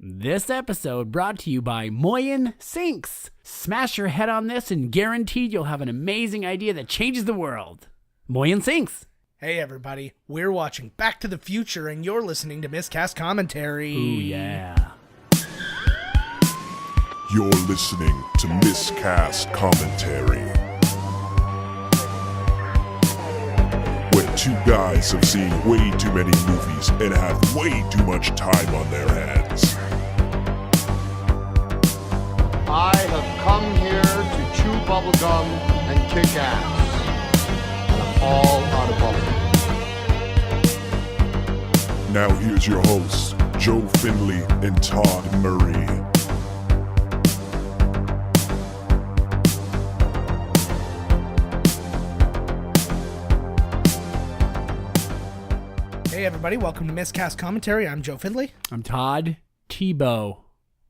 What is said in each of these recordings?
This episode brought to you by Moyen Sinks. Smash your head on this and guaranteed you'll have an amazing idea that changes the world. Moyen Sinks. Hey everybody, we're watching Back to the Future and you're listening to Miscast Commentary. Ooh yeah. You're listening to Miscast Commentary, where two guys have seen way too many movies and have way too much time on their hands. I have come here to chew bubblegum and kick ass. And I'm all out of bubblegum. Now here's your hosts, Joe Findlay and Todd Murray. Hey everybody, welcome to Miscast Commentary. I'm Joe Findlay. I'm Todd Tebow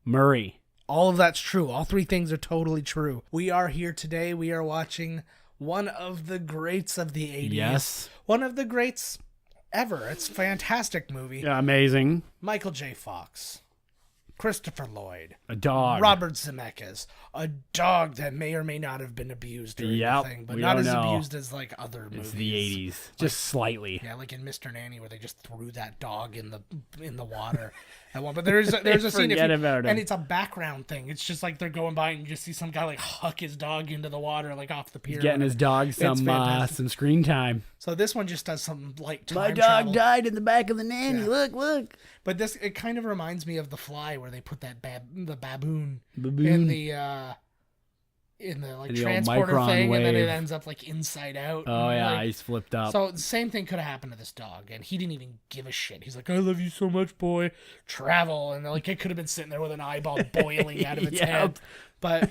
Murray. All of that's true. All three things are totally true. We are here today. We are watching one of the greats of the 80s. Yes. One of the greats ever. It's a fantastic movie. Yeah, amazing. Michael J. Fox. Christopher Lloyd. A dog. Robert Zemeckis. A dog that may or may not have been abused or anything, but not as abused as like other movies. It's the 80s. Just slightly. Yeah, like in Mr. Nanny where they just threw that dog in the water at one. But there's a scene about him. And it's a background thing. It's just like they're going by and you just see some guy like huck his dog into the water like off the pier. He's getting his dog some screen time. So this one just does some like time My dog travel. died in the back of the nanny. Yeah. Look. But it kind of reminds me of The Fly where they put that the baboon Baboon. in the like The old transporter micron thing, and then it wave. ends up like inside out. Oh and, yeah, like, he's flipped up. so the same thing could have happened to this dog, and he didn't even give a shit. He's like, "I love you so much, boy. Travel," and like it could have been sitting there with an eyeball boiling out of its Yep. head. But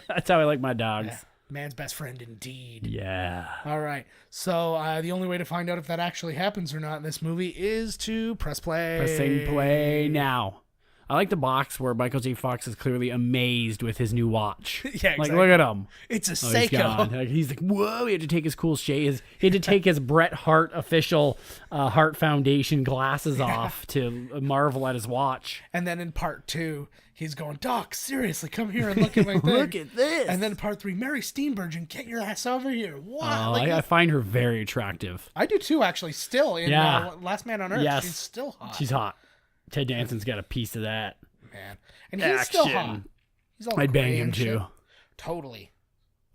That's how I like my dogs. yeah, man's best friend indeed. Yeah. All right, so the only way to find out if that actually happens or not in this movie is to press play. Pressing play now. I like the box where Michael J. Fox is clearly amazed with his new watch. Yeah, Like, exactly. look at him. It's a Oh, he's gone. Seiko. Like, he's like, whoa, he had to take his cool shade. He had to take his Bret Hart official Hart Foundation glasses off to marvel at his watch. And then in part 2, he's going, "Doc, seriously, come here and look at my thing." Look at this. And then part 3, "Mary Steenburgen, get your ass over here." Wow. I find her very attractive. I do too, actually, still in Yeah. Last Man on Earth. Yes. She's still hot. She's hot. Ted Danson's got a piece of that. Man. And he's still hot. Action. He's all I'd gray bang him and shit. too. Totally.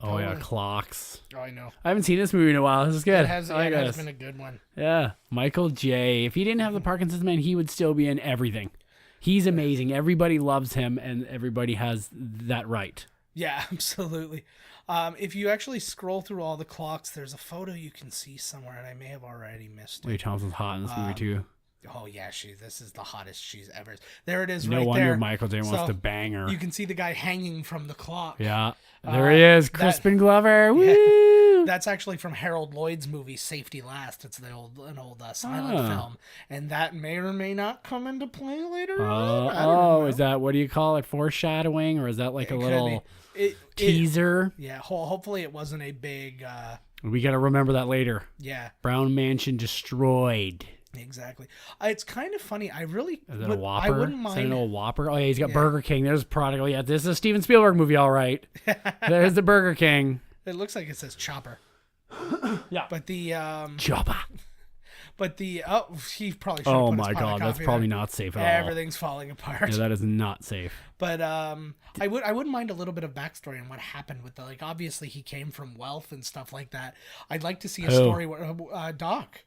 Oh yeah, Totally. clocks. Oh, I know. I haven't seen this movie in a while. This is good. It has, I like it has this. been a good one. Yeah, Michael J. If he didn't have the Parkinson's, man, he would still be in everything. He's amazing. Everybody loves him, and everybody has that right. Yeah, absolutely. If you actually scroll through all the clocks, there's a photo you can see somewhere, and I may have already missed it. Lee Thompson's hot in this movie too. Oh yeah, this is the hottest she's ever. There it is, No right wonder there. Michael J. wants So, to bang her. You can see the guy hanging from the clock. Yeah, there he is, Crispin Glover. Yeah. Woo! That's actually from Harold Lloyd's movie Safety Last. It's an old silent film, and that may or may not come into play later on. I don't know. Is that, what do you call it? Foreshadowing, or is that like a It could little be. teaser? Yeah, hopefully it wasn't a big. We got to remember that later. Yeah, Brown Mansion destroyed. exactly. It's kind of funny. I really. Is that a Whopper? I wouldn't Is that an mind. old Whopper? Oh yeah, he's got Burger King. There's Prodigal. Yeah, this is a Steven Spielberg movie, all right. There's the Burger King. It looks like it says Chopper. Yeah. But the Chopper. he probably should have Oh put his my pot of God, that's coffee probably there. not safe at all. Everything's falling apart. Yeah, that is not safe. But I wouldn't mind a little bit of backstory on what happened with obviously he came from wealth and stuff like that. I'd like to see a story where Doc.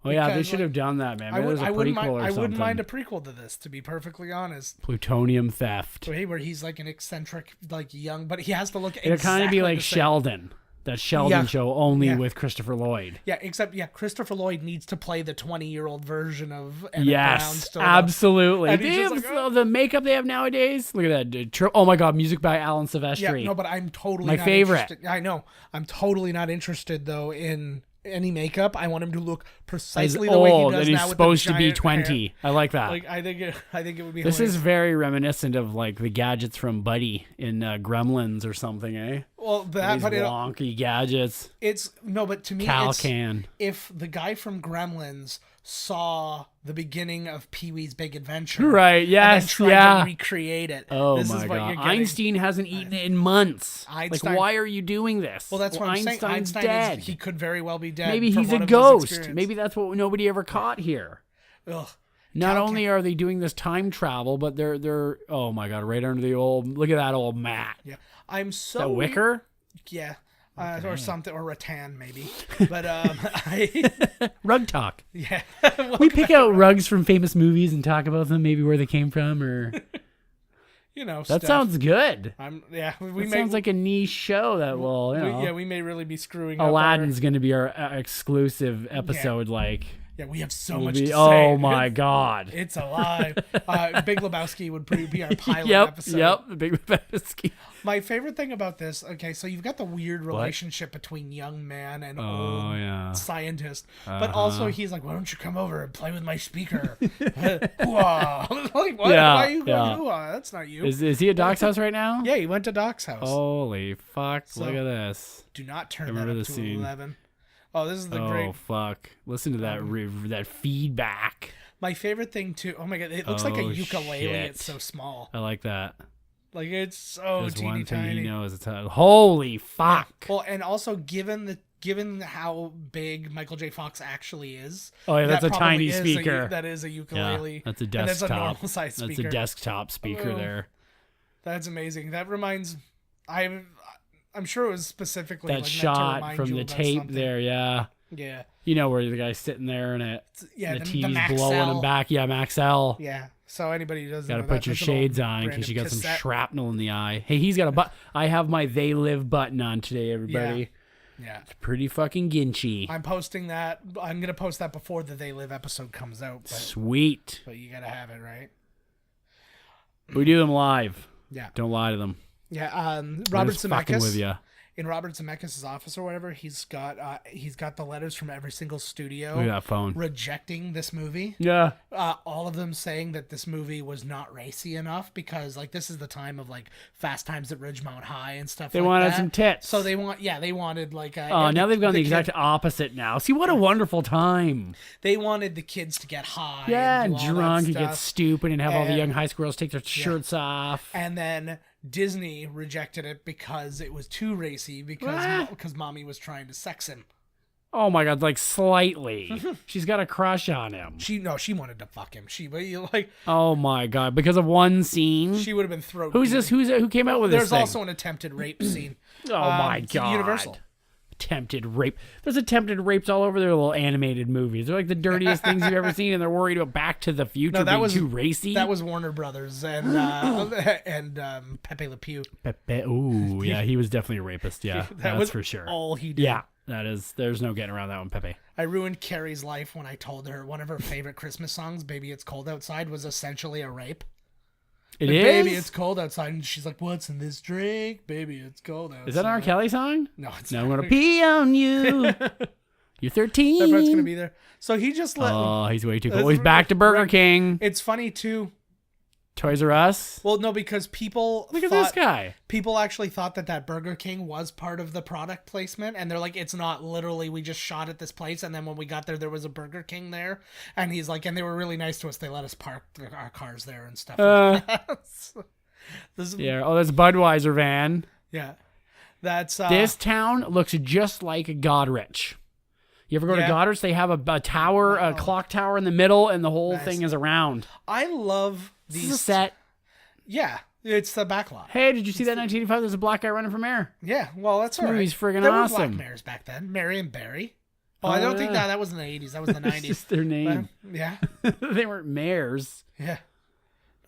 Oh yeah, they Because, should have done that, man. Maybe there's a I wouldn't prequel mind. or I something. wouldn't mind a prequel to this, to be perfectly honest. Plutonium theft. Where he's like an eccentric, like young, but he has to look. It'd kind of be like the same. Sheldon. That Sheldon Yeah. show, only Yeah. with Christopher Lloyd. Yeah, except Christopher Lloyd needs to play the 20-year-old version of Emmett Brown. Yes, Still absolutely. And They he's have just like, the makeup they have nowadays. Look at that. Dude. Oh my God, music by Alan Yeah, Silvestri. no, but I'm totally My not favorite. interested. I know. I'm totally not interested though in any makeup. I want him to look He's precisely the way he old does and he's now with supposed the to be giant 20. hair. I like that. Like I think it would be. This hilarious. is very reminiscent of like the gadgets from Buddy in Gremlins or something, eh? Well, These wonky gadgets. It's no, but to me, Cal-Can. if the guy from Gremlins saw the beginning of Pee-wee's Big Adventure, Right? Yes. and then tried to recreate it. Oh this my is what god! you're getting. Einstein hasn't eaten it in months. Einstein- Like, why are you doing this? Well, that's what I'm saying. Einstein's Einstein dead. he could very well be dead. Maybe from he's one a of his ghost. experience. Maybe that's what nobody ever caught here. Ugh. Not Cal-Can. only are they doing this time travel, but they're oh my god, right under the old. Look at that old mat. Yeah, I'm so That wicker. Yeah, or something, or rattan maybe. But Rug talk. yeah, We pick out rugs from famous movies and talk about them, maybe where they came from, or you know, that stuff. sounds good. We Sounds like a niche show that will, you know. we may really be screwing Aladdin's going to be our exclusive episode. Like, Yeah, we have so will much be, to say. oh my god. It's alive. Big Lebowski would be our pilot Yep, episode. yep. The Big Lebowski. My favorite thing about this, okay, so you've got the weird relationship between young man and old scientist, but also he's like, why don't you come over and play with my speaker? Hoo-ah. Like, what? Yeah, Why are you going yeah. hoo-ah? That's not you. Is he at Doc's house right now? Yeah, he went to Doc's house. Holy fuck. So- Look at this. Do not turn Remember that up the to scene. 11. Oh, this is the Oh great. fuck. Listen to that that feedback. My favorite thing too. Oh my god, it looks like a Oh, ukulele. shit. It's so small. I like that. Like it's so There's teeny one thing tiny. he knows. It's holy fuck. Well, and also given how big Michael J. Fox actually is. Oh yeah, that's that a probably tiny is speaker. that is a ukulele. Yeah, that's a And desktop. that's a normal size speaker. That's a desktop speaker Oh. there. That's amazing. That reminds. I'm sure it was specifically That like, meant to shot remind from you the about tape something. there, yeah. Yeah. You know where the guy's sitting there and Yeah. the The TV's Max blowing L. him back. Yeah, Max L. Yeah. So anybody who doesn't Got to know put that, your that's an old shades on in brand case you of got some cassette. shrapnel in the eye. Hey, he's got a I have my They Live button on today, everybody. Yeah. It's pretty fucking ginchy. I'm posting that. I'm gonna post that before the They Live episode comes out. Sweet. But you gotta have it, right? We do them live. Yeah. Don't lie to them. Yeah. We're Robert just fucking with Zemeckis. you. In Robert Zemeckis' office or whatever, he's got the letters from every single studio Look at that phone. rejecting this movie. Yeah. All of them saying that this movie was not racy enough because like this is the time of like Fast Times at Ridgemont High and stuff. They like wanted that. some tits. So they wanted like Oh, now they've gone the kid- exact opposite now. See, what a wonderful time. They wanted the kids to get high. Yeah, and and do all that drunk and get stuff. stupid and have all the And- young high school girls take their shirts off. And then Disney rejected it because it was too racy because mommy was trying to sex him. Oh my god, like slightly. She's got a crush on him. She wanted to fuck him. Like Oh my god, because of one scene. she would have been throat. Who's deep. this? Who came out with this There's thing? also an attempted rape scene. Oh my It's god. Universal. Attempted rape. There's attempted rapes all over their little animated movies. They're like the dirtiest things you've ever seen, and they're worried about Back to the Future No, that being was too racy. That was Warner Brothers and Pepe Le Pew. Pepe. Ooh, yeah, he was definitely a rapist. Yeah, That that's was for sure. all he did. Yeah, that is. There's no getting around that one, Pepe. I ruined Carrie's life when I told her one of her favorite Christmas songs, "Baby It's Cold Outside," was essentially a rape. It Like, is. Baby, it's cold outside, and she's like, "What's in this drink? Baby, it's cold outside." Is that an R. Kelly song? No, it's No, I'm not. gonna pee on you. You're 13. That part's gonna be there. So he just let. Oh, he's way too That's cool. He's back to Burger right. King. It's funny too. Toys R Us. Well, no, because people Look at this guy. People actually thought that Burger King was part of the product placement, and they're like, it's not. Literally, we just shot at this place, and then when we got there was a Burger King there, and he's like, and they were really nice to us. They let us park our cars there and stuff. This, Yeah. Oh, that's Budweiser van. yeah, that's This town looks just like Godrich. You ever go to Yeah. Godrich? They have a tower, a clock tower in the middle, and the whole Nice. thing is around. I love This is a these. set. Yeah, it's the backlot. Hey, did you see that 1985? There's a black guy running for mayor. Yeah, well, that's all right. movie's friggin' there awesome. were black mayors back then. Marion Barry. Oh, I don't think yeah. that was in the 80s. That was in the 90s. It's just their name. Yeah, They weren't mayors. yeah,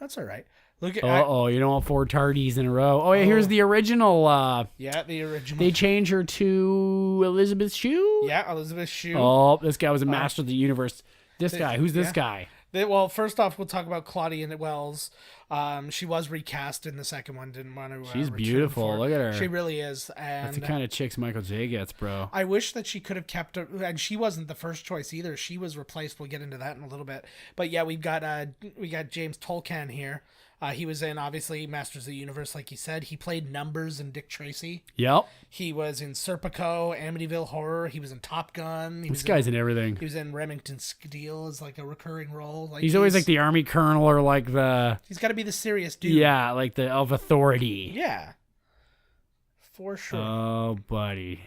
that's all right. Look at Oh, you don't want 4 tardies in a row. Oh, yeah, here's the original. yeah, the original. They changed her to Elizabeth Shue. Yeah, Elizabeth Shue. Oh, this guy was a master of the universe. This guy. Who's this yeah. guy? Well, first off, we'll talk about Claudia Wells. She was recast in the second one. Didn't want to. She's return beautiful. for it. Look at her. She really is. And That's the kind of chicks Michael J gets, bro. I wish that she could have kept her, and she wasn't the first choice either. She was replaced. We'll get into that in a little bit. But yeah, we got James Tolkien here. He was in, obviously, Masters of the Universe, like you said. He played Numbers in Dick Tracy. Yep. He was in Serpico, Amityville Horror. He was in Top Gun. This guy's in everything. He was in Remington Steele as like a recurring role. Like He's always like the army colonel or like the... He's got to be the serious dude. Yeah, like the of authority. Yeah. For sure. Oh, buddy.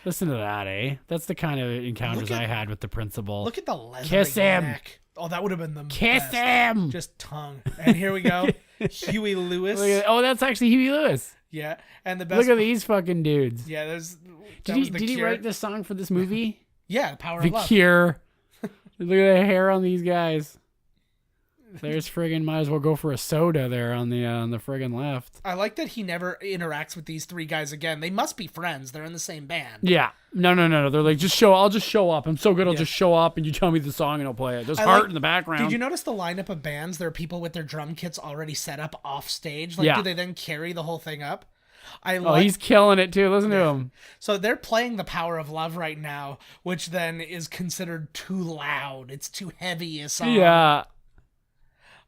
Listen to that, eh? That's the kind of encounters I had with the principal. Look at the leather Kiss him. neck. Oh, that would have been the Kiss best. him. Just tongue. And here we go. Huey Lewis. Oh, that's actually Huey Lewis. Yeah. And the best. Look at these fucking dudes. Yeah, there's. Did he write this song for this movie? Yeah, Power The of Love. Cure. Look at the hair on these guys. There's friggin' might as well go for a soda there on the friggin' left. I like that he never interacts with these three guys again. They must be friends. They're in the same band. Yeah. No. They're like, I'll just show up. I'm so good. I'll just show up and you tell me the song and I'll play it. There's heart in the background. Did you notice the lineup of bands? There are people with their drum kits already set up off stage. Like, do they then carry the whole thing up? He's killing it too. Listen to him. So they're playing The Power of Love right now, which then is considered too loud. It's too heavy a song. Yeah.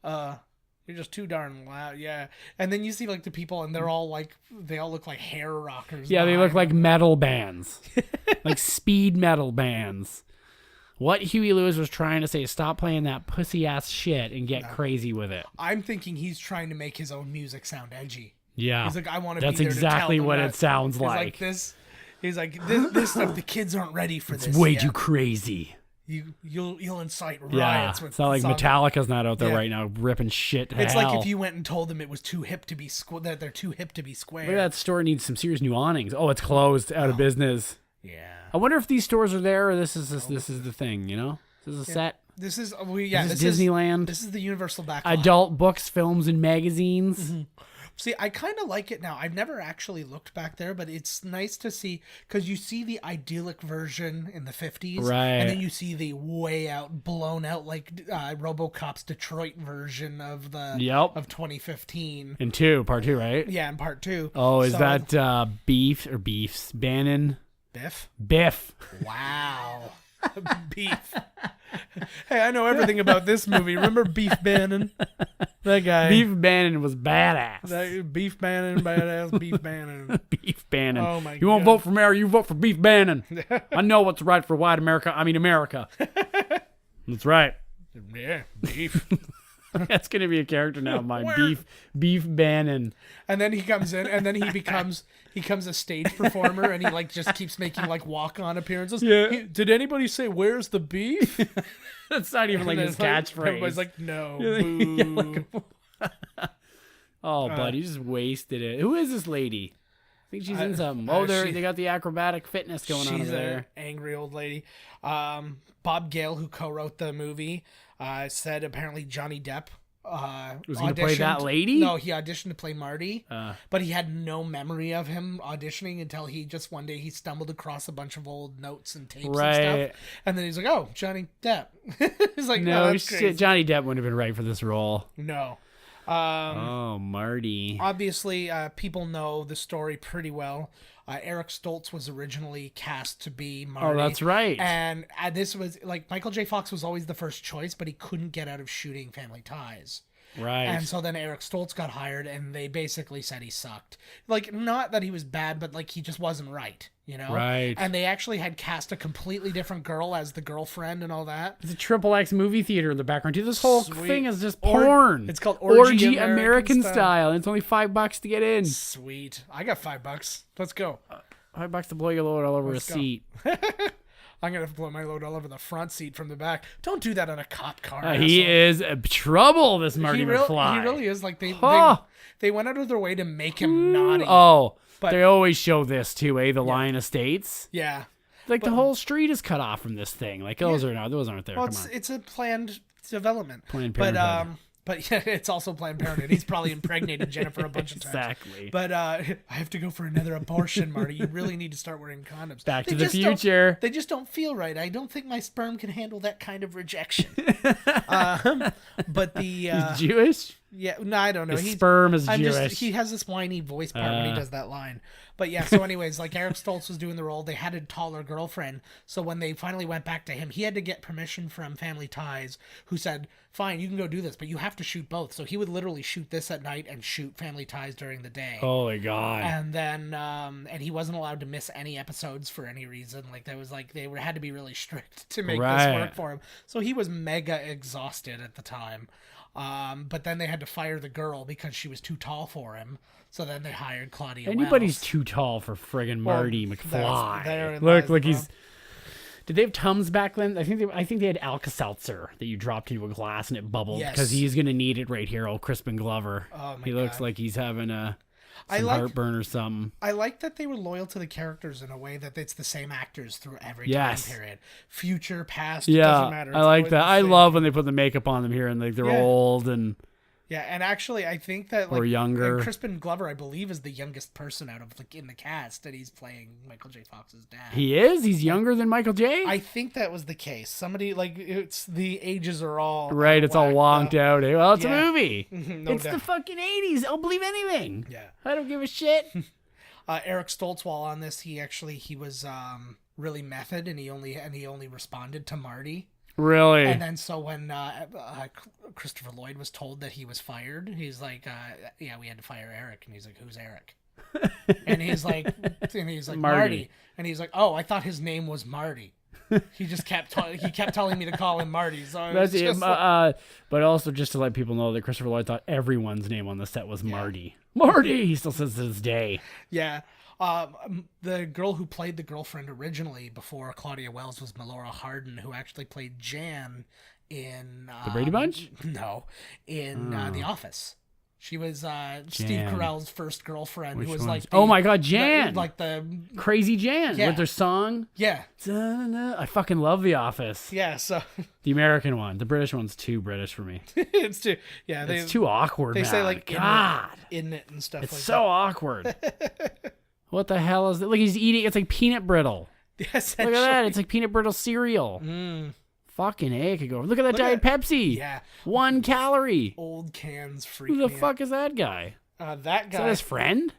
You're just too darn loud. Yeah. And then you see like the people and they all look like hair rockers. Yeah, they look like metal bands. Like speed metal bands. What Huey Lewis was trying to say is stop playing that pussy ass shit and get crazy with it. I'm thinking he's trying to make his own music sound edgy. Yeah. He's like, I want to That's be there exactly to tell them what that. it sounds like. He's like this stuff the kids aren't ready for this. It's way yet. too crazy. You'll incite riots. Yeah, with it's not like song. Metallica's not out there right now ripping shit to It's hell. like if you went and told them it was too hip to be that they're too hip to be square. Maybe that store needs some serious new awnings. Oh, it's closed, out of business. Yeah. I wonder if these stores are there or this is the thing, you know? This is a set. This is This is Disneyland. This is the Universal backlot. Adult books, films, and magazines. Mm-hmm. See, I kind of like it now. I've never actually looked back there, but it's nice to see because you see the idyllic version in the 50s, Right? And then you see the way out, blown out like RoboCop's Detroit version of the of 2015. In part two, right? Yeah, in part 2. Oh, is that Beefs? Bannon? Biff. Wow. Beef. Hey, I know everything about this movie. Remember Beef Bannon? That guy. Beef Bannon was badass. Beef Bannon, badass Beef Bannon. Beef Bannon. Oh my You won't vote for mayor, you vote for Beef Bannon. I know what's right for white America. I mean America. That's right. Yeah, beef. That's gonna be a character now. Beef Bannon. And then he comes in, and then he becomes a stage performer, and he like just keeps making like walk-on appearances. Yeah. Did anybody say where's the beef? That's not even like his catchphrase. Everybody's like, no. Yeah, Boo. Buddy, you just wasted it. Who is this lady? I think she's in something. They got the acrobatic fitness going on over there. She's an angry old lady. Bob Gale, who co-wrote the movie, said apparently Johnny Depp was he going to play that lady? No, he auditioned to play Marty, but he had no memory of him auditioning until he just one day he stumbled across a bunch of old notes and tapes and stuff, and then he's like, "Oh, Johnny Depp." He's like, "No, that's shit, crazy. Johnny Depp wouldn't have been right for this role." No. Marty. Obviously, people know the story pretty well. Eric Stoltz was originally cast to be Marty. Oh, that's right. And this was like Michael J. Fox was always the first choice, but he couldn't get out of shooting Family Ties. Right. And so then Eric Stoltz got hired, and they basically said he sucked. Like, not that he was bad, but like he just wasn't right, you know? Right. And they actually had cast a completely different girl as the girlfriend and all that. It's a XXX movie theater in the background too. This whole Sweet. thing is just porn. It's called Orgy American style. And it's only $5 to get in. Sweet. I got $5. Let's go. $5 to blow your load all over Let's a go. seat. I'm going to blow my load all over the front seat from the back. Don't do that on a cop car. He is trouble, this Marty He McFly. really is. Like, they went out of their way to make him naughty. Oh, But- they always show this too, The Lion Estates. Yeah. Like, the whole street is cut off from this thing. Like, those aren't there. Well, Come on. it's a planned development. Planned Parenthood. But yeah, it's also Planned Parenthood. He's probably impregnated Jennifer a bunch of times. Exactly. But I have to go for another abortion, Marty. You really need to start wearing condoms. Back to They the just don't- future. They just don't feel right. I don't think my sperm can handle that kind of rejection. But the He's Jewish? Yeah, no, I don't know. His sperm is I'm Jewish. he has this whiny voice part when he does that line. But yeah, so anyways, like Eric Stoltz was doing the role. They had a taller girlfriend. So when they finally went back to him, he had to get permission from Family Ties, who said, fine, you can go do this, but you have to shoot both. So he would literally shoot this at night and shoot Family Ties during the day. Holy God. And then, and he wasn't allowed to miss any episodes for any reason. Like, there was like, had to be really strict to make this work for him. So he was mega exhausted at the time. But then they had to fire the girl because she was too tall for him. So then they hired Claudia Anybody's Wells. too tall for friggin' Marty McFly. Look, Look, he's... Did they have Tums back then? I think they had Alka-Seltzer that you dropped into a glass and it bubbled because he's going to need it right here, old Crispin Glover. Oh, my He looks like he's having some heartburn or something. I like that they were loyal to the characters in a way that it's the same actors through every time period. Future, past, it doesn't matter. It's I like that. I same. love when they put the makeup on them here and like they're old and... Yeah, and actually, I think that or younger. Crispin Glover, I believe, is the youngest person out of in the cast, and he's playing Michael J. Fox's dad. He is. He's younger than Michael J. I think that was the case. Somebody it's the ages are all right. It's all wonked out. Well, it's a movie. It's the fucking 80s. I'll believe anything. Yeah, I don't give a shit. Eric Stoltz, while on this, he was really method, and he only responded to Marty. Really? And then so when Christopher Lloyd was told that he was fired, he's like, yeah, we had to fire Eric. And he's like, who's Eric? and he's like Marty. And he's like, oh, I thought his name was Marty. He just kept telling me to call him Marty. So that's it. But also just to let people know that Christopher Lloyd thought everyone's name on the set was Marty. Marty. He still says to this day. Yeah. The girl who played the girlfriend originally before Claudia Wells was Melora Hardin, who actually played Jan in The Brady Bunch? No, in The Office. She was Steve Carell's first girlfriend. Which who was one's... like oh my God, Jan! Like the Crazy Jan with their song. Yeah, I fucking love The Office. Yeah, so the American one, the British one's too British for me. It's too it's too awkward. They say like God, in it and stuff. It's like so awkward. What the hell is it? Like he's eating. It's like peanut brittle. Yes, look at that. It's like peanut brittle cereal. Fucking A could go. Look at that Diet Pepsi. Yeah. 1 calorie. Old cans freak Who the me fuck is that guy? That guy. Is that his friend?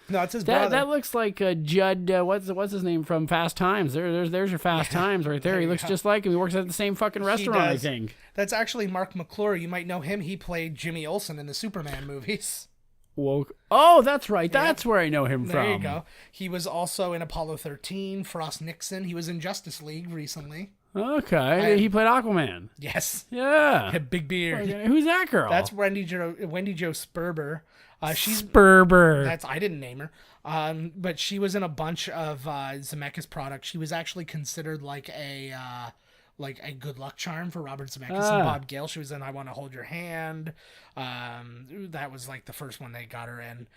No, it's his brother. That looks like Judd, what's his name from Fast Times. There's your Fast Times right there. He looks just like him. He works at the same fucking restaurant, I think. That's actually Mark McClure. You might know him. He played Jimmy Olsen in the Superman movies. Woke. Oh, that's right. That's where I know him from. There you go. He was also in Apollo 13, Frost Nixon. He was in Justice League recently. Okay. He played Aquaman. Yes. Yeah. Big beard. Who's that girl? That's Wendy Jo Sperber. She's Sperber. I didn't name her. But she was in a bunch of Zemeckis products. She was actually considered like a good luck charm for Robert Zemeckis and Bob Gale. She was in I Want to Hold Your Hand. That was like the first one they got her in.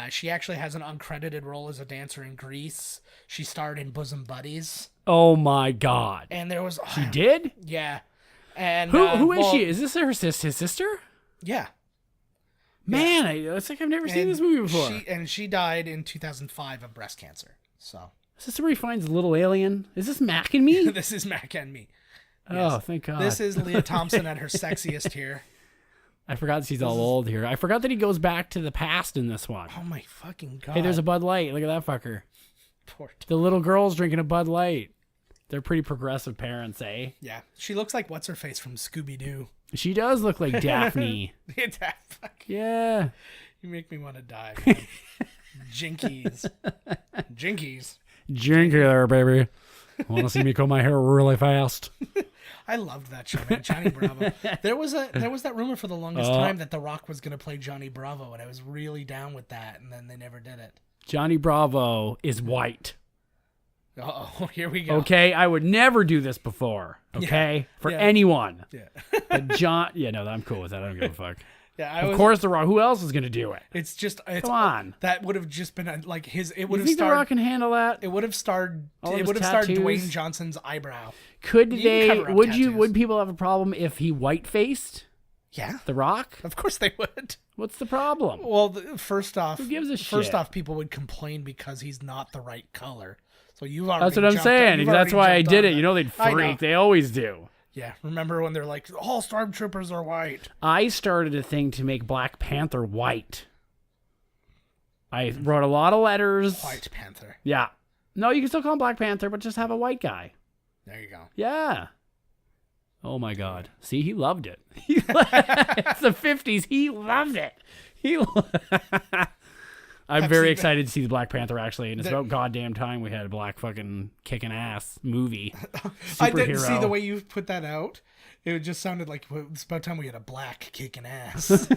She actually has an uncredited role as a dancer in Grease. She starred in Bosom Buddies. Oh my God. And there was... She did? Yeah. And who is she? Is this his sister? Yeah. Man, it's like I've never seen this movie before. She died in 2005 of breast cancer. So... Is this where he finds a little alien? Is this Mac and Me? This is Mac and Me. Yes. Oh, thank God. This is Leah Thompson at her sexiest here. I forgot she's all old here. I forgot that he goes back to the past in this one. Oh my fucking God. Hey, there's a Bud Light. Look at that fucker. Poor the little girl's drinking a Bud Light. They're pretty progressive parents, eh? Yeah. She looks like what's-her-face from Scooby-Doo. She does look like Daphne. Yeah. You make me want to die. Jinkies. Jinky there, baby. Want to see me comb my hair really fast? I loved that show, man. Johnny Bravo. There was that rumor for the longest time that The Rock was going to play Johnny Bravo, and I was really down with that, and then they never did it. Johnny Bravo is white. Uh-oh, here we go. Okay, I would never do this before, okay? For anyone. Yeah. But I'm cool with that. I don't give a fuck. Yeah, of course, The Rock. Who else is going to do it? Come on. That would have just been like his. It would you have think starred. The Rock can handle that? It would have starred. It would have starred Dwayne Johnson's eyebrow. Would people have a problem if he white faced? Yeah, The Rock. Of course they would. What's the problem? Well, first off, who gives a shit? First off, people would complain because he's not the right color. So you've already. That's what I'm saying. That's why I did it. You know they'd freak. They always do. Yeah, remember when they're like, all stormtroopers are white? I started a thing to make Black Panther white. I wrote a lot of letters. White Panther. Yeah. No, you can still call him Black Panther, but just have a white guy. There you go. Yeah. Oh my God. See, he loved it. It's the 50s. He loved it. I'm very excited to see the Black Panther actually, and it's about goddamn time we had a black fucking kicking ass movie. I didn't see the way you put that out. It just sounded like it's about time we had a black kicking ass.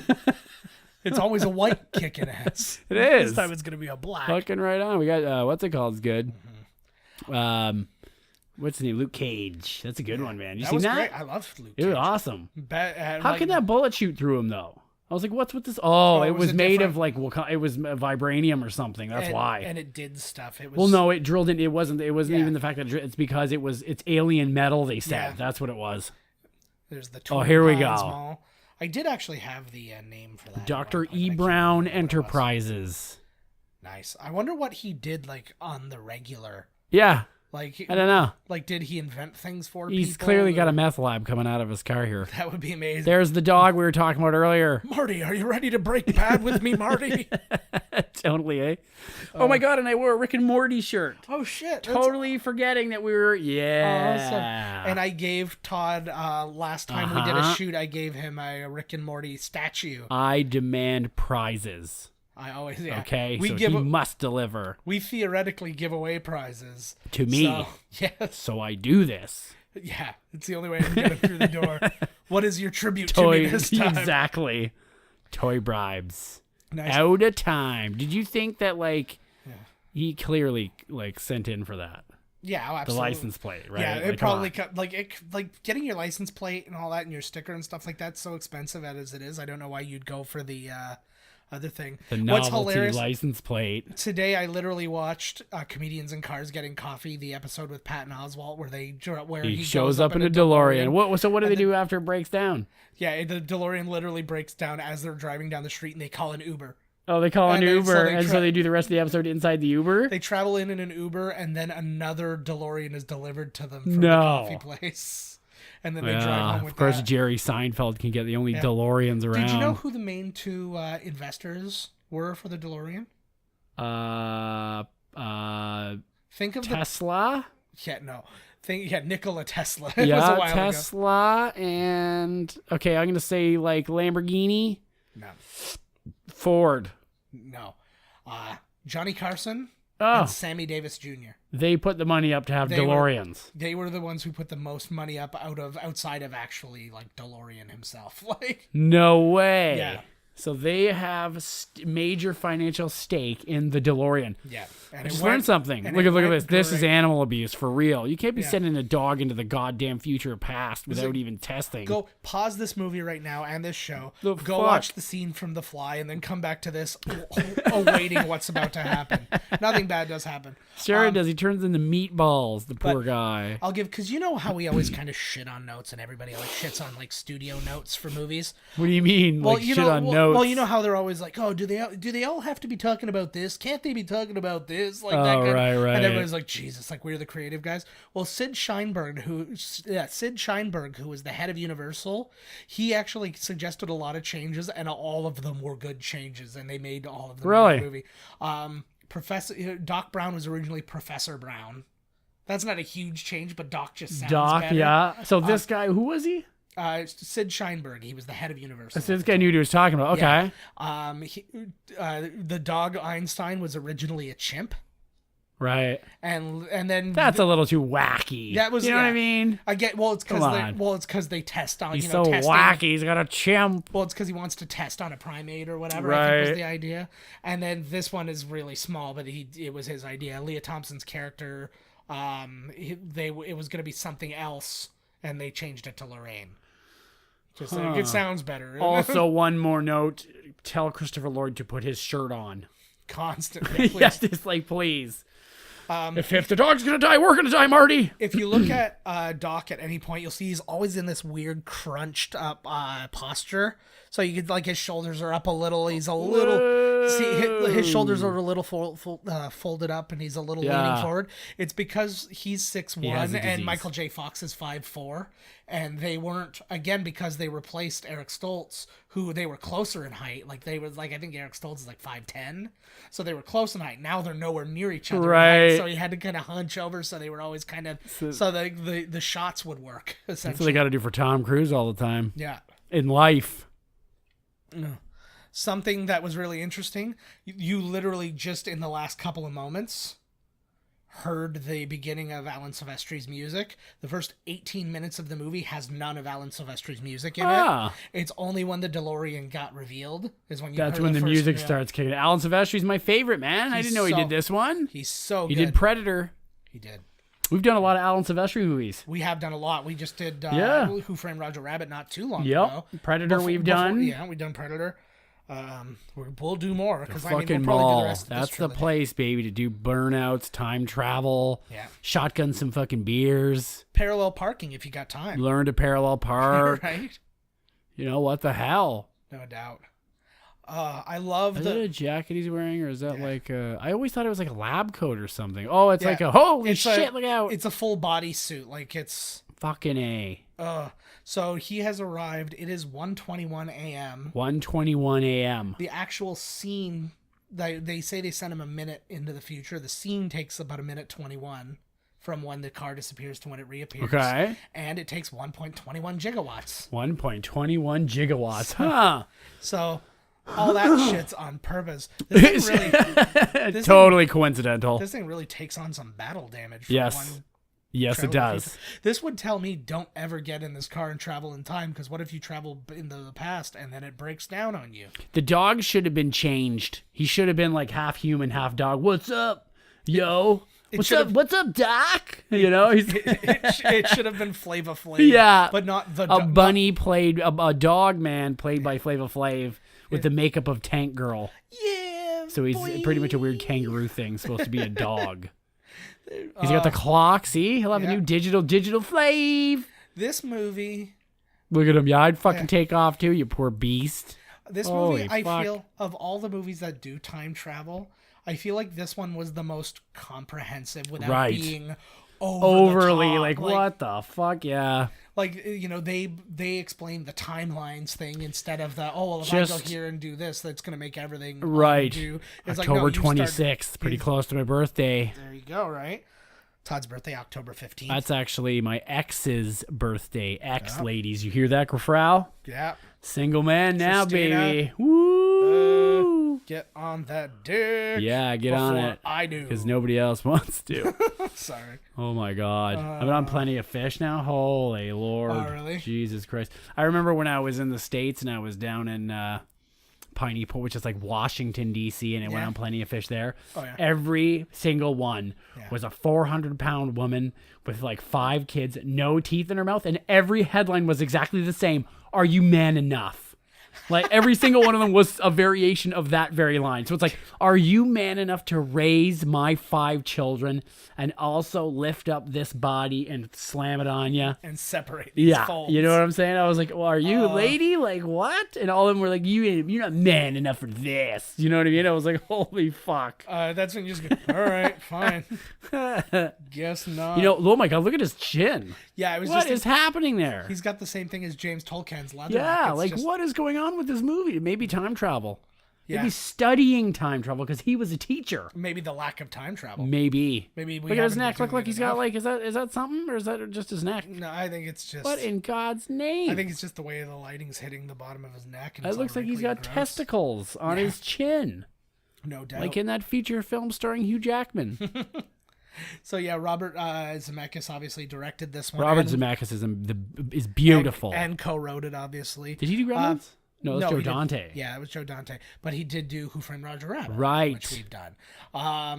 It's always a white kicking ass. It is. This time it's gonna be a black. Fucking right on. We got what's it called? It's good. What's the name? Luke Cage. That's a good one, man. You That seen was that? great. I loved Luke It Cage. was awesome. How Like, can that bullet shoot through him though? I was like, what's with this? Oh, it was a made different- of like it was vibranium or something. That's why. And it did stuff. It was. Well, no, it drilled in. It wasn't Yeah. even the fact that it's because it's alien metal. They said Yeah. that's what it was. There's the Oh, here we Twin Pines go. Mall. I did actually have the name for that. Dr. at one point. E. I can't Brown remember what it was. Enterprises. Nice. I wonder what he did like on the regular. Yeah, Like I don't know. Like, did he invent things for He's people? clearly or- got a meth lab coming out of his car here. That would be amazing. There's the dog we were talking about earlier. Marty, are you ready to break bad with me, Marty? Totally, eh? Oh my God, and I wore a Rick and Morty shirt. Oh shit! That's Totally forgetting that we were, awesome. yeah. And I gave Todd last time we did a Uh-huh. shoot. I gave him a Rick and Morty statue. I demand prizes. I always Okay, We so give he must deliver we theoretically give away prizes to me. So, yes, So I do this. yeah, it's the only way I can get him through the door. What is your tribute to me this time? Exactly. Toy bribes. Nice. Out of time. Did you think that he clearly sent in for that? Yeah, oh, The absolutely. license plate, right? Yeah, Like, it come probably on. like getting your license plate and all that and your sticker and stuff like that's so expensive as it is. I don't know why you'd go for the other thing. The What's novelty hilarious? license plate. Today I literally watched Comedians in Cars Getting Coffee, the episode with Patton Oswalt where He he shows goes up in a DeLorean. So what do and they do after it breaks down? Yeah, the DeLorean literally breaks down as they're driving down the street and they call an Uber. Oh, they call an And then- Uber, so they and so they do the rest of the episode inside the Uber? They travel in an Uber and then another DeLorean is delivered to them from the No. coffee place. And then they drive home with of course, that. Jerry Seinfeld can get the only DeLoreans around. Did you know who the main two investors were for the DeLorean? Think of Tesla? Nikola Tesla. It was a Yeah, while ago. Tesla and... Okay, I'm going to say Lamborghini, No. Ford. No. Johnny Carson Oh, and Sammy Davis Jr. they put the money up to have They were- DeLoreans. They were the ones who put the most money up outside of actually DeLorean himself. No way. Yeah. So they have major financial stake in the DeLorean. Yeah. And I it just went- learned something. and Look it at this. went This is great. animal abuse for real. You can't be Yeah. sending a dog into the goddamn future or past without even testing. Go pause this movie right now and this show. The Go fuck? watch the scene from The Fly and then come back to this, awaiting what's about to happen. Nothing bad does happen. Sure it does. He turns into meatballs, the poor guy. I'll give because you know how we always kind of shit on notes and everybody shits on studio notes for movies. What do you mean? Shit on notes? Well, you know how they're always like, oh, do they all have to be talking about this? Can't they be talking about this? Like that. Oh, right. And everybody's like, Jesus, we're the creative guys. Well, Sid Sheinberg, who was the head of Universal, he actually suggested a lot of changes, and all of them were good changes, and they made all of them Really? in the movie. Professor Doc Brown was originally Professor Brown. That's not a huge change, but Doc just sounds Doc, better. yeah. So this guy, who was he? Sid Sheinberg, he was the head of Universal. So this guy knew what he was talking about. Okay. The dog Einstein was originally a chimp, Right. and then That's a little too wacky. That was- you know what I yeah. mean? I get it's Come on. because they test on He's so testing. wacky. He's got a chimp. Well, it's because he wants to test on a primate or whatever. I think Right. was the idea. And then this one is really small, but it was his idea. Leah Thompson's character, it was going to be something else, and they changed it to Lorraine. Just like, it sounds better. Also, one more note. Tell Christopher Lloyd to put his shirt on. Constantly. Please. Yes, just please. If the dog's going to die, we're going to die, Marty. If you look at Doc at any point, you'll see he's always in this weird crunched up posture. So you could his shoulders are up a little. He's a little. See, his shoulders are a little folded up, and he's a little leaning forward. It's because he's 6'1", and Michael J. Fox is 5'4", and they weren't, again, because they replaced Eric Stoltz, who they were closer in height. Like I think Eric Stoltz is like 5'10", so they were close in height. Now they're nowhere near each other. Right. So he had to kind of hunch over, so they were always kind of so the shots would work. Essentially, that's what they got to do for Tom Cruise all the time. Yeah. In life. Something that was really interesting, you literally just in the last couple of moments heard the beginning of Alan Silvestri's music. The first 18 minutes of the movie has none of Alan Silvestri's music in it. It's only when the DeLorean got revealed is when you That's when the music starts kicking. Alan Silvestri's my favorite, man. I didn't know he did this one. He's so good. He did Predator. He did. We've done a lot of Alan Silvestri movies. We have done a lot. We just did Who Framed Roger Rabbit not too long ago. Predator we've done. Yeah, we've done Predator. We'll do more because we'll fucking probably mall. do the rest of That's this the place, baby, to do burnouts, time travel, shotgun some fucking beers, parallel parking if you got time. Learn to parallel park. Right? You know what the hell? No doubt. I love Is that a jacket he's wearing, or is that like a... I always thought it was like a lab coat or something. Oh, it's like a... Holy shit, look out. It's a full body suit. Like it's... Fucking A. So he has arrived. It is 1:21 a.m. 1:21 a.m. The actual scene, they say they sent him a minute into the future. The scene takes about a minute 21 from when the car disappears to when it reappears. Okay. And it takes 1.21 gigawatts. 1.21 gigawatts. Huh. So... all that shit's on purpose. This thing really, totally coincidental. This thing really takes on some battle damage. Yes, it does. This would tell me don't ever get in this car and travel in time, because what if you travel in the past and then it breaks down on you? The dog should have been changed. He should have been like half human, half dog. What's up, yo? What's up? What's up, Doc? You know, it should have been Flava Flav. Yeah, but not the a bunny played a dog man played by Flava Flav. With the makeup of Tank Girl. Yeah. So he's pretty much a weird kangaroo thing, supposed to be a dog. He's got the clock. See? He'll have a new digital Flav. This movie. Look at him. Yeah, I'd fucking take off too, you poor beast. This movie, I feel, of all the movies that do time travel, I feel like this one was the most comprehensive without being overly like what the fuck, yeah. Like, you know, they explain the timelines thing instead of the, if I go here and do this, that's going to make everything right. It's October like, 26th, pretty close to my birthday. There you go, right? Todd's birthday, October 15th. That's actually my ex's birthday. Ladies. You hear that, Grafrau? Yeah. Single man now, baby. Woo! Get on that dick. Yeah, get on it. I do. Because nobody else wants to. Sorry. Oh, my God. I'm on Plenty of Fish now. Holy Lord. Oh, really? Jesus Christ. I remember when I was in the States and I was down in Piney Point, which is like Washington, D.C., and it went on Plenty of Fish there. Oh, yeah. Every single one was a 400-pound woman with like 5 kids, no teeth in her mouth, and every headline was exactly the same. Are you man enough? Like every single one of them was a variation of that very line. So it's like, are you man enough to raise my 5 children and also lift up this body and slam it on you? And separate these folds. You know what I'm saying? I was like, well, are you a lady? Like what? And all of them were like, you're not man enough for this. You know what I mean? I was like, holy fuck. That's when you just go, all right, fine. Guess not. You know, oh my God, look at his chin. Yeah, it was what is happening there? He's got the same thing as James Tolkien's leather. Yeah, like what is going on with this movie? Maybe time travel. Yeah. Maybe studying time travel because he was a teacher. Maybe the lack of time travel. Maybe. We look at his neck. Look like he's got like, is that something or is that just his neck? No, I think it's just. What in God's name? I think it's just the way the lighting's hitting the bottom of his neck. And it looks like he's got testicles on his chin. No doubt. Like in that feature film starring Hugh Jackman. So yeah, Robert Zemeckis obviously directed this one. Robert Zemeckis is beautiful and co-wrote it. Obviously, did he do Gremlins? No, it was Joe Dante. Yeah, it was Joe Dante. But he did do Who Framed Roger Rabbit, right? Which we've done.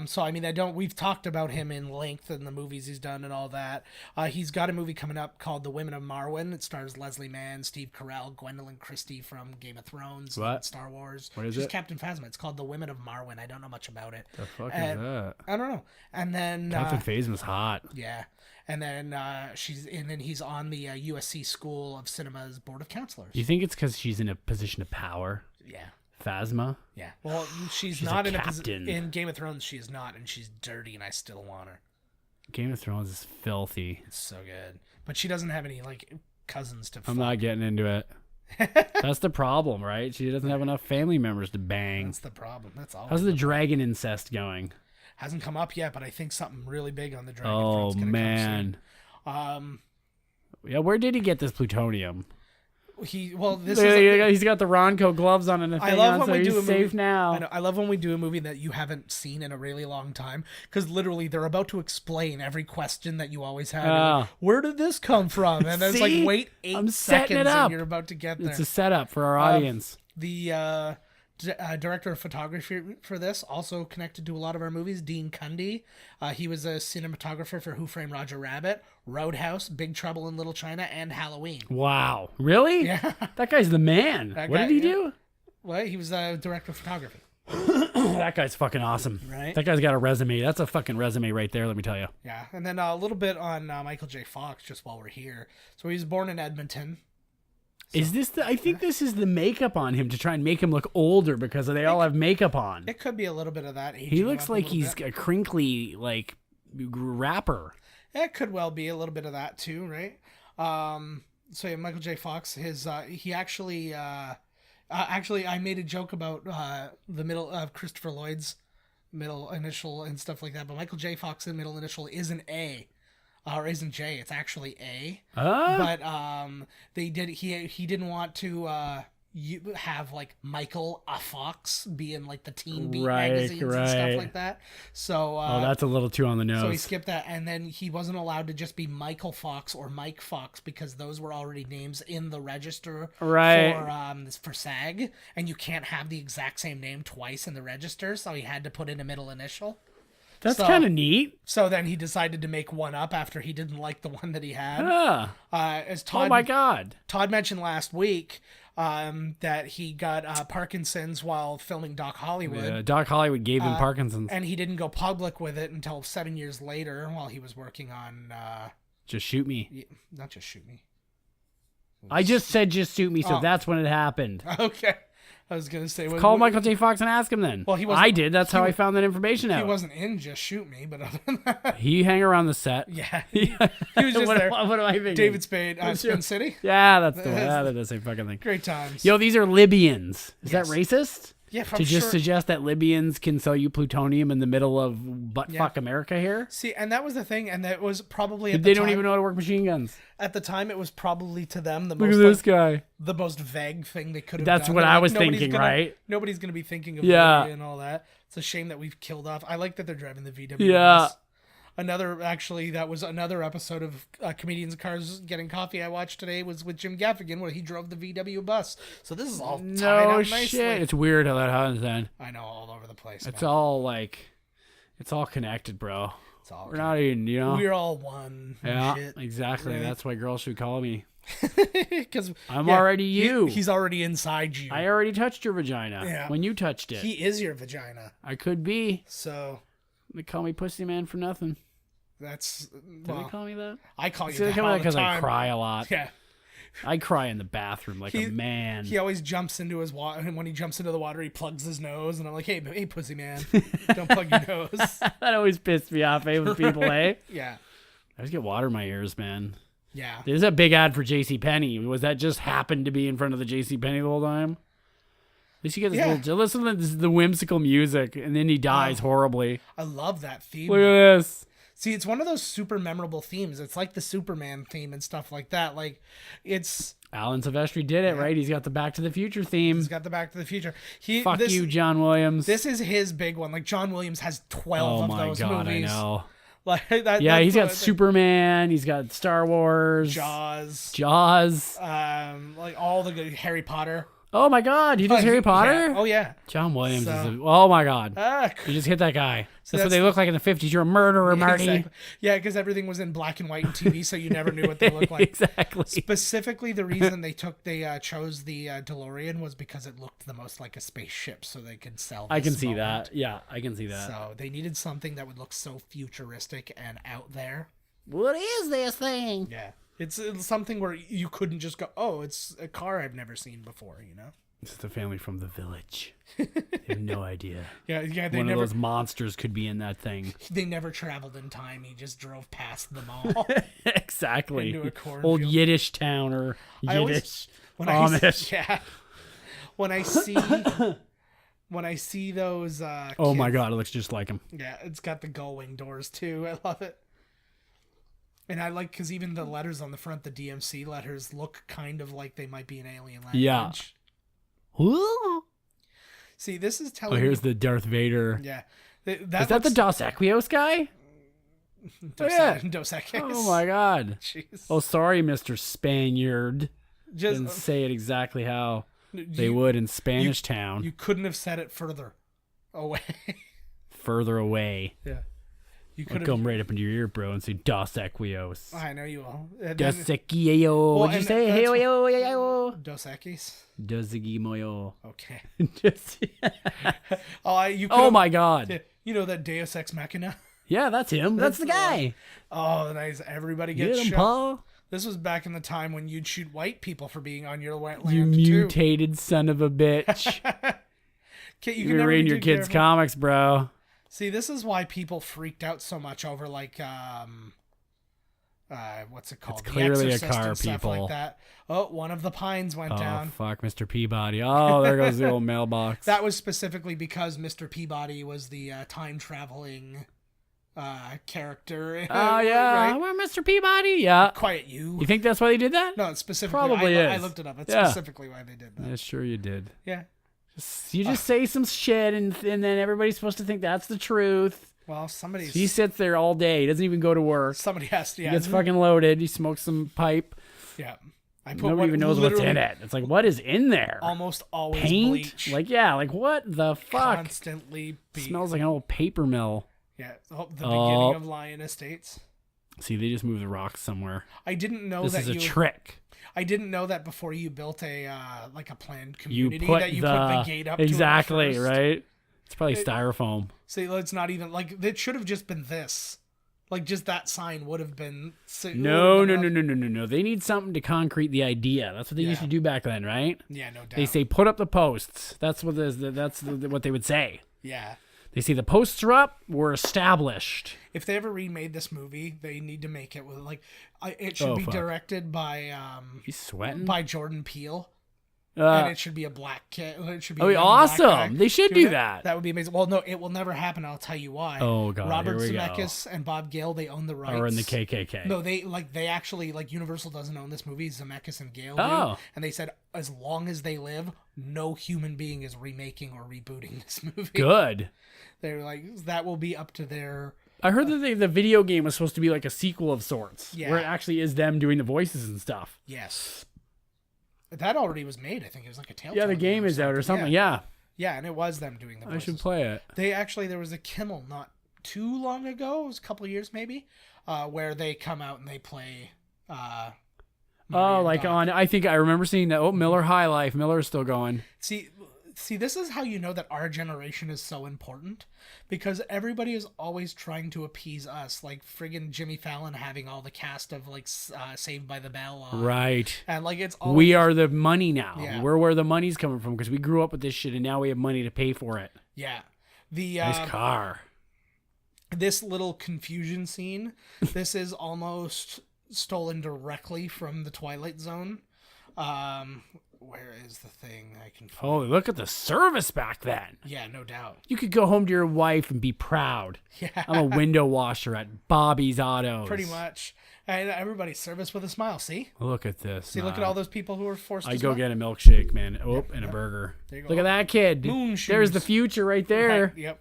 So I mean, we've talked about him in length in the movies he's done and all that. He's got a movie coming up called The Women of Marwen. It stars Leslie Mann, Steve Carell, Gwendolyn Christie from Game of Thrones, and Star Wars. What is She's it? Captain Phasma. It's called The Women of Marwen. I don't know much about it. The fuck is that? I don't know. And then Captain Phasma's hot. Yeah. And then he's on the USC School of Cinema's Board of Counselors. Do you think it's because she's in a position of power? Yeah. Phasma. Yeah. Well, she's a not in captain. in Game of Thrones. She is not, and she's dirty, and I still want her. Game of Thrones is filthy. It's so good, but she doesn't have any like cousins to. I'm not getting into it. That's the problem, right? She doesn't have enough family members to bang. That's the problem. That's all. How's the dragon incest going? Hasn't come up yet, but I think something really big on the dragon. Oh front's gonna man. Come soon. Yeah, where did he get this plutonium? He's got the Ronco gloves on and a thing on, so he's safe now. I love when we do a movie that you haven't seen in a really long time, because literally they're about to explain every question that you always have. Like, where did this come from? And then it's like, wait 8 seconds and you're about to get there. It's a setup for our audience. The director of photography for this, also connected to a lot of our movies, Dean Cundy. He was a cinematographer for Who Framed Roger Rabbit, Roadhouse, Big Trouble in Little China, and Halloween. Wow. Really? Yeah. That guy's the man. What did he do? Well, he was a director of photography. That guy's fucking awesome. Right? That guy's got a resume. That's a fucking resume right there, let me tell you. Yeah. And then a little bit on Michael J. Fox, just while we're here. So he was born in Edmonton. Is this I think this is the makeup on him to try and make him look older because they all have makeup on. It could be a little bit of that. He looks like he's a crinkly, like, rapper. It could well be a little bit of that too, right? So yeah, Michael J. Fox, he actually I made a joke about the middle of Christopher Lloyd's middle initial and stuff like that, but Michael J. Fox's middle initial isn't A. Or isn't J? It's actually A. But they did. He didn't want to have like Michael A. Fox be in like the Teen Beat magazines and stuff like that. So that's a little too on the nose. So he skipped that, and then he wasn't allowed to just be Michael Fox or Mike Fox because those were already names in the register for SAG, and you can't have the exact same name twice in the register. So he had to put in a middle initial. That's kind of neat. So then he decided to make one up after he didn't like the one that he had. As Todd, oh my God. Todd mentioned last week that he got Parkinson's while filming Doc Hollywood. Yeah, Doc Hollywood gave him Parkinson's. And he didn't go public with it until 7 years later while he was working on... Just Shoot Me. Not Just Shoot Me. I just said Just Shoot Me, so that's when it happened. Okay. I was going to say... Call Michael J. Fox and ask him then. Well, I did. That's how I found that information out. He wasn't in Just Shoot Me, but other than that... He hang around the set. Yeah. He was just there. What am I thinking? David Spade, Spin City? Yeah, that's the one. That's the same fucking thing. Great times. Yo, these are Libyans. Is that racist? Yeah, to just suggest that Libyans can sell you plutonium in the middle of buttfuck America here. See, and that was the thing, and that was probably they don't even know how to work machine guns. At the time, it was probably to them the most. Look at this guy. The most vague thing they could have done. That's what I was thinking, right? Nobody's gonna be thinking of Libya and all that. It's a shame that we've killed off. I like that they're driving the VW. Yeah. Bus. That was another episode of Comedians in Cars Getting Coffee I watched today was with Jim Gaffigan where he drove the VW bus. So this is all tied up nicely. Shit. It's weird how that happens then. I know, all over the place. It's all connected, bro. It's all not even, we're all one. Yeah, shit, exactly. right? That's why girls should call me. Because I'm already you. He's already inside you. I already touched your vagina when you touched it. He is your vagina. I could be. So they call me Pussy Man for nothing. That's Did they call me that? I call you that all the because time. I cry a lot. Yeah. I cry in the bathroom like a man. He always jumps into his water, and when he jumps into the water, he plugs his nose, and I'm like, hey, Pussy Man, don't plug your nose. That always pissed me off, with people, Yeah. I just get water in my ears, man. Yeah. There's a big ad for JCPenney. Was that just happened to be in front of the JCPenney the whole time? At least you get this little... Listen to the whimsical music, and then he dies horribly. I love that theme. Look at this. See, it's one of those super memorable themes. It's like the Superman theme and stuff like that. Like, it's... Alan Silvestri did it, right? He's got the Back to the Future theme. He's got the Back to the Future. Fuck you, John Williams. This is his big one. Like, John Williams has 12 of those movies. Oh, my God, I know. Like, he's got Superman. He's got Star Wars. Jaws. Like, all the good Harry Potter. Oh, my God. He does Harry Potter? Yeah. Oh, yeah. John Williams is oh, my God. You just hit that guy. That's what they look like in the 50s. You're a murderer, Marty. Exactly. Yeah, because everything was in black and white and TV, so you never knew what they looked like. Exactly. Specifically, the reason they chose the DeLorean was because it looked the most like a spaceship, so they could sell this I can see moment. that. Yeah, I can see that. So they needed something that would look so futuristic and out there. What is this thing? Yeah. It's something where you couldn't just go, oh, it's a car I've never seen before, It's the family from the village. have no idea. Yeah. One of those monsters could be in that thing. They never traveled in time. He just drove past them all. Exactly. Into a cornfield. Old Yiddish town or Yiddish Amish. When I see those. Oh my God! It looks just like him. Yeah, it's got the gull-wing doors too. I love it. And I like because even the letters on the front, the DMC letters, look kind of like they might be an alien language. Yeah. See, this is telling. Oh, here's the Darth Vader. Yeah. Is that the Dos Equos guy? Dos Equis. Oh my God. Jeez. Oh, sorry, Mr. Spaniard. Didn't say it exactly how they would in Spanish Town. You couldn't have said it further away. Further away. Yeah. You I'll come right up into your ear, bro, and say Dos Equos. I know you will. Dos Equio. What'd you say? Hey, yo. Dos Equis. Dos Equimoyo. Okay. Oh my God. You know that Deus Ex Machina? Yeah, that's him. That's the guy. Oh, nice. Everybody gets Get him, shot. Paul. This was back in the time when you'd shoot white people for being on your land You too. mutated son of a bitch. You're reading your kids' comics, bro. See, this is why people freaked out so much over what's it called? It's clearly a car, and stuff people. like that. Oh, one of the pines went down. Oh, fuck, Mr. Peabody. Oh, there goes the old mailbox. That was specifically because Mr. Peabody was the time-traveling character. Oh, yeah. Right? Well, Mr. Peabody? Yeah. Quiet you. You think that's why they did that? No, it's specifically. Probably is. I looked it up. It's specifically why they did that. Yeah, sure you did. Yeah. You just say some shit, and then everybody's supposed to think that's the truth. Well, somebody's... He sits there all day. He doesn't even go to work. Somebody has to, yeah. He gets fucking loaded. He smokes some pipe. Yeah. Nobody even knows what's in it. It's like, what is in there? Almost always paint? bleach. Like what the fuck? Constantly Smells like an old paper mill. Yeah, the beginning of Lion Estates. See, they just moved the rocks somewhere. I didn't know this that is a trick. I didn't know that before you built a planned community put that you put the gate up exactly to it first. Right. It's probably styrofoam. See, it's not even like it should have just been this. Like just that sign would have been. No. They need something to concrete the idea. That's what they used to do back then, right? Yeah, no doubt. They say put up the posts. That's what what they would say. Yeah. They say the posts are up. We're established. If they ever remade this movie, they need to make it with it should be directed by he's sweating by Jordan Peele. And it should be a black kid. It should be awesome. They should do that. That would be amazing. Well, no, it will never happen. I'll tell you why. Oh God, Robert Zemeckis and Bob Gale, they own the rights. Or in the KKK. No, they actually Universal doesn't own this movie. Zemeckis and Gale do. And they said as long as they live, no human being is remaking or rebooting this movie. Good. They're like that will be up to their. I heard that the video game was supposed to be like a sequel of sorts, yeah. where it actually is them doing the voices and stuff. Yes. That already was made. I think it was like a Telltale. Yeah, the game is out or something. Yeah. Yeah, and it was them doing the voices. I should play it. There was a Kimmel not too long ago. It was a couple of years maybe, where they come out and they play. I think I remember seeing that. Oh, Miller High Life. Miller's still going. See, this is how you know that our generation is so important, because everybody is always trying to appease us, like friggin' Jimmy Fallon having all the cast of Saved by the Bell on. Right. And it's always, we are the money now. Yeah. We're where the money's coming from because we grew up with this shit and now we have money to pay for it. Yeah. Nice car. This little confusion scene, this is almost stolen directly from the Twilight Zone. Where is the thing I can find? Oh, look at the service back then. Yeah, no doubt. You could go home to your wife and be proud. Yeah. I'm a window washer at Bobby's Autos. Pretty much. And everybody's service with a smile, see? Look at this. See, look at all those people who are forced to I smile. go get a milkshake, man. And a burger. There you go. Look at that kid. Moon shoes. There's the future right there. Right, yep.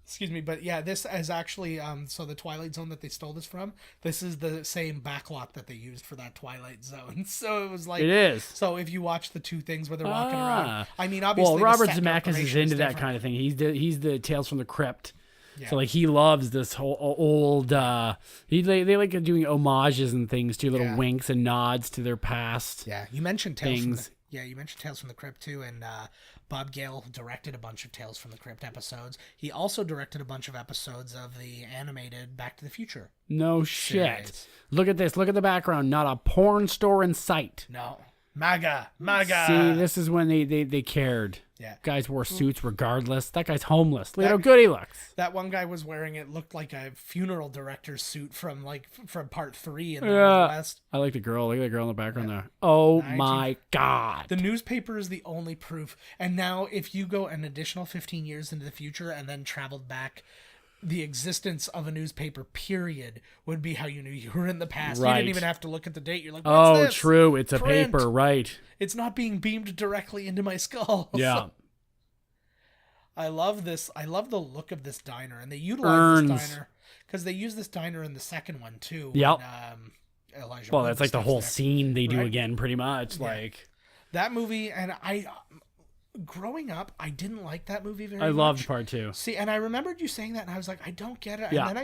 Excuse me, but yeah, this is actually, so the Twilight Zone that they stole this from, this is the same backlot that they used for that Twilight Zone. So it was like... It is. So if you watch the two things where they're walking around, I mean, obviously... Well, Robert Zemeckis is into that kind of thing. He's the Tales from the Crypt. Yeah. So he loves this whole old... they like doing homages and things too, little winks and nods to their past. Yeah, you mentioned Tales from the Crypt too, and Bob Gale directed a bunch of Tales from the Crypt episodes. He also directed a bunch of episodes of the animated Back to the Future. No shit. Series. Look at this. Look at the background. Not a porn store in sight. No. MAGA. See, this is when they cared. Yeah. Guys wore suits regardless. That guy's homeless. Look how good he looks. That one guy was wearing it looked like a funeral director's suit from part 3 in the West. I like the girl. Look at the girl in the background there. Oh my God. The newspaper is the only proof. And now if you go an additional 15 years into the future and then traveled back, the existence of a newspaper period would be how you knew you were in the past. Right. You didn't even have to look at the date. You're like, what's this? True. It's a Print. paper, right. It's not being beamed directly into my skull. Yeah. I love this. I love the look of this diner, and they utilize this diner because they use this diner in the second one too. Yep. Elijah Well, Wood that's like the steps whole there. scene they do Right. again, pretty much. Yeah. Like That movie, and growing up, I didn't like that movie very much. I loved part 2. See, and I remembered you saying that, and I was like, I don't get it. Yeah. And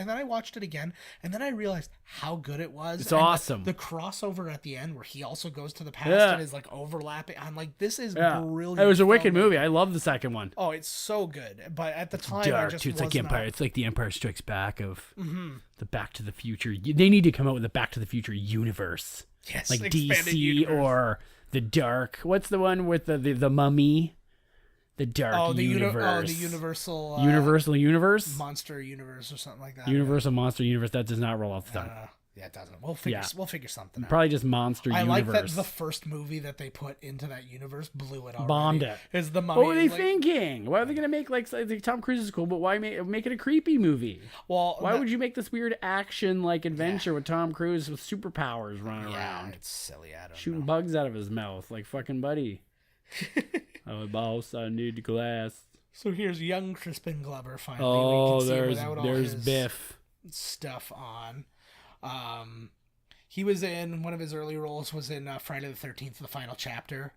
then I watched it again, and then I realized how good it was. It's and awesome. The crossover at the end where he also goes to the past Yeah. and is like overlapping. I'm like, this is Yeah. brilliant. It was a wicked filmmaking. movie. I love the second one. Oh, it's so good. But at the time, I Dark, just too. It's was like the Empire. not. It's like the Empire Strikes Back of the Back to the Future. They need to come out with the Back to the Future universe. Yes, Like expanded DC universe. or the Dark. What's the one with the mummy? The Dark Universe. The Universal Universal Universe? Monster Universe or something like that. Universal Monster Universe. That does not roll off the tongue. Yeah, it doesn't. We'll figure something out. Probably just Monster I Universe. like that the first movie that they put into that universe blew it already. Bombed it. Is the Mummy. What were they like, thinking? Why are they going to make like Tom Cruise is cool, but why make it a creepy movie? Well, Why would you make this weird action like adventure with Tom Cruise with superpowers running Yeah, around? it's silly. I don't Shooting know. bugs out of his mouth like fucking Buddy. Oh, boss, I need glass. So here's young Crispin Glover finally. Oh, we can see him without all there's his Biff. stuff on. He was in one of his early roles was in Friday the 13th, the final chapter.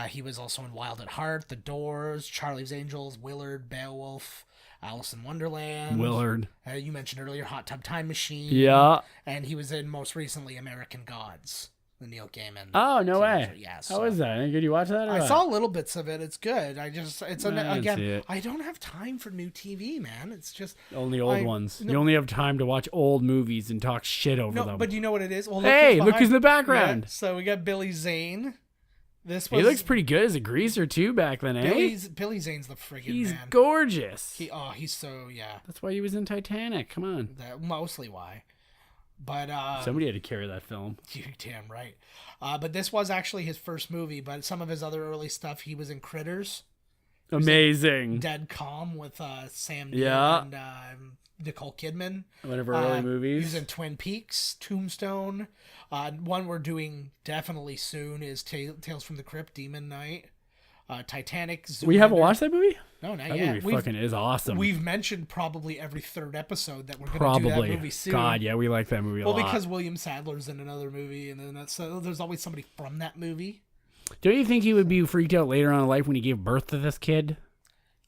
He was also in Wild at Heart, The Doors, Charlie's Angels, Willard, Beowulf, Alice in Wonderland. Willard. You mentioned earlier Hot Tub Time Machine. Yeah. And he was in most recently American Gods, the Neil Gaiman. Oh, no way. Yeah, How is that? Did you watch that? Or I what? saw little bits of it. It's good. I didn't see it. I don't have time for new TV, man. It's just Only old ones. You only have time to watch old movies and talk shit over no. them. But you know what it is? Well, Hey, look behind- who's in the background. Yeah, so we got Billy Zane. This was He looks pretty good as a greaser too back then, eh? Billy Zane's the friggin' He's man. gorgeous. He's so yeah. That's why he was in Titanic. Come on. That mostly why. But Somebody had to carry that film. you're damn right. But this was actually his first movie. But some of his other early stuff, he was in Critters, Amazing. Dead Calm with Sam Neill Yeah. and Nicole Kidman. One of our early He movies. was in Twin Peaks, Tombstone. One we're doing definitely soon is Tales from the Crypt, Demon Knight. Titanic. We haven't Zoolander. watched that movie? No, not That yet. movie fucking is awesome. We've mentioned probably every third episode that we're going to do that Probably. movie soon. God, yeah, we like that movie a Well, lot. because William Sadler's in another movie, and then so there's always somebody from that movie. Don't you think he would be freaked out later on in life when he gave birth to this kid?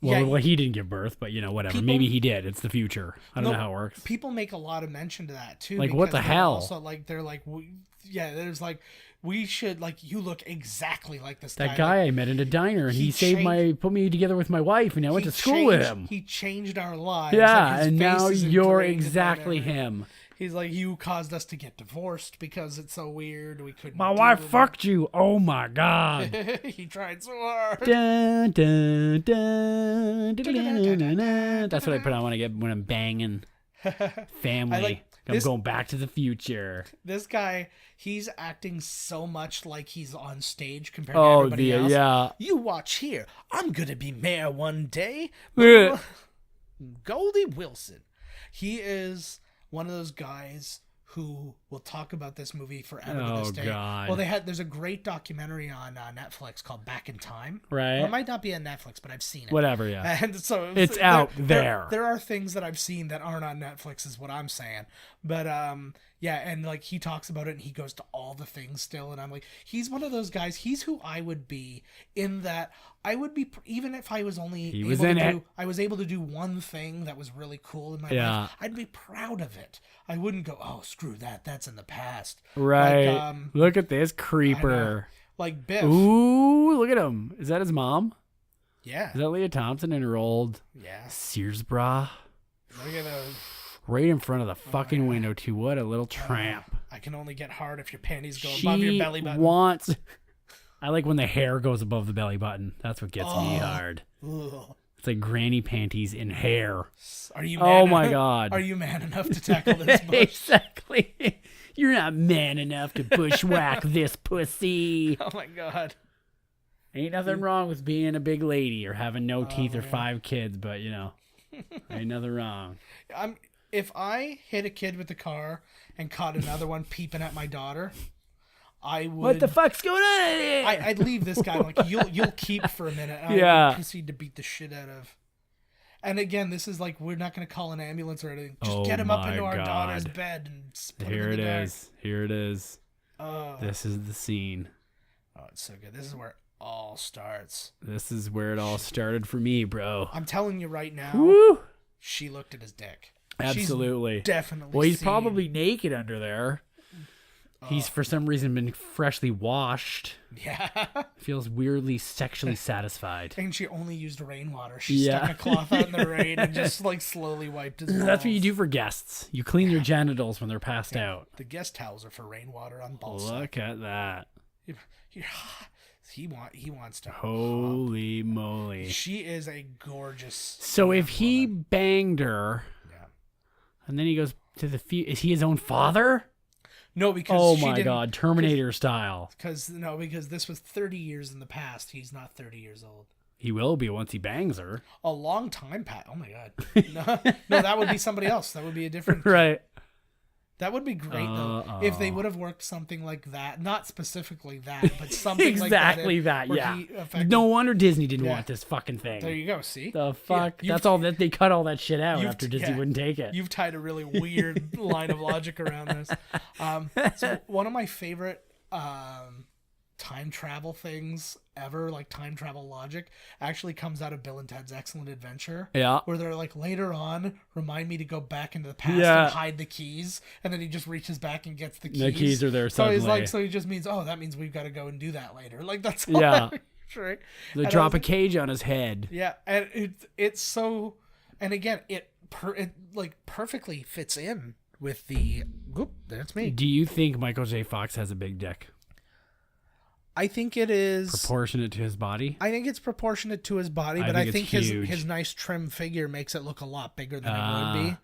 Well, Yeah, well, he didn't give birth, but whatever. People- Maybe he did. It's the future. I don't know how it works. People make a lot of mention to that too. Like, what because the they're hell? Also, like they're like, there's like, we should like you look exactly like this That guy. guy Like, I met in a diner, and he changed- put me together with my wife, and I went he to school with changed- him. He changed our lives. Yeah, like, his and face now is you're ingrained in my exactly memory. him. He's like, you caused us to get divorced because it's so weird. We couldn't. My deal wife with fucked you. Oh my god. it. He tried so hard. Dun, dun, dun, dun, dun, dun, dun. That's what I put on when I'm banging. Family. I'm this- going back to the future. This guy, he's acting so much like he's on stage compared Oh, to everybody else. yeah. You watch here. I'm gonna be mayor one day. Yeah. Goldie Wilson. He is one of those guys who will talk about this movie forever to this Oh, day. God. Well, there's a great documentary on Netflix called Back in Time. Right. Well, it might not be on Netflix, but I've seen it. Whatever, yeah. And so It's out there. There are things that I've seen that aren't on Netflix, is what I'm saying. But yeah, and like he talks about it, and he goes to all the things still, and I'm like, he's one of those guys. He's who I would be in that. I would be, even if I was only I was able to do one thing that was really cool in my life. I'd be proud of it. I wouldn't go, oh, screw that. That's in the past. Right. Like, Look at this creeper. like Biff. Ooh, look at him. Is that his mom? Yeah. Is that Leah Thompson in her old Yeah. Sears bra? Look at those. Right in front of the fucking window, too. What a little tramp. I can only get hard if your panties go above your She belly button. wants... I like when the hair goes above the belly button. That's what gets me hard. Ugh. It's like granny panties in hair. Are you? Oh my God. Are you man enough to tackle this bush? Exactly. You're not man enough to bushwhack this pussy. Oh my God. Ain't nothing wrong with being a big lady or having no teeth or 5 kids, but you know, ain't nothing wrong. If I hit a kid with the car and caught another one peeping at my daughter, I would. What the fuck's going on here? I'd leave this guy like you'll keep for a minute. And Yeah. I would proceed to beat the shit out of. And again, this is like we're not going to call an ambulance or anything. Just get him up into our daughter's bed and put him in the dark. Here it is. This is the scene. Oh, it's so good. This is where it all starts. This is where it all started for me, bro. I'm telling you right now. Woo! She looked at his dick. Absolutely. She's definitely. Well, he's seen. probably naked under there. He's for some reason been freshly washed. Yeah. Feels weirdly sexually satisfied. And she only used rainwater. She stuck a cloth out in the rain and just like slowly wiped his balls. That's what you do for guests. You clean their genitals when they're passed out. The guest towels are for rainwater on balls. Look at that. He wants to. Holy moly. She is a gorgeous. So if he woman. banged her, and then he goes to the is he his own father? No, because oh she my didn't, God, Terminator style. Because this was 30 years in the past. He's not 30 years old. He will be once he bangs her. A long time, Pat. Oh my God. No, that would be somebody else. That would be a different. Right. That would be great though if they would have worked something like that. Not specifically that, but something exactly like that. Yeah. No wonder Disney didn't want this fucking thing. There you go. See the fuck. Yeah, that's all that they cut all that shit out after Disney wouldn't take it. You've tied a really weird line of logic around this. So one of my favorite time travel things ever, like time travel logic, actually comes out of Bill and Ted's Excellent Adventure. Yeah. Where they're like, later on, remind me to go back into the past and hide the keys, and then he just reaches back and gets the keys. The keys are there so suddenly. he's like, so he just means, that means we've got to go and do that later. Like that's all. Yeah. Right. They drop a cage on his head. Yeah, and it's so, and again, it like perfectly fits in with the. Whoop, that's me. Do you think Michael J. Fox has a big dick? I think it is proportionate to his body. I think it's proportionate to his body, but I think his nice trim figure makes it look a lot bigger than it would be.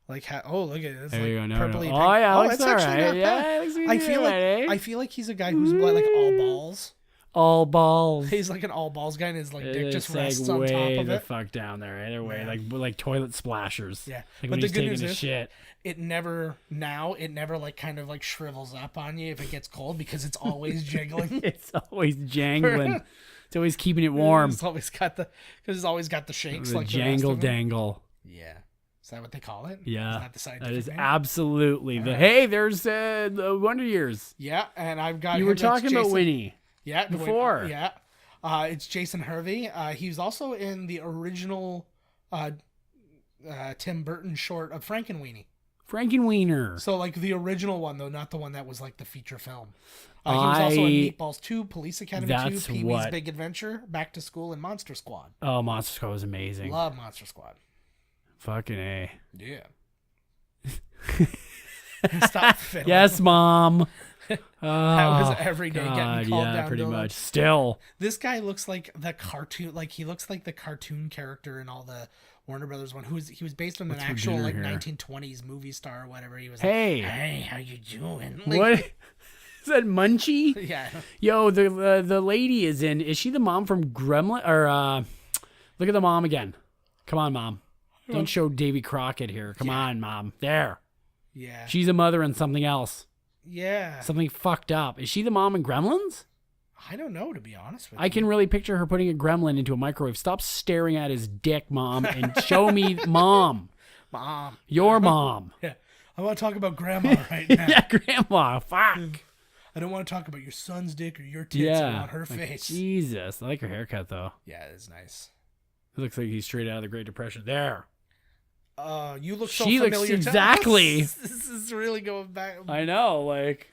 Like, look at it. It's like purpley. Oh yeah, it's actually not bad. I feel like he's a guy who's like all balls. All balls. He's like an all balls guy, and his like dick just rests on top of it. The fuck down there, either way, like toilet splashers. Yeah, like but the good news is, shit. It never like kind of like shrivels up on you if it gets cold because it's always jiggling. It's always jangling. It's always keeping it warm. It's always got the shakes, the like jangle the dangle. Yeah. Is that what they call it? Yeah. Is that the scientific That is name? absolutely the. Hey, there's the Wonder Years. Yeah, and I've got. You were talking about Winnie. Yeah, before. Yeah, it's Jason Hervey. He was also in the original Tim Burton short of Frankenweenie. Frankenwiener. So like the original one though, not the one that was like the feature film. He was also in Meatballs 2, Police Academy 2, Pee-wee's Big Adventure, Back to School, and Monster Squad. Oh, Monster Squad was amazing. Love Monster Squad. Fucking A. Yeah. Stop fiddling. Yes, Mom. That was every day getting called down. Pretty much. Still, this guy looks like the cartoon. Like he looks like the cartoon character in all the Warner Brothers one. He was based on an actual like 1920s movie star or whatever. He was hey, like, hey, how you doing? Like, what is that, Munchie? Yeah. Yo, the lady is in. Is she the mom from Gremlin? Or look at the mom again. Come on, Mom. Don't show Davy Crockett here. Come on, Mom. There. Yeah. She's a mother in something else. Yeah. Something fucked up. Is she the mom in Gremlins? I don't know, to be honest with you. I can really picture her putting a gremlin into a microwave. Stop staring at his dick, Mom, and show me Mom. Mom. Your mom. Yeah. I want to talk about Grandma right now. Yeah, Grandma. Fuck. I don't want to talk about your son's dick or your tits on her face. Jesus. I like her haircut, though. Yeah, it's nice. It looks like he's straight out of the Great Depression. There. You look so she familiar. Looks exactly. This is really going back. I know, like.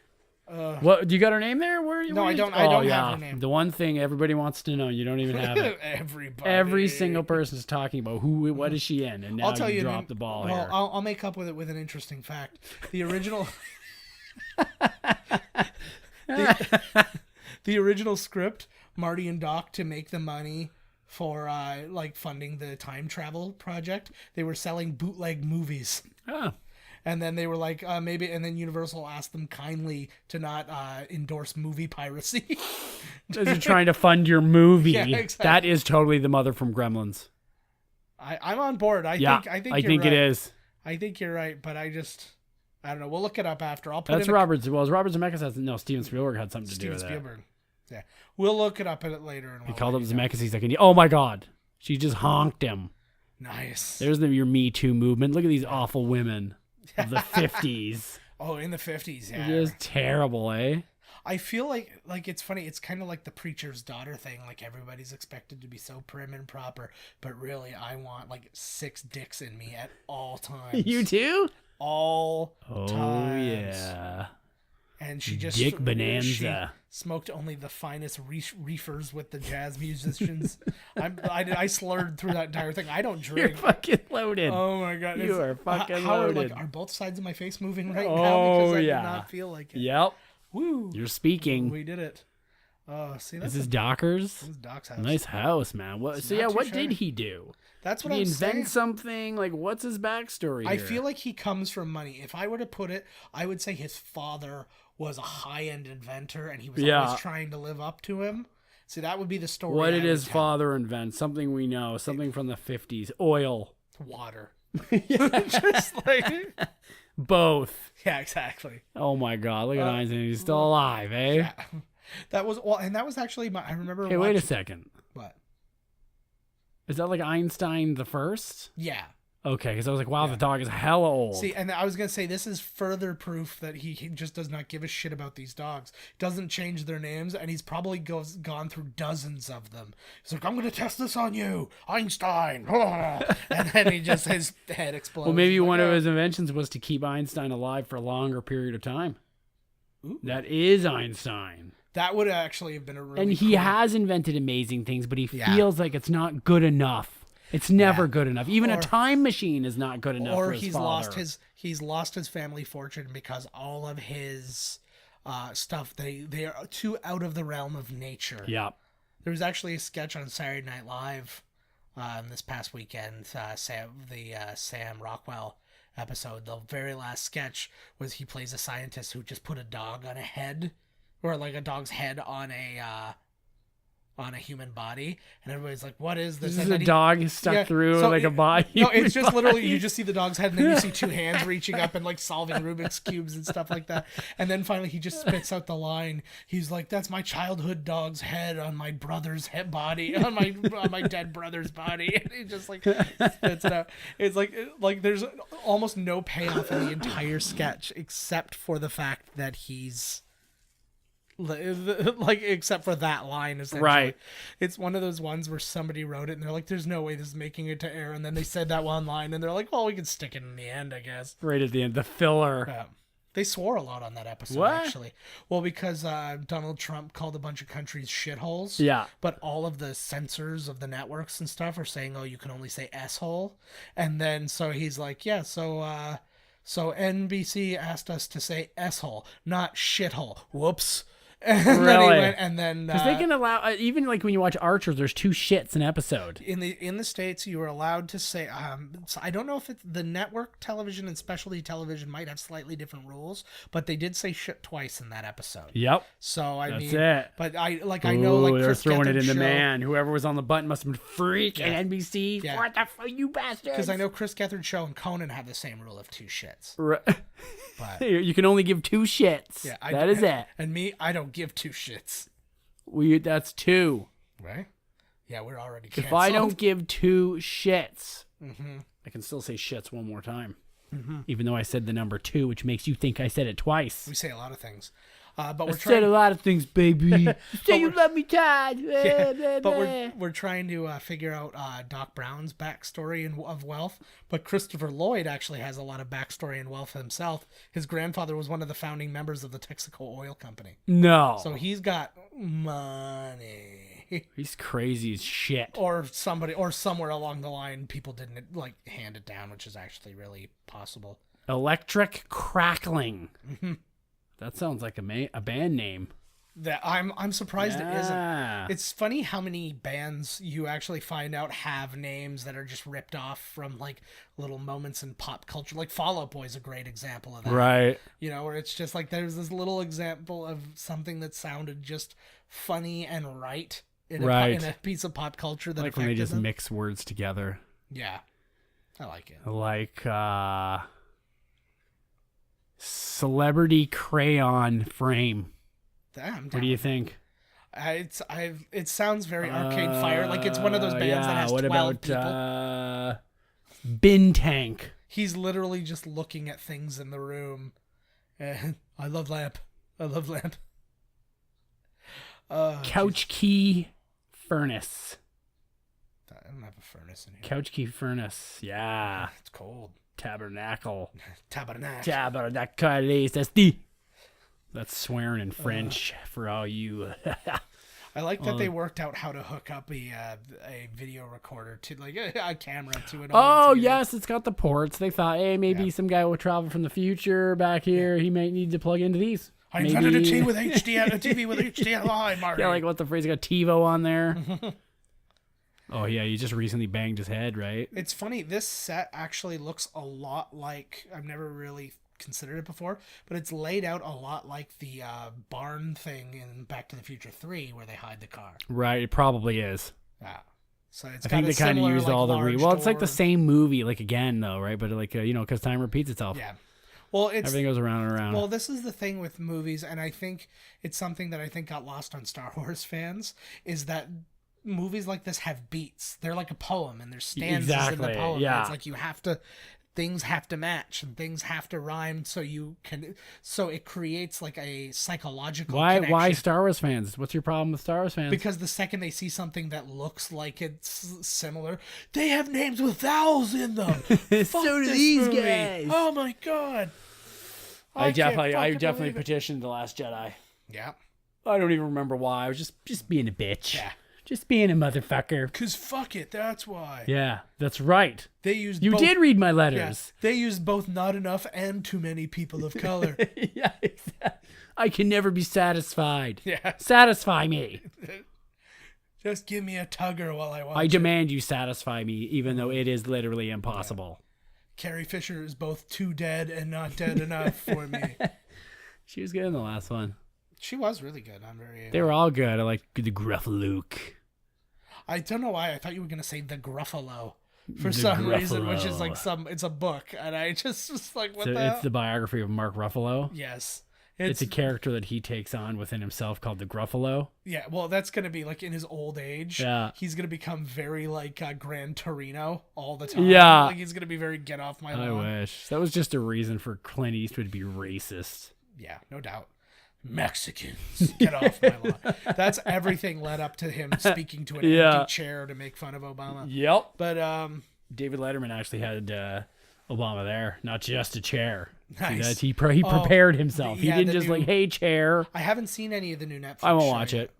What do you got her name there? No, I don't. I don't have her name. The one thing everybody wants to know, you don't even have it. Every single person is talking about what is she in, and now I'll tell you drop the ball well, here. I'll make up with it with an interesting The original script, Marty and Doc, to make the money for like funding the time travel project, they were selling bootleg movies. Oh. And then they were like, maybe, and then Universal asked them kindly to not endorse movie piracy. As you're trying to fund your movie. Yeah, exactly. That is totally the mother from Gremlins. I'm on board. I think it is. I think you're right, but I don't know. We'll look it up after. I'll put That's Robert. Well, Robert Zemeckis has no. Steven Spielberg had something to do with Steven Spielberg. it. Yeah, we'll look it up later. And He called up Zemeckis. He's like, oh my god, she just honked him. Nice. There's your Me Too movement. Look at these awful women of the 50s. Oh, in the 50s, yeah. It is terrible, eh? I feel like it's funny. It's kind of like the preacher's daughter thing. Like everybody's expected to be so prim and proper, but really, I want like 6 dicks in me at all times. You too? All times. Oh yeah. And she just Dick Bonanza. She smoked only the finest reefers with the jazz musicians. I slurred through that entire thing. I don't drink. You're fucking loaded. Oh my god, You are fucking loaded. Are both sides of my face moving right now? Oh, Because I yeah. do not feel like it. Yep. Woo. You're speaking. We did it. Oh, see, This is Dockers. This is Doc's house. Nice house, man. What? It's So not yeah, too what shabby. did he do? That's what Did he I'm invent saying. something? Like, what's his backstory? I here? feel like he comes from money. If I were to put it, I would say his father was a high-end inventor, and he was always trying to live up to him. See, that would be the story. What did I his would tell. father invent? Something we know. Something from the 50s. Oil. Water. Just like... Both. Yeah, exactly. Oh my God! Look at Einstein. He's still alive, eh? Yeah. That was well, and that was actually my. I remember. Okay, wait a second. What? Is that like Einstein the first? Yeah. Okay, because I was like, wow, the dog is hella old. See, and I was gonna say this is further proof that he just does not give a shit about these dogs. Doesn't change their names, and he's probably gone through dozens of them. He's like, I'm gonna test this on you, Einstein, and then his head explodes. Well, maybe He's like, one of "Oh." his inventions was to keep Einstein alive for a longer period of time. Ooh. That is Einstein. That would actually have been a really And he cool... has invented amazing things, but he feels like it's not good enough. It's never good enough. Even a time machine is not good enough. Or for his he's father. lost his family fortune because all of his stuff they are too out of the realm of nature. Yeah. There was actually a sketch on Saturday Night Live this past weekend. Sam Rockwell episode. The very last sketch was he plays a scientist who just put a dog on a head, or like a dog's head on a human body, and everybody's like, what is this? This is a dog stuck through like a body. No, it's just literally you just see the dog's head, and then you see 2 hands reaching up and like solving Rubik's cubes and stuff like that. And then finally he just spits out the line. He's like, that's my childhood dog's head on my brother's head body, on my dead brother's body. And he just like spits it out. It's like there's almost no payoff in the entire sketch except for the fact that he's like, except for that line, essentially. Right. It's one of those ones where somebody wrote it and they're like, there's no way this is making it to air, and then they said that one line and they're like, well, we can stick it in the end, I guess. Right at the end, the filler. They swore a lot on that episode, actually. Well, because Donald Trump called a bunch of countries shitholes. Yeah. But all of the censors of the networks and stuff are saying, oh, you can only say S-hole. And then so he's like, yeah, so NBC asked us to say S-hole, not shithole. Whoops. And really? Then he went, and then because they can allow even like when you watch Archer, there's 2 shits an episode. In the States, you are allowed to say. So I don't know if it's the network television and specialty television might have slightly different rules, but they did say shit twice in that episode. Yep. So that's it. But I know like they're Chris throwing Gethard it in the show, man. Whoever was on the button must have been freaking NBC. Yeah. What the fuck, you bastards? Because I know Chris Gethard's show and Conan have the same rule of 2 shits. Right. But you can only give 2 shits. Yeah, that is it. And me, I don't give 2 shits. That's 2. Right? Yeah, we're already canceled. If I don't give 2 shits, I can still say shits one more time. Even though I said the number 2, which makes you think I said it twice. We say a lot of things. But I said a lot of things, baby. Say you love me, Todd. Yeah, but we're trying to figure out Doc Brown's backstory of wealth. But Christopher Lloyd actually has a lot of backstory and wealth himself. His grandfather was one of the founding members of the Texaco Oil Company. No. So he's got money. He's crazy as shit. Or somewhere along the line, people didn't like hand it down, which is actually really possible. Electric Crackling. That sounds like a band name. That I'm surprised it Yeah. isn't. It's funny how many bands you actually find out have names that are just ripped off from like little moments in pop culture. Like Fall Out Boy is a great example of that. Right. You know, where it's just like there's this little example of something that sounded just funny and right in a piece of pop culture that Like when they just them. mix words together. Yeah, I like it. Like celebrity crayon frame. Damn, What do you think? It sounds very Arcade Fire. Like it's one of those bands that has 12 people. Bin Tank? He's literally just looking at things in the room. I love lamp. I love lamp. Couch key furnace. I don't have a furnace in here. Couch key furnace. Yeah. It's cold. Tabernacle. Tabernacle. That's swearing in French for all you. I like that they worked out how to hook up a video recorder to like a camera to an Oh old TV. yes, it's got the ports. They thought, hey, maybe some guy will travel from the future back here. He might need to plug into these. I invented a TV with HDMI, Marty. Yeah, like what the phrase got TiVo on there. Oh yeah, he just recently banged his head, right? It's funny. This set actually looks a lot like I've never really considered it before, but it's laid out a lot like the barn thing in Back to the Future 3 where they hide the car. Right, it probably is. Yeah. So it's I think they kind of used all the well, it's like the same movie, like again though, right? But like because time repeats itself. Yeah. Well, everything goes around and around. Well, this is the thing with movies, and I think it's something that I think got lost on Star Wars fans is that movies like this have beats. They're like a poem, and there's stanzas in the poem. Yeah. It's like things have to match and things have to rhyme so it creates like a psychological connection. Why Star Wars fans? What's your problem with Star Wars fans? Because the second they see something that looks like it's similar, they have names with vowels in them. So do these guys. Oh my god. I definitely petitioned The Last Jedi. Yeah. I don't even remember why. I was just being a bitch. Yeah. Just being a motherfucker. 'Cause fuck it, that's why. Yeah, that's right. You did read my letters. Yeah, they used both not enough and too many people of color. Yeah, exactly. I can never be satisfied. Yeah. Satisfy me. Just give me a tugger while I watch I demand you satisfy me, even though it is literally impossible. Yeah. Carrie Fisher is both too dead and not dead enough for me. She was good in the last one. She was really good. They were all good. I like the gruff Luke. I don't know why. I thought you were gonna say the Gruffalo for some reason, which is like it's a book, and I just was like, what the hell? It's the biography of Mark Ruffalo. Yes. It's a character that he takes on within himself called the Gruffalo. Yeah, well, that's going to be like in his old age. Yeah. He's going to become very like Gran Torino all the time. Yeah. Like he's going to be very get off my lawn. I wish. That was just a reason for Clint Eastwood to be racist. Yeah, no doubt. Mexicans, get off my lawn. That's everything led up to him speaking to an empty chair to make fun of Obama. Yep. But David Letterman actually had Obama there, not just a chair. Nice. He prepared himself. He didn't just like, hey, chair. I haven't seen any of the new Netflix. I won't watch it.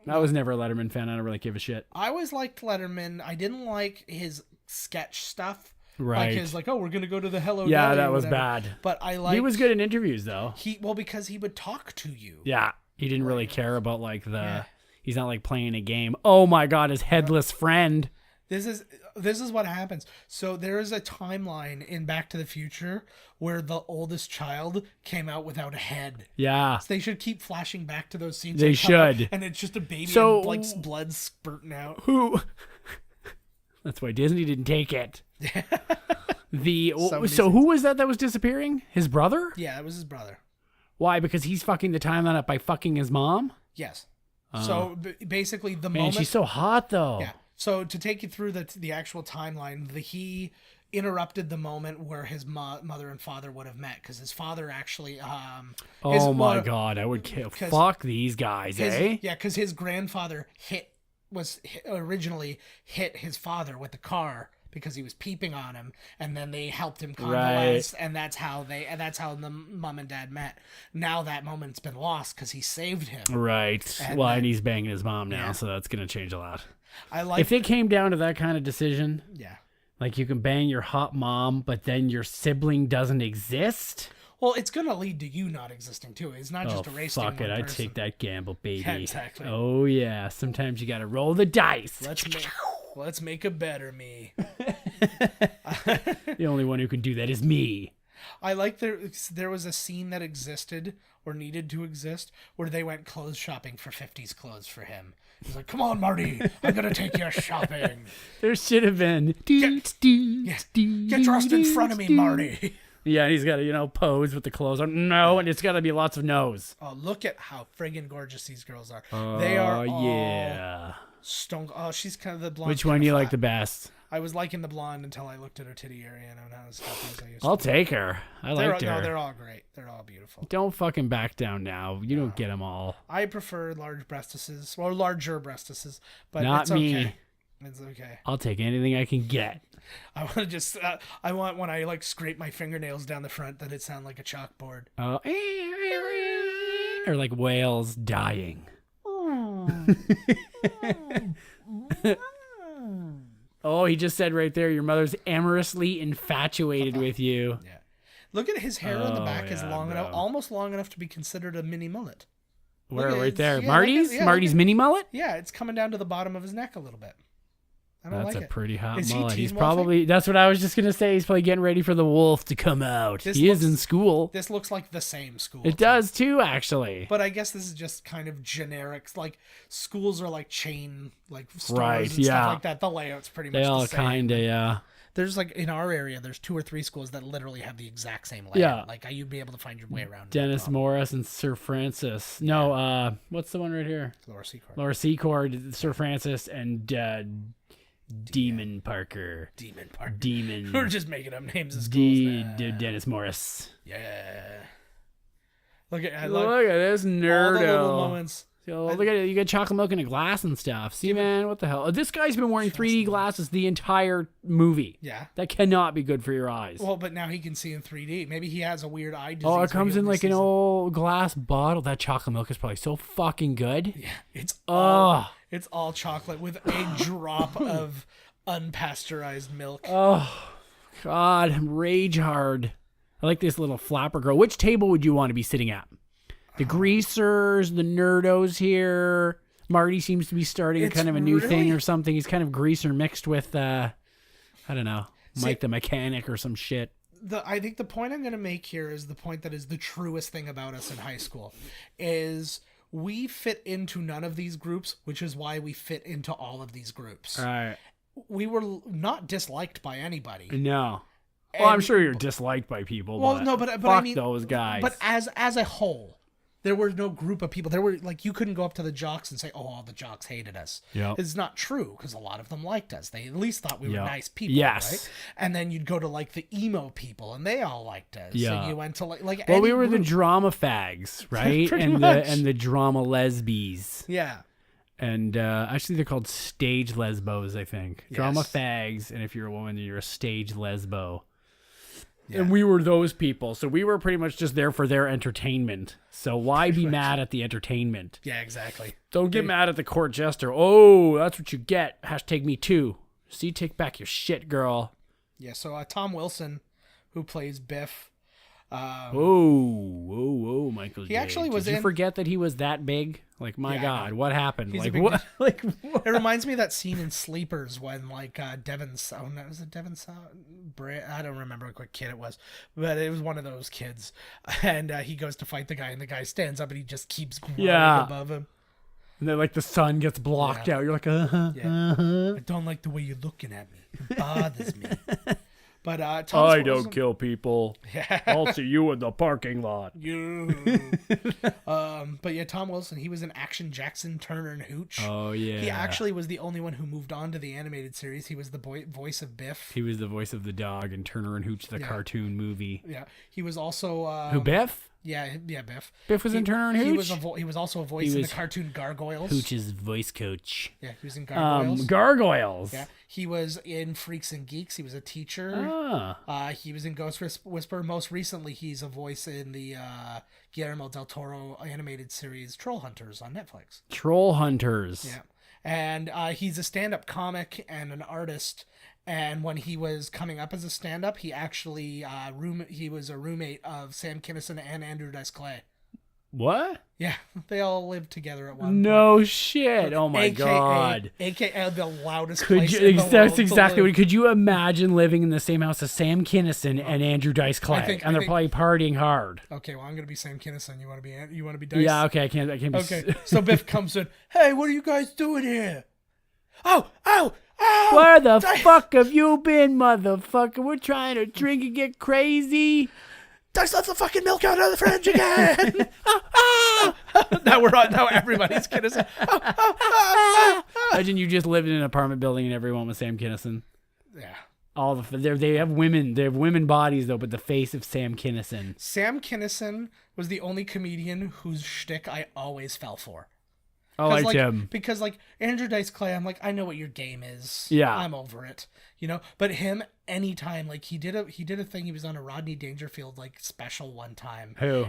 I was never a Letterman fan. I don't really give a shit. I always liked Letterman. I didn't like his sketch stuff. Right. Like his we're going to go to the Hello Yeah, Deli that was whatever. bad. But I liked... He was good in interviews, though. Because he would talk to you. Yeah. He didn't really care about like the... Yeah. He's not like playing a game. Oh my God, his headless friend. This is what happens. So there is a timeline in Back to the Future where the oldest child came out without a head. Yeah. So they should keep flashing back to those scenes. They should. And it's just a baby so, and like blood spurting out. Who? That's why Disney didn't take it. So who was that was disappearing? His brother? Yeah, that was his brother. Why? Because he's fucking the timeline up by fucking his mom? Yes. So basically the moment... Man, she's so hot though. Yeah. So to take you through the actual timeline, he interrupted the moment where his mother and father would have met because his father actually... oh my God, I would kill... Fuck these guys, eh? Yeah, because his grandfather originally hit his father with the car because he was peeping on him, and then they helped him convalesce, and that's how the mom and dad met. Now that moment's been lost because he saved him. Right. And he's banging his mom now, so that's gonna change a lot. If it came down to that kind of decision, yeah, like you can bang your hot mom, but then your sibling doesn't exist. Well, it's gonna lead to you not existing too. It's not just erasing fuck it, one I person. take that gamble, baby. Yeah, exactly. Oh yeah, sometimes you gotta roll the dice. Let's make a better me. The only one who can do that is me. I like there was a scene that existed or needed to exist where they went clothes shopping for 50s clothes for him. He's like, "Come on, Marty, I'm gonna take you shopping." There should have been Get dressed in front of me, Marty. Yeah, and he's got to, pose with the clothes on. No, and it's got to be lots of no's. Oh, look at how friggin' gorgeous these girls are. They are yeah. stone. Oh, she's kind of the blonde. Which one do you like the best? I was liking the blonde until I looked at her titty area and I was happy. I'll take her. I liked her. No, they're all great. They're all beautiful. Don't fucking back down now. You don't get them all. I prefer large breastises or larger breastises, but Not it's me. okay. It's okay. I'll take anything I can get. I want to just. I want when I scrape my fingernails down the front that it sound like a chalkboard. Oh, or like whales dying. Oh, he just said right there, your mother's amorously infatuated with you. Yeah. Look at his hair on the back is long bro. enough, almost long enough to be considered a mini mullet. Where, Look at right it. there? Yeah, Marty's? look at- yeah, Marty's look at- mini mullet? Yeah, it's coming down to the bottom of his neck a little bit. I don't That's like a it. pretty hot Is he mullet. He's teen probably, that's what I was just going to say. He's probably getting ready for the wolf to come out. He is in school. This looks like the same school. It does too, actually. But I guess this is just kind of generic. Like schools are like chain, like stores Right, and yeah. stuff like that. The layout's pretty much They all the same. kind of, yeah. There's like in our area, there's 2 or 3 schools that literally have the exact same layout. Yeah. Like you'd be able to find your way around. Dennis Morris and Sir Francis. No, what's the one right here? Laura Secord. Laura Secord, Sir Francis, and Demon Parker. Demon Park. Demon. We're just making up names of schools. Dennis Morris. Yeah. Look at Look at this all the little nerdo. moments. So, look at it. You got chocolate milk in a glass and stuff. See, man, what the hell? This guy's been wearing 3D glasses the entire movie. Yeah. That cannot be good for your eyes. Well, but now he can see in 3D. Maybe he has a weird eye disease. Oh, where it comes he in only like an sees it. old glass bottle. That chocolate milk is probably so fucking good. Yeah, it's Oh, all chocolate with a drop of unpasteurized milk. oh, God, I'm rage hard. I like this little flapper girl. Which table would you want to be sitting at? The greasers, the nerdos here. Marty seems to be starting It's kind of a new thing really- or something. He's kind of greaser mixed with, I don't know, Mike the Mechanic or some shit. I think the point I'm going to make here is the point that is the truest thing about us in high school is we fit into none of these groups, which is why we fit into all of these groups. All right. We were not disliked by anybody. No. Well, I'm And- sure you're disliked by people. Well, but no, but fuck I mean those guys. But as a whole, there were no group of people. There were like you couldn't go up to the jocks and say, "Oh, all the jocks hated us." Yep. It's not true because a lot of them liked us. They at least thought we were Yep. nice people, Yes. right? And then you'd go to like the emo people, and they all liked us. Yeah. And you went to like well, any we were the group. drama fags, right? Pretty and much. the drama lesbies. Yeah. And actually, they're called stage lesbos, I think. Drama Yes. fags, and if you're a woman, you're a stage lesbo. Yeah. And we were those people, so we were pretty much just there for their entertainment. So why be mad at the entertainment? Yeah, exactly. Don't get mad at the court jester. Oh, that's what you get. Hashtag me too. See, take back your shit, girl. Yeah. So Tom Wilson, who plays Biff, Whoa, Michael. He actually was Did you in- forget that he was that big? Like, my Yeah, I God, know. what happened? He's a Like, big what? Like, what? it reminds me of that scene in Sleepers when like Devin, was it Devin? I don't remember what kid it was, but it was one of those kids, and he goes to fight the guy, and the guy stands up and he just keeps growing Yeah. above him. And then, like, the sun gets blocked out. You're like, Yeah. I don't like the way you're looking at me. It bothers me. But Tom Wilson- kill people. Yeah. I'll see you in the parking lot. You. But yeah, Tom Wilson, he was in Action Jackson, Turner and Hooch. Oh, yeah. He actually was the only one who moved on to the animated series. He was the voice of Biff. He was the voice of the dog in Turner and Hooch, the cartoon movie. Yeah, he was also Who, Biff? Yeah, Biff. Biff was in Turner and He Hooch? was he was also a voice in the was cartoon Gargoyles. Hooch's voice coach. Yeah, he was in Gargoyles. Gargoyles. Yeah, he was in Freaks and Geeks. He was a teacher. Ah. He was in Ghost Whisperer. Most recently, he's a voice in the Guillermo del Toro animated series Troll Hunters on Netflix. Troll Hunters. Yeah. and he's a stand-up comic and an artist. And when he was coming up as a stand-up, he actually he was a roommate of Sam Kinison and Andrew Dice Clay. What? Yeah, they all lived together at one No point. shit. Oh my God. AKA the loudest place in the world. That's exactly to what. live. Could you imagine living in the same house as Sam Kinison and Andrew Dice Clay? And they're probably partying hard. Okay, well, I'm gonna be Sam Kinison. You want to be Dice? Yeah, okay, I can't be. Okay, so Biff comes in. Hey, what are you guys doing here? Oh! Where the fuck have you been, motherfucker? We're trying to drink and get crazy. Dice left the fucking milk out of the fridge again. Now everybody's Kinison. Imagine you just lived in an apartment building and everyone was Sam Kinison. Yeah. They have women bodies though, but the face of Sam Kinison. Sam Kinison was the only comedian whose shtick I always fell for. I liked him. Because Andrew Dice Clay, I'm like, I know what your game is. Yeah. I'm over it. But him, anytime, he did a thing. He was on a Rodney Dangerfield special one time. Who?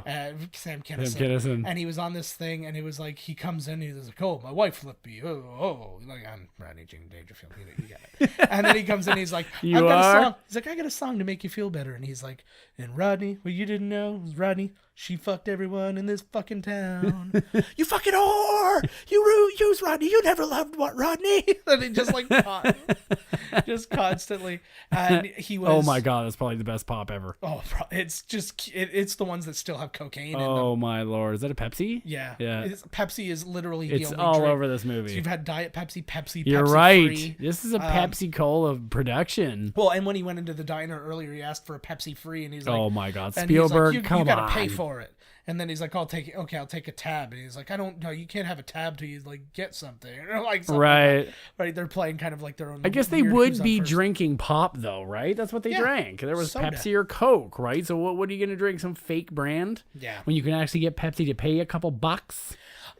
Sam Kinison. Sam Kinison. And he was on this thing, and it was he comes in, and he was like, oh, my wife flipped me. Oh, I'm Rodney Dangerfield. You get it. And then he comes in, and he's like, I've got a song. He's like, I got a song to make you feel better. And he's like, and Rodney, what you didn't know was Rodney, she fucked everyone in this fucking town. You fucking whore! You use Rodney. You never loved Rodney. And he just constantly. And he was. Oh my God, that's probably the best pop ever. Oh, it's just it's the ones that still have cocaine in them. Oh my Lord, is that a Pepsi? Yeah. Yeah. Pepsi is literally It's the only all drink. over this movie. So you've had Diet Pepsi. You're Pepsi right. Free. This is a Pepsi Cola production. Well, and when he went into the diner earlier, he asked for a Pepsi Free, and he's like, oh my God, and he's like, Spielberg, you come gotta on. pay for it. And then he's like, I'll take a tab. And he's like, I don't know, you can't have a tab till you get something. Or something Right. Right. They're playing kind of their own. I guess they weird would who's on be first. drinking pop though, right? That's what they drank. There was Soda. Pepsi or Coke, right? So what are you going to drink? Some fake brand? Yeah. When you can actually get Pepsi to pay a couple bucks?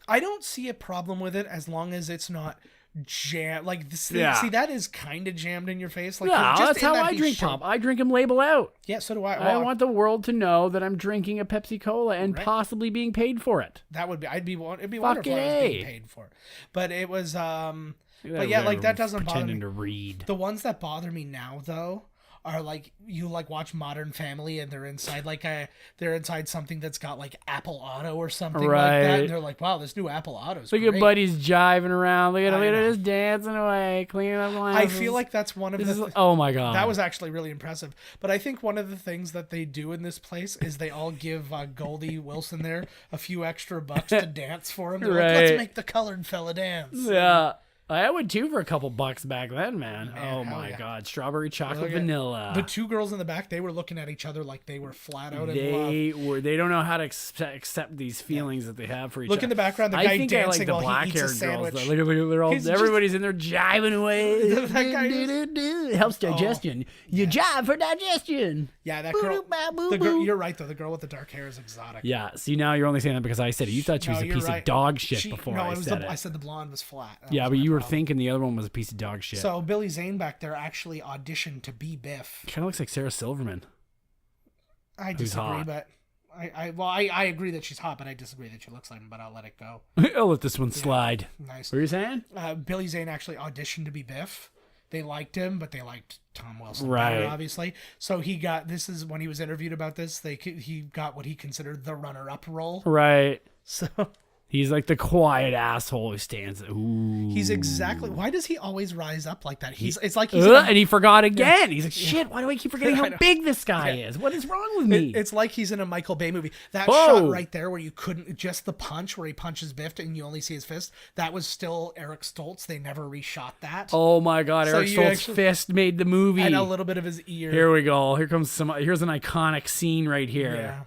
I don't see a problem with it as long as it's not jam See, that is kind of jammed in your face. Yeah, just that's in how that I he drink should- pop. I drink them label out. Yeah, so do I. I want the world to know that I'm drinking a Pepsi Cola and possibly being paid for it. That would be. It'd be Fucking wonderful if I was A. being paid for it. But it was. But yeah, that doesn't bother pretending me. to read. The ones that bother me now though are you watch Modern Family and they're inside something that's got Apple Auto or something like that, and they're like, wow, this new Apple Auto's Look great. at buddies jiving around. Look at I know. us dancing away, cleaning up glasses. I feel like that's one of the. Oh my God, that was actually really impressive. But I think one of the things that they do in this place is they all give Goldie Wilson there a few extra bucks to dance for him. They're like, let's make the colored fella dance. Yeah. I would too for a couple bucks back then, man. Man, oh hell my yeah. God, strawberry chocolate Look at vanilla. The two girls in the back, they were looking at each other like they were flat out in love. They don't know how to accept these feelings that they have for each other. Look in the background, the guy I think dancing I while like the he eats a black-haired girls. sandwich. Though. Look, they're all, everybody's in there jiving away. That guy It helps digestion. You jive for digestion. Yeah, that girl. You're right though. The girl with the dark hair is exotic. Yeah. See, now you're only saying that because I said it. You thought she was a piece of dog shit before I said it. I said the blonde was flat. Yeah, but you were thinking the other one was a piece of dog shit. So Billy Zane back there actually auditioned to be Biff. Kind of looks like Sarah Silverman. I disagree, but I agree that she's hot, but I disagree that she looks like him. But I'll let it go. I'll let this one slide. Nice. What were you saying? Billy Zane actually auditioned to be Biff. They liked him, but they liked Tom Wilson Right. better, obviously. So this is when he was interviewed about this. He got what he considered the runner-up role. Right. So he's like the quiet asshole who stands. Ooh. he's exactly. Why does he always rise up like that? And he forgot again. He's like, shit. Why do I keep forgetting how big this guy is? What is wrong with me? It's like he's in a Michael Bay movie. That Whoa. shot right there where you couldn't just the punch where he punches Biff and you only see his fist. That was still Eric Stoltz. They never reshot that. Oh my God! So Eric you Stoltz's actually- fist made the movie. And a little bit of his ear. Here we go. Here's an iconic scene right here. Yeah.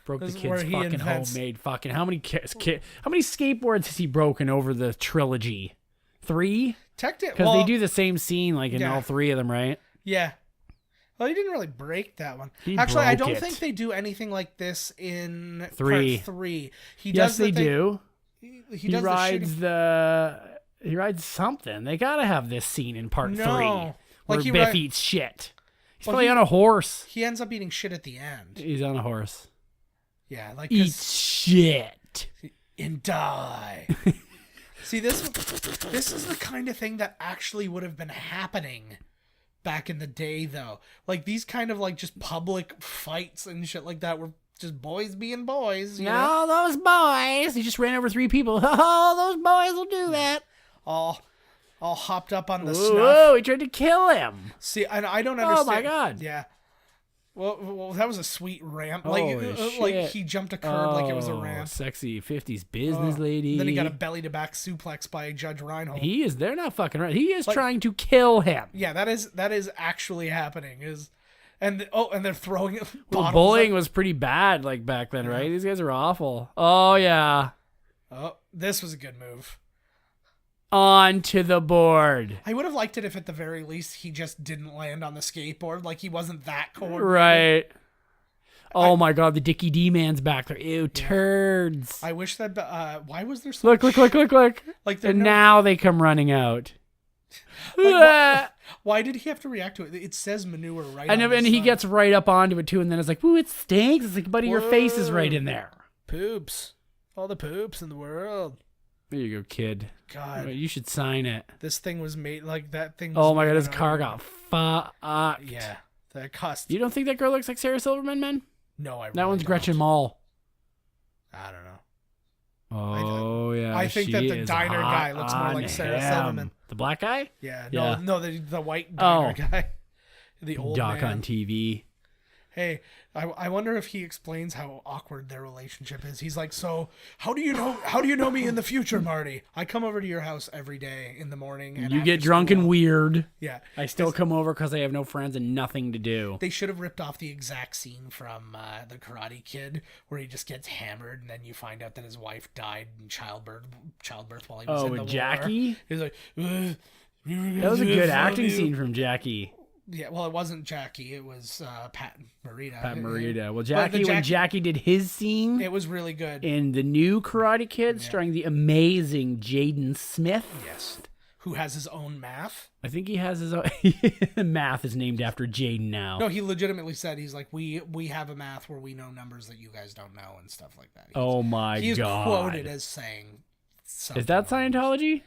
Broke the This is kid's where he fucking invents- homemade fucking. How many skateboards has he broken over the trilogy? 3? Because they do the same scene in all 3 of them, right? Yeah. Well, he didn't really break that one. He Actually, I broke don't it. think they do anything like this in 3. Part 3. Yes, they do. He He does rides he rides something. They gotta have this scene in part 3 No. where he Biff ri- eats shit. He's Well, probably he- on a horse. He ends up eating shit at the end. He's on a horse. Yeah, Eats shit. and die. See, this is the kind of thing that actually would have been happening back in the day, though. Like, these kind of, like, just public fights and shit like that were just boys being boys. You know? those boys. He just ran over 3 people. Oh, those boys will do that. All hopped up on the Whoa, snuff. he tried to kill him. See, I don't understand. Oh, my God. Yeah. Well, that was a sweet ramp. Holy Like shit. he jumped a curb like it was a Oh, ramp. Sexy 50s business lady. Then he got a belly-to-back suplex by Judge Reinhold. They're not fucking right. He is trying to kill him. Yeah, that is actually happening. And they're throwing Well, bottles bullying at- was pretty bad like back then, right? These guys are awful. Oh, yeah. Oh, this was a good move. Onto the board. I would have liked it if at the very least he just didn't land on the skateboard. Like he wasn't that coordinated. Right. Oh my God, the Dickie D man's back there. Ew, turds. I wish that. Why was there so Look. Like And now they come running out. Why did he have to react to it? It says manure right. And on the he side. gets right up onto it too, and then it's like, "Ooh, it stinks." It's like, buddy, your face is right in there. Poops. All the poops in the world. There you go, kid. God, You should sign it. this thing was made like that thing. Oh my God, his car got fucked. Yeah, that cost. You don't think that girl looks like Sarah Silverman, man? No, I. That really one's don't. Gretchen Mol. I don't know. Oh yeah, I think that she the is diner hot guy looks more on like Sarah him. Silverman. The black guy? Yeah. Yeah. No, the white diner guy. The old Doc man. on TV. Hey, I wonder if he explains how awkward their relationship is. He's like, so how do you know me in the future, Marty? I come over to your house every day in the morning. And You after get drunk school. and weird. Yeah. I still come over because I have no friends and nothing to do. They should have ripped off the exact scene from the Karate Kid where he just gets hammered and then you find out that his wife died in childbirth while he was in the war. Jackie? He's like, That was a good acting scene from Jackie. Yeah, well, it wasn't Jackie. It was Pat Morita. Pat Morita. Well, But the when Jackie did his scene it was really good. in the new Karate Kid, starring the amazing Jaden Smith. Yes. Who has his own math? I think he has his own. Math is named after Jaden now. No, he legitimately said he's like, we have a math where we know numbers that you guys don't know and stuff like that. Oh my He's God. quoted as saying something. Is that Scientology?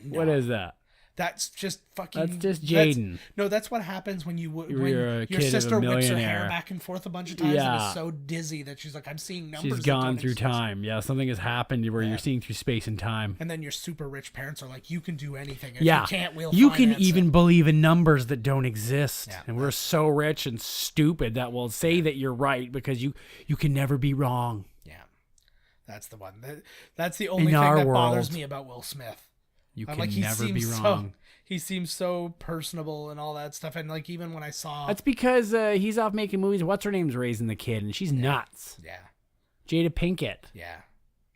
No. What is that? That's just fucking. That's just Jaden. No, that's what happens when when You're a your kid of sister a whips her millionaire. hair back and forth a bunch of times and Yeah. is so dizzy that she's like, I'm seeing numbers. She's that gone don't through exist. time. Yeah, something has happened where you're seeing through space and time. And then your super rich parents are like, you can do anything. If Yeah, you can't, we'll you can finance even it. believe in numbers that don't exist, Yeah. and we're so rich and stupid that we'll say that you're right because you can never be wrong. Yeah, that's the one. That's the only In thing our that bothers world, me about Will Smith. You I'm can like, he never be seems wrong. he seems so personable and all that stuff. And like even when I saw, That's because he's off making movies. What's her name's raising the kid, and she's nuts. yeah, Jada Pinkett. yeah.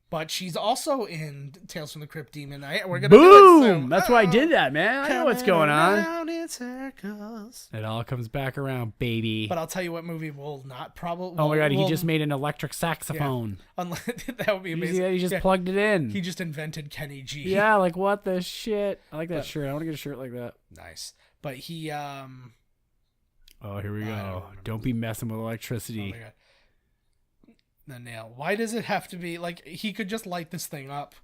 But she's also in Tales from the Crypt Demon Night. We're gonna do it Boom! soon. That's why I did that, man. I know what's going on. Around in circles. It all comes back around, baby. But I'll tell you what movie will not probably. Oh my God, he just made an electric saxophone. Unless, that would be You see amazing. that? He just Yeah, plugged it in. He just invented Kenny G. Yeah, like what the shit? I like that shirt. I want to get a shirt like that. Nice. But he Oh, here we I don't go. remember. Don't be messing with Oh electricity. my God. The nail. Why does it have to be like he could just light this thing up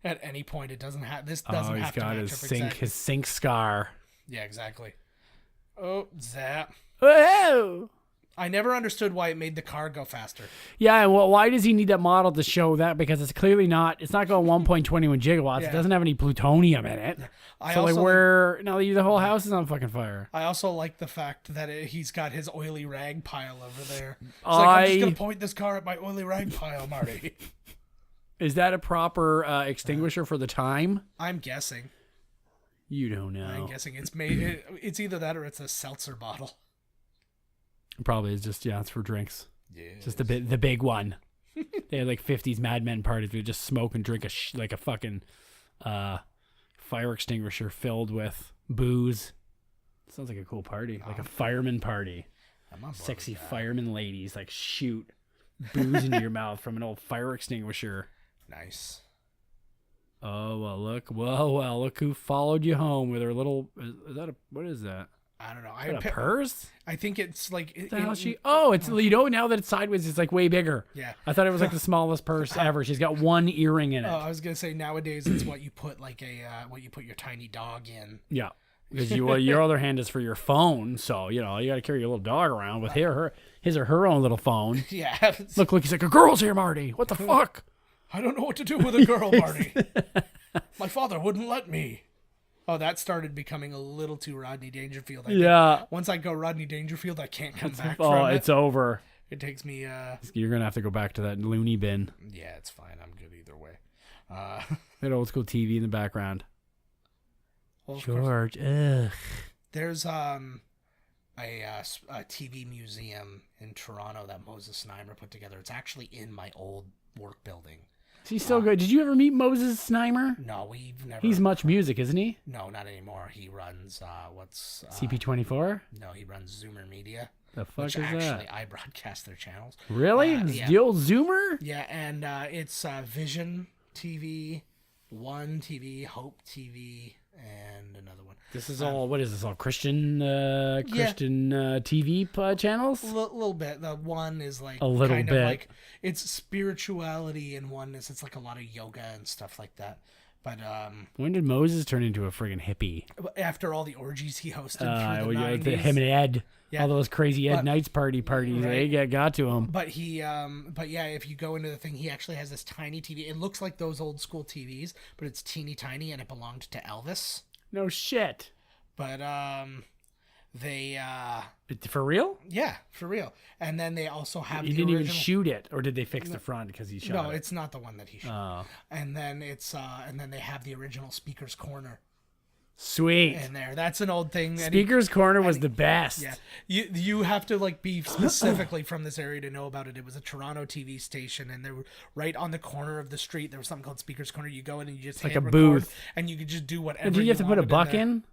at any point? It doesn't have. This doesn't He's have to got match his up sink, exactly. his sink scar. Yeah, exactly. Oh, zap! Whoa! I never understood why it made the car go faster. Yeah, well, why does he need that model to show that? Because it's clearly not. It's not going 1.21 gigawatts. Yeah. It doesn't have any plutonium in it. I So like, also where now the whole house is on fucking fire. I also like the fact that he's got his oily rag pile over there. It's like, I'm just gonna point this car at my oily rag pile, Marty. Is that a proper extinguisher for the time? I'm guessing. You don't know. I'm guessing it's made. It's either that or it's a seltzer bottle. Probably is just it's for drinks. Yeah. Just the big one. They had like 50s Mad Men parties. We just smoke and drink like a fucking fire extinguisher filled with booze. Sounds like a cool party, like a fireman party. I'm on board Sexy with that. fireman ladies like shoot booze into your mouth from an old fire extinguisher. Nice. Oh well, look who followed you home with her little. Is that what is that? I don't know. A purse? I think it's like What the hell is she? Oh, it's now that it's sideways, it's like way bigger. Yeah. I thought it was like the smallest purse ever. She's got one earring in it. Oh, I was gonna say nowadays it's what you put like what you put your tiny dog in. Yeah. Because your other hand is for your phone, so you got to carry your little dog around with his or her own little phone. Yeah. Look, he's like, a girl's here, Marty. What the fuck? I don't know what to do with a girl, Marty. My father wouldn't let me. Oh, that started becoming a little too Rodney Dangerfield. Once I go Rodney Dangerfield, I can't come back from it. It's over. It takes me... You're going to have to go back to that loony bin. Yeah, it's fine. I'm good either way. That old school TV in the background. Well, George, ugh. There's a TV museum in Toronto that Moses Znaimer put together. It's actually in my old work building. He's so good. Did you ever meet Moses Znaimer? No, we've never. He's Much Music, isn't he? No, not anymore. He runs CP24? No, he runs Zoomer Media. The fuck is actually, that? I broadcast their channels. Really? Yeah. The old Zoomer? Yeah, and it's Vision TV, One TV, Hope TV, and another one. This is all. What is this all? Christian TV channels? A little bit. The one is like a little kind bit. Of like it's spirituality and oneness. It's like a lot of yoga and stuff like that. But when did Moses turn into a friggin' hippie? After all the orgies he hosted through the 90s. Him and Ed, yeah. All those crazy Ed Nights parties, right. They got to him. But if you go into the thing, he actually has this tiny TV. It looks like those old school TVs, but it's teeny tiny, and it belonged to Elvis. No shit. But they for real? Yeah, for real. And then they also have he the didn't original... even shoot it, or did they fix the front because he shot it? No, it's not the one that he shot. Oh. And then they have the original Speaker's Corner. Sweet. In there. That's an old thing. Speaker's Corner was the best. Yeah. You have to like be specifically from this area to know about it. It was a Toronto TV station, and they were right on the corner of the street. There was something called Speaker's Corner. You go in and you just like hit a record, booth, and you could just do whatever. And did you have to put a buck in?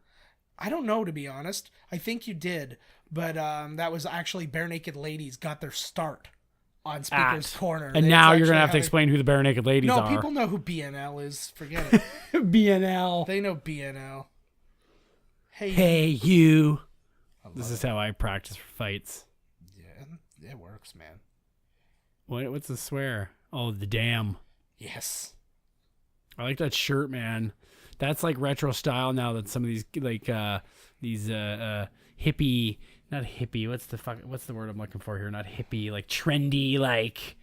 I don't know, to be honest. I think you did, but that was actually Bare Naked Ladies got their start on Speaker's Corner. And now you're gonna have to explain who the Bare Naked Ladies are. No, people know who BNL is. Forget it. BNL. They know BNL. Hey, you. This is how I practice for fights. Yeah, it works, man. What's the swear? Oh, the damn. Yes. I like that shirt, man. That's like retro style now that some of these hippie, not hippie, what's the word I'm looking for here? Not hippie, like trendy, like,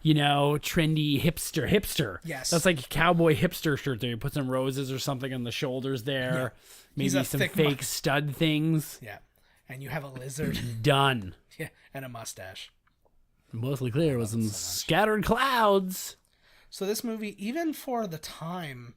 trendy hipster. Yes. That's like a cowboy hipster shirt there. You put some roses or something on the shoulders there. Yeah. Maybe some fake stud things. Yeah. And you have a lizard. Done. Yeah. And a mustache. Mostly clear with some scattered clouds. So this movie, even for the time,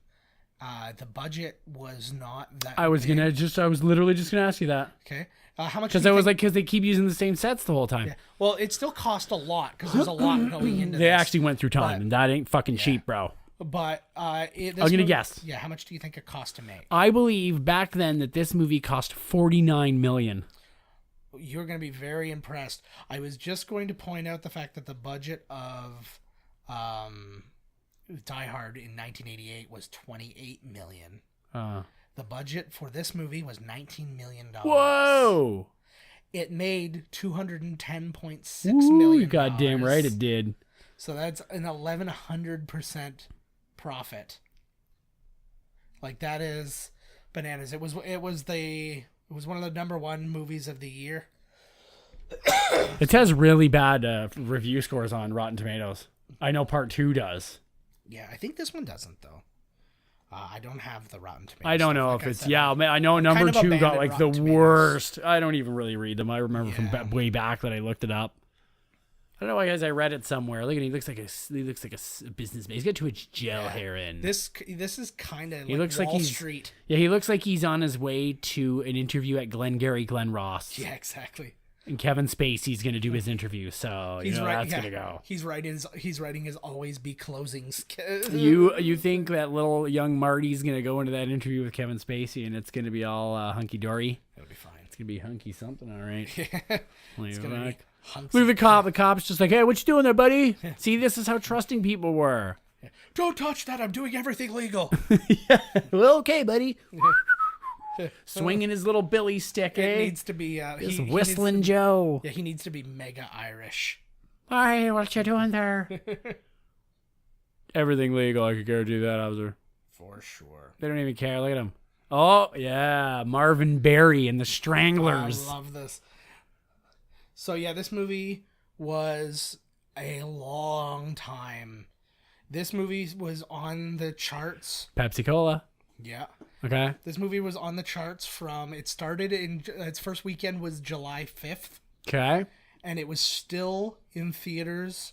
the budget was not that I was literally just gonna ask you that. Okay. How much? Because they keep using the same sets the whole time. Yeah. Well, it still cost a lot because there's a lot going into They this. actually went through time, and that ain't fucking cheap, bro. But I'm gonna guess. Yeah. How much do you think it cost to make? I believe back then that this movie cost $49 million. You're gonna be very impressed. I was just going to point out the fact that the budget of Die Hard in 1988 was $28 million. The budget for this movie was $19 million. Whoa! It made $210.6 million. You goddamn right it did. So that's an 1,100% profit. Like, that is bananas. It was one of the #1 movies of the year. It has really bad review scores on Rotten Tomatoes. I know Part 2 does. Yeah, I think this one doesn't, though. I don't have the Rotten Tomatoes. I don't know like if it's... I I know number 2 got like the Rotten worst. I don't even really read them. I remember from way back that I looked it up. I don't know why, guys. I read it somewhere. Look at him. He looks like a businessman. He's got too much gel hair in. This is kind of like looks Wall like Street. Yeah, he looks like he's on his way to an interview at Glengarry Glen Ross. Yeah, exactly. And Kevin Spacey's going to do his interview, so that's going to go. He's writing his always be closings. You think that little young Marty's going to go into that interview with Kevin Spacey and it's going to be all hunky dory? It'll be fine. It's going to be hunky something, all right. It's going to be hunky. Look at the cop. The cop's just like, hey, what you doing there, buddy? See, this is how trusting people were. Don't touch that. I'm doing everything legal. Yeah. Well, okay, buddy. swinging his little billy stick, It eh? needs to be This he whistling needs to, Joe. Yeah, he needs to be mega Irish. Hey, what you doing there? Everything legal. I could guarantee that, officer. For sure. They don't even care. Look at him. Oh, yeah. Marvin Berry and the Stranglers. I love this. So, yeah, this movie was a long time. This movie was on the charts. Pepsi Cola. Yeah. Okay. This movie was on the charts from, it started in, its first weekend was July 5th. Okay. And it was still in theaters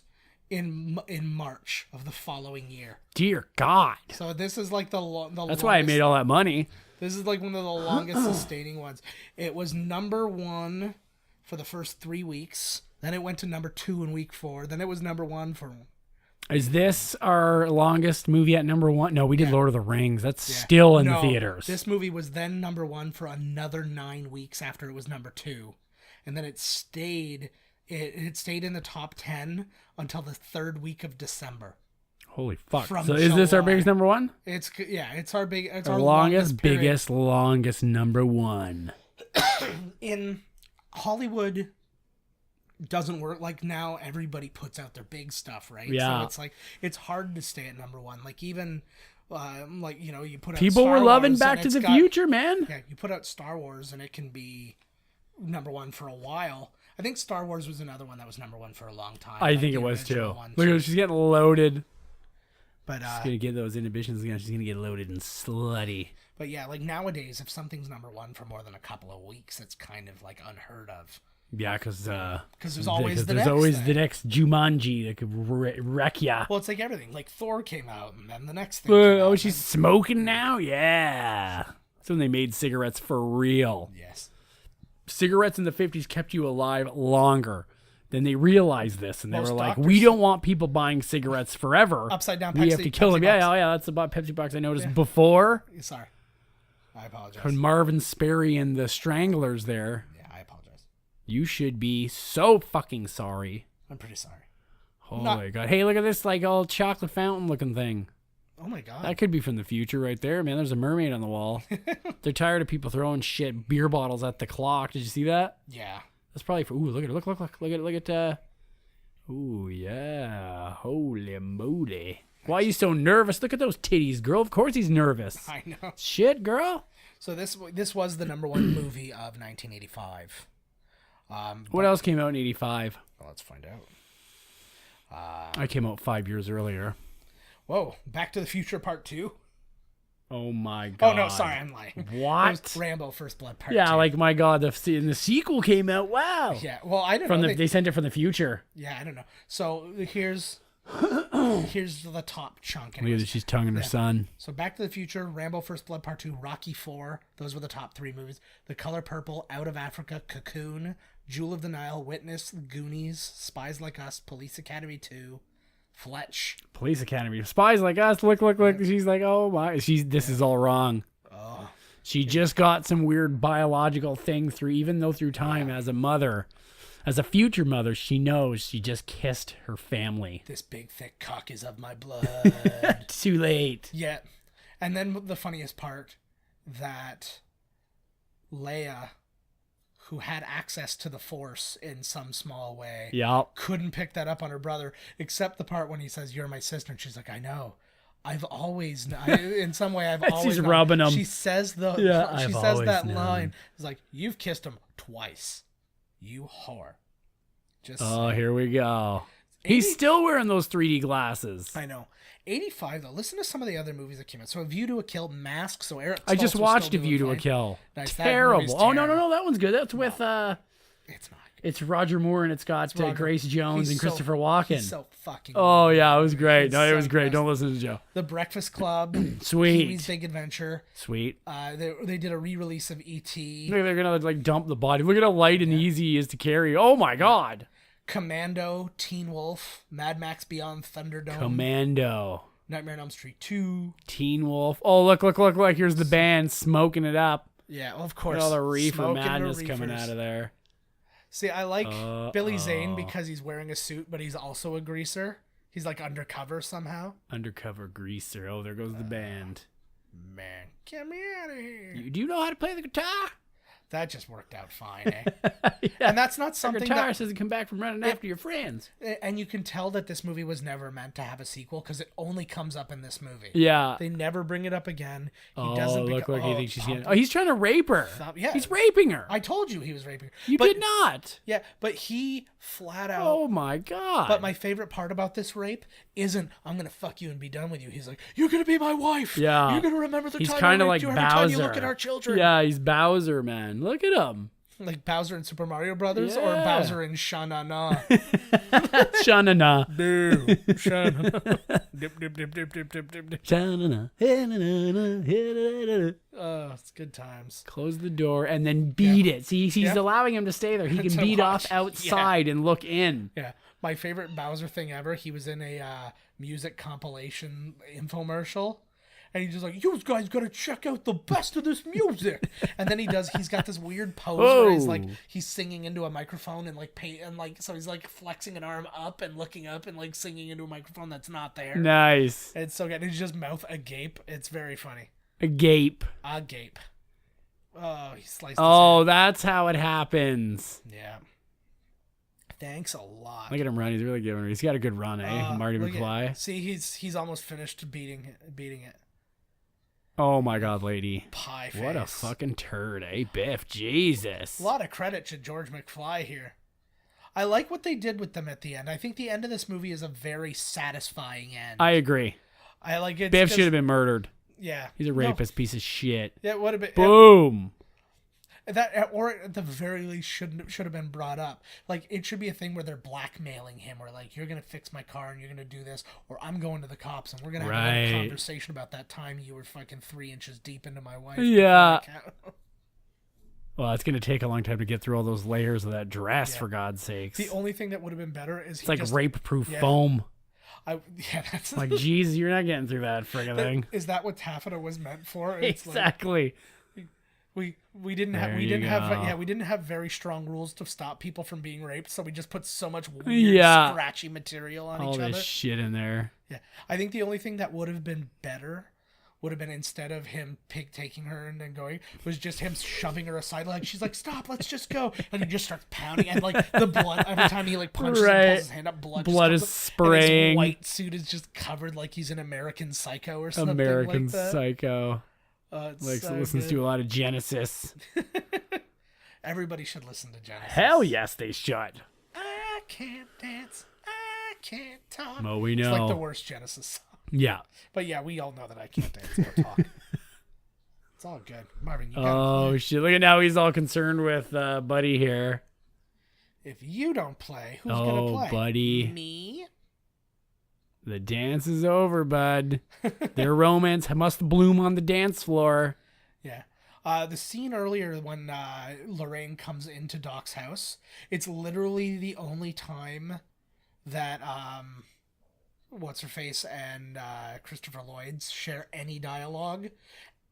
in March of the following year. Dear God. So this is like the That's longest, why I made all that money. This is like one of the longest sustaining ones. It was number 1 for the first 3 weeks. Then it went to number 2 in week 4. Then it was number 1 for... Is this our longest movie at number 1? No, we did Lord of the Rings. That's still in the theaters. This movie was then number 1 for another 9 weeks after it was number 2. And then it stayed... It stayed in the top 10 until the 3rd week of December. Holy fuck. From So is this our July. biggest number 1? It's our big. It's Our our longest, period. biggest, longest number 1. In Hollywood. Doesn't work like now. Everybody puts out their big stuff, right? Yeah. So it's like it's hard to stay at number 1. Like even, like you know, you put out People Star were loving Wars Back and to it's the got- Future, man. Yeah, you put out Star Wars and it can be number 1 for a while. I think Star Wars was another one that was number 1 for a long time. I like think the it was too. original one, Look at her, she's getting loaded. But She's gonna get those inhibitions again. She's gonna get loaded and slutty. But yeah, like nowadays, if something's number 1 for more than a couple of weeks, it's kind of like unheard of. Yeah, because there's always the there's next always thing. the next Jumanji that could wreck ya. Well, it's like everything. Like Thor came out, and then the next thing. Came Oh, out, she's and smoking now. Yeah, that's when they made cigarettes for real. yes. Cigarettes in the 50s kept you alive longer. Then they realized this, and they Most were like, doctors- "We don't want people buying cigarettes forever. Upside down We have Pepsi- to kill them." Pepsi Yeah, box. yeah, that's about Pepsi box. I noticed before Sorry, I apologize. when Marvin Sperry and the Stranglers there. Yeah, I apologize. You should be so fucking sorry. I'm pretty sorry. Oh Not- my god! Hey, look at this like all chocolate fountain looking thing. Oh my god. That could be from the future right there, man. There's a mermaid on the wall. They're tired of people throwing beer bottles at the clock. Did you see that? Yeah. That's probably for. Ooh, look at it. Look at. Ooh, yeah. Holy moly! Why are you so nervous? Look at those titties, girl. Of course he's nervous. I know. Shit, girl. So this was the number 1 movie of 1985. What else came out in '85? Well, let's find out. I came out 5 years earlier. Whoa, Back to the Future Part 2? Oh my god. Oh no, sorry, I'm lying. What? It was Rambo First Blood Part 2. Yeah, like my god, the sequel came out. Wow. Yeah, well, I don't From know. they sent it from the future. Yeah, I don't know. So here's the top chunk. Look at anyways. this, she's tonguing her son. So Back to the Future, Rambo First Blood Part 2, Rocky 4. Those were the top 3 movies. The Color Purple, Out of Africa, Cocoon, Jewel of the Nile, Witness, Goonies, Spies Like Us, Police Academy 2, Fletch. Police Academy. Spies Like Us. Look. She's like, oh my. This is all wrong. Oh. She just got some weird biological thing through time as a mother. As a future mother, she knows she just kissed her family. This big thick cock is of my blood. Too late. Yeah. And then the funniest part, that Leia, who had access to the Force in some small way, Yup. couldn't pick that up on her brother, except the part when he says, "You're my sister," and she's like, "I know. I've always in some way I've always She's known." rubbing him. She says Yeah, she I've says always that known. line. It's like, "You've kissed him twice. You whore." Just Oh, saying. here we go. He's 80 still wearing those 3D glasses. I know. 85 though. Listen to some of the other movies that came out. So A View to a Kill, Mask. So Eric. I just Stoltz was watched still A View to doing a fine. Kill. Nice, that Terrible. movie's Oh no, terrible. that one's good. That's with It's not. it's Roger Moore and it's got Roger. Grace Jones He's and so- Christopher Walken. He's so fucking. Oh good. yeah, it was great. He's No, it so was great. best. Don't listen to Joe. The Breakfast Club. Sweet. Pee-wee's Big Adventure. Sweet. They did a re-release of E.T. Look, they're gonna like dump the body. Look at how light and easy he is to carry. Oh my god. Commando, Teen Wolf, Mad Max Beyond Thunderdome, Commando. Nightmare on Elm Street 2. Teen Wolf. Oh look. Here's the band smoking it up. Yeah, well, of Look course. at all the reefer Smoking the madness coming reefers. out of there. See, I like Billy Zane because he's wearing a suit, but he's also a greaser. He's like undercover somehow. Undercover greaser. Oh, there goes the band. Man, get me out of here. Do you know how to play the guitar? That just worked out fine, eh? And that's not something guitar that... says come back from running after your friends. And you can tell that this movie was never meant to have a sequel because it only comes up in this movie. Yeah. They never bring it up again. He doesn't look like he thinks she's gonna... Oh, he's trying to rape her. Yeah. He's raping her. I told you he was raping her. You did not. Yeah, but he flat out... Oh, my God. But my favorite part about this rape isn't, I'm going to fuck you and be done with you. He's like, you're going to be my wife. Yeah. You're going to remember the he's time kind of I like raped you Bowser. every time you look at our children. Yeah, he's Bowser, man. Look at him. Like Bowser in Super Mario Brothers or Yeah. Bowser in Sha-Na-Na? Sha-na-na. No. Sha-Na-Na. Dip, dip, dip, dip, dip, dip, dip, dip. Sha-na-na. Oh, it's good times. Close the door and then beat it. See, he's allowing him to stay there. He can To beat watch. off outside and look in. Yeah. My favorite Bowser thing ever, he was in a music compilation infomercial. And he's just like, you guys gotta check out the best of this music. And then he's got this weird pose where he's like, he's singing into a microphone and so he's like flexing an arm up and looking up and like singing into a microphone that's not there. Nice. It's so good. He's just mouth agape. It's very funny. Agape. Agape. Oh, he sliced his Oh, hand. that's how it happens. Yeah. Thanks a lot. Look at him run. He's really giving her. He's got a good run, Marty Look McFly. See, he's almost finished beating it. Oh my God, lady. Pie face. What a fucking turd, eh, Biff? Jesus. A lot of credit to George McFly here. I like what they did with them at the end. I think the end of this movie is a very satisfying end. I agree. I like it. Biff should have been murdered. Yeah. He's a rapist piece of shit. Yeah, what a bit. Boom. That, or at the very least, should have been brought up. Like, it should be a thing where they're blackmailing him, or like, you're gonna fix my car and you're gonna do this, or I'm going to the cops and we're gonna have a conversation about that time you were fucking 3 inches deep into my wife. Yeah. Well, it's gonna take a long time to get through all those layers of that dress, for God's sakes. The only thing that would have been better is it's like rape-proof foam. That's like, geez, you're not getting through that friggin' thing. Is that what taffeta was meant for? It's exactly. Like, we didn't have very strong rules to stop people from being raped, so we just put so much weird scratchy material on all each other. All this shit in there. Yeah, I think the only thing that would have been better would have been, instead of him taking her and then going, was just him shoving her aside. Like, she's like, stop, let's just go. And he just starts pounding. And like the blood, every time he like punches and pulls his hand up, blood is spraying. And his white suit is just covered like he's an American Psycho or something. American like that. Psycho. Like, so listens to a lot of Genesis. Everybody should listen to Genesis. Hell yes, they should. I can't dance. I can't talk. Well, we know. It's like the worst Genesis song. Yeah. But yeah, we all know that I can't dance or talk. It's all good. Marvin, you gotta play. Shit. Look at now he's all concerned with Buddy here. If you don't play, who's gonna play? Oh, Buddy. Me? The dance is over, bud. Their romance must bloom on the dance floor. Yeah. The scene earlier when Lorraine comes into Doc's house, it's literally the only time that what's her face and Christopher Lloyd's share any dialogue,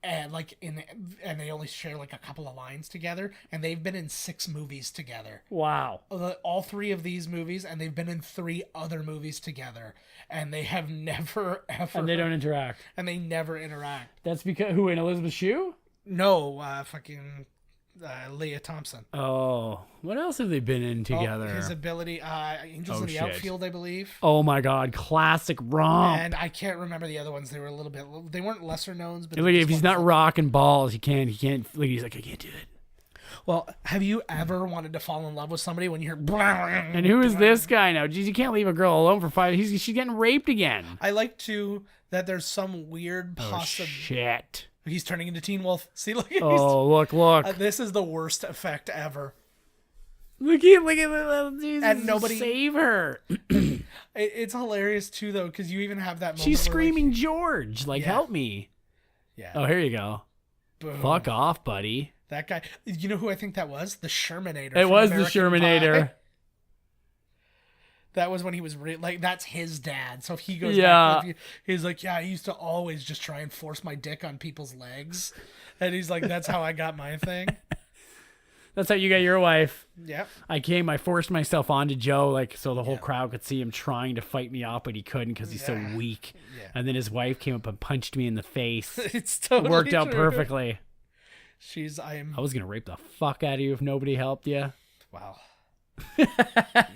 and and they only share like a couple of lines together, and they've been in 6 movies together. Wow. All 3 of these movies, and they've been in 3 other movies together, and they have never ever. And they don't interact. And they never interact. That's because who, in Elizabeth Shue? No, Leah Thompson. Oh, what else have they been in together? His ability, Angels in the Outfield, I believe. Oh my God, classic romp. And I can't remember the other ones. They were a little bit. They weren't lesser knowns, but look, if he's not rocking balls, he can't. Like, he's like, I can't do it. Well, have you ever wanted to fall in love with somebody when you're? And who is this guy now? Jeez, you can't leave a girl alone for 5. She's getting raped again. I like to that there's some weird possible. Shit. He's turning into Teen Wolf. See, look. Look. This is the worst effect ever. Look at Jesus, and nobody save her. It's hilarious too, though, because you even have that moment. She's screaming, like, George, help me. Yeah. Oh, here you go. Boom. Fuck off, buddy. That guy. You know who I think that was? The Shermanator. It was American the Shermanator. Pie. That was when he was that's his dad. So if he goes back, he's like, yeah, I used to always just try and force my dick on people's legs, and he's like, that's how I got my thing. That's how you got your wife. Yep. I forced myself onto Joe, like, so the whole crowd could see him trying to fight me off, but he couldn't because he's so weak. Yeah. And then his wife came up and punched me in the face. It's totally Worked out true. perfectly. I was going to rape the fuck out of you if nobody helped you. Wow. You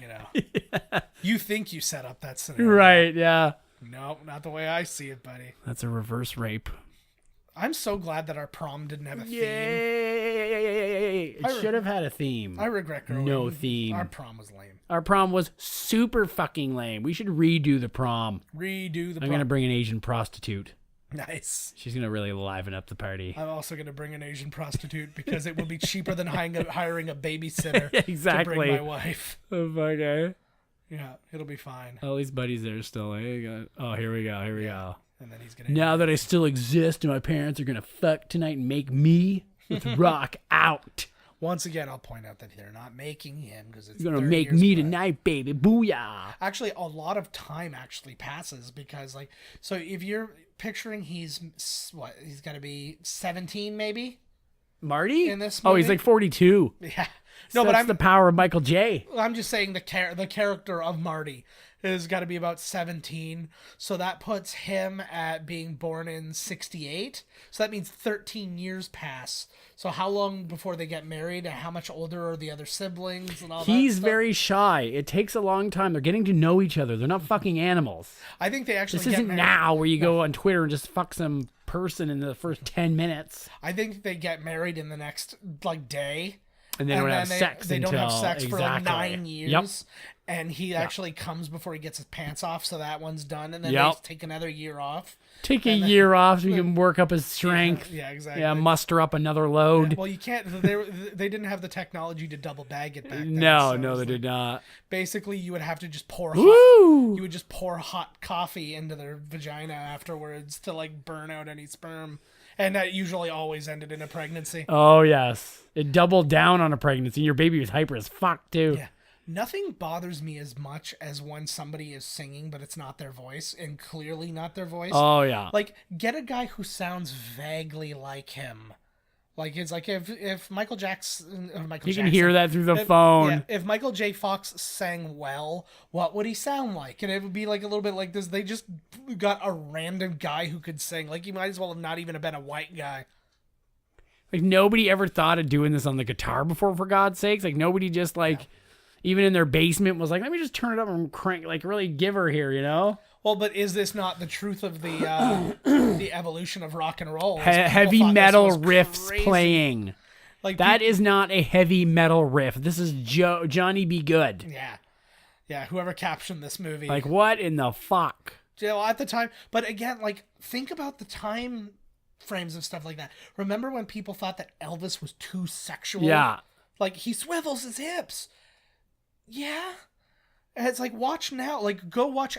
know. You think you set up that scenario. Right, yeah. No, not the way I see it, buddy. That's a reverse rape. I'm so glad that our prom didn't have a theme. Yay! It should have had a theme. I regret going. No theme. Our prom was lame. Our prom was super fucking lame. We should redo the prom. Redo the prom. I'm going to bring an Asian prostitute. Nice. She's going to really liven up the party. I'm also going to bring an Asian prostitute because it will be cheaper than hiring a babysitter Exactly. to bring my wife. Okay. Yeah, it'll be fine. All these buddies there still. Oh, here we go. Here we go. And then he's gonna. Now that I still exist and my parents are going to fuck tonight and make me, let's rock out. Once again, I'll point out that they're not making him because it's You're going to make me tonight, baby. Booyah. Actually, a lot of time actually passes because, like, so if you're picturing he's got to be 17 maybe? Marty? In this Oh, he's movie? like 42. Yeah. So No, but that's the power of Michael J. I'm just saying the character of Marty has got to be about 17. So that puts him at being born in 68. So that means 13 years pass. So how long before they get married and how much older are the other siblings and all that He's stuff? very shy. It takes a long time. They're getting to know each other. They're not fucking animals. I think they actually This get isn't married. now where you go on Twitter and just fuck some person in the first 10 minutes. I think they get married in the next like day. And they don't have sex they until... don't have sex for like exactly. 9 years. Yep. And he actually comes before he gets his pants off, so that one's done. And then Yep. they take another year off. Take a year off so he can work up his strength. Yeah, exactly. Yeah, muster up another load. Well, you can't. They didn't have the technology to double bag it back then. No, so no, it was they like- did not. Basically, you would have to just pour Woo! you would just pour hot coffee into their vagina afterwards to like burn out any sperm, and that usually always ended in a pregnancy. Oh, yes. It doubled down on a pregnancy. Your baby was hyper as fuck, too. Yeah. Nothing bothers me as much as when somebody is singing, but it's not their voice, and clearly not their voice. Oh, yeah. Like, get a guy who sounds vaguely like him. Like, it's like if Michael Jackson... You can hear that through the phone. Yeah, if Michael J. Fox sang well, what would he sound like? And it would be like a little bit like this. They just got a random guy who could sing. Like, he might as well have not even have been a white guy. Like, nobody ever thought of doing this on the guitar before, for God's sakes. Like, nobody just, like, even in their basement was like, let me just turn it up and crank, like, really give her here, you know? Well, but is this not the truth of the the evolution of rock and roll? Heavy People thought metal this was riffs crazy. playing. Like That is not a heavy metal riff. This is Johnny Be Good. Yeah. Whoever captioned this movie, Like, what in the fuck? you know, at the time. But again, like, think about the time frames of stuff like that. Remember when people thought that Elvis was too sexual? Yeah. Like, he swivels his hips. Yeah. And it's like, watch now. Like, go watch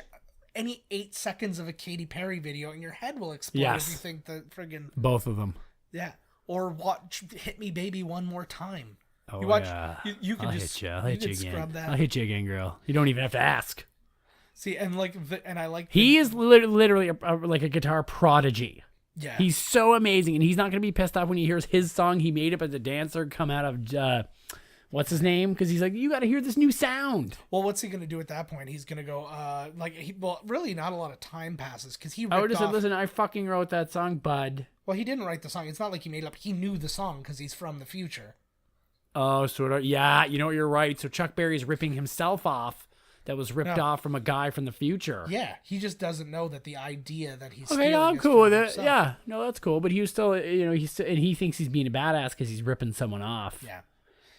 any 8 seconds of a Katy Perry video and your head will explode Yes. if you think that friggin'... Both of them. Yeah. Or watch Hit Me Baby One More Time. Oh, You watch, yeah. you can I'll just hit you. I'll hit you can again. scrub that. I'll hit you again, girl. You don't even have to ask. See, and like, and I like... He is literally like a guitar prodigy. Yeah. He's so amazing, and he's not going to be pissed off when he hears his song he made up as a dancer come out of... what's his name? Because he's like, you got to hear this new sound. Well, what's he going to do at that point? He's going to go, really not a lot of time passes because he ripped I would have said, off... listen, I fucking wrote that song, bud. Well, he didn't write the song. It's not like he made it up. He knew the song because he's from the future. Oh, sort of. Yeah, you know what? You're right. So Chuck Berry's ripping himself off that was ripped off from a guy from the future. Yeah, he just doesn't know that the idea that he's Okay, stealing I'm is cool from with it. himself. Yeah, no, that's cool. But he was still, you know, and he thinks he's being a badass because he's ripping someone off. Yeah.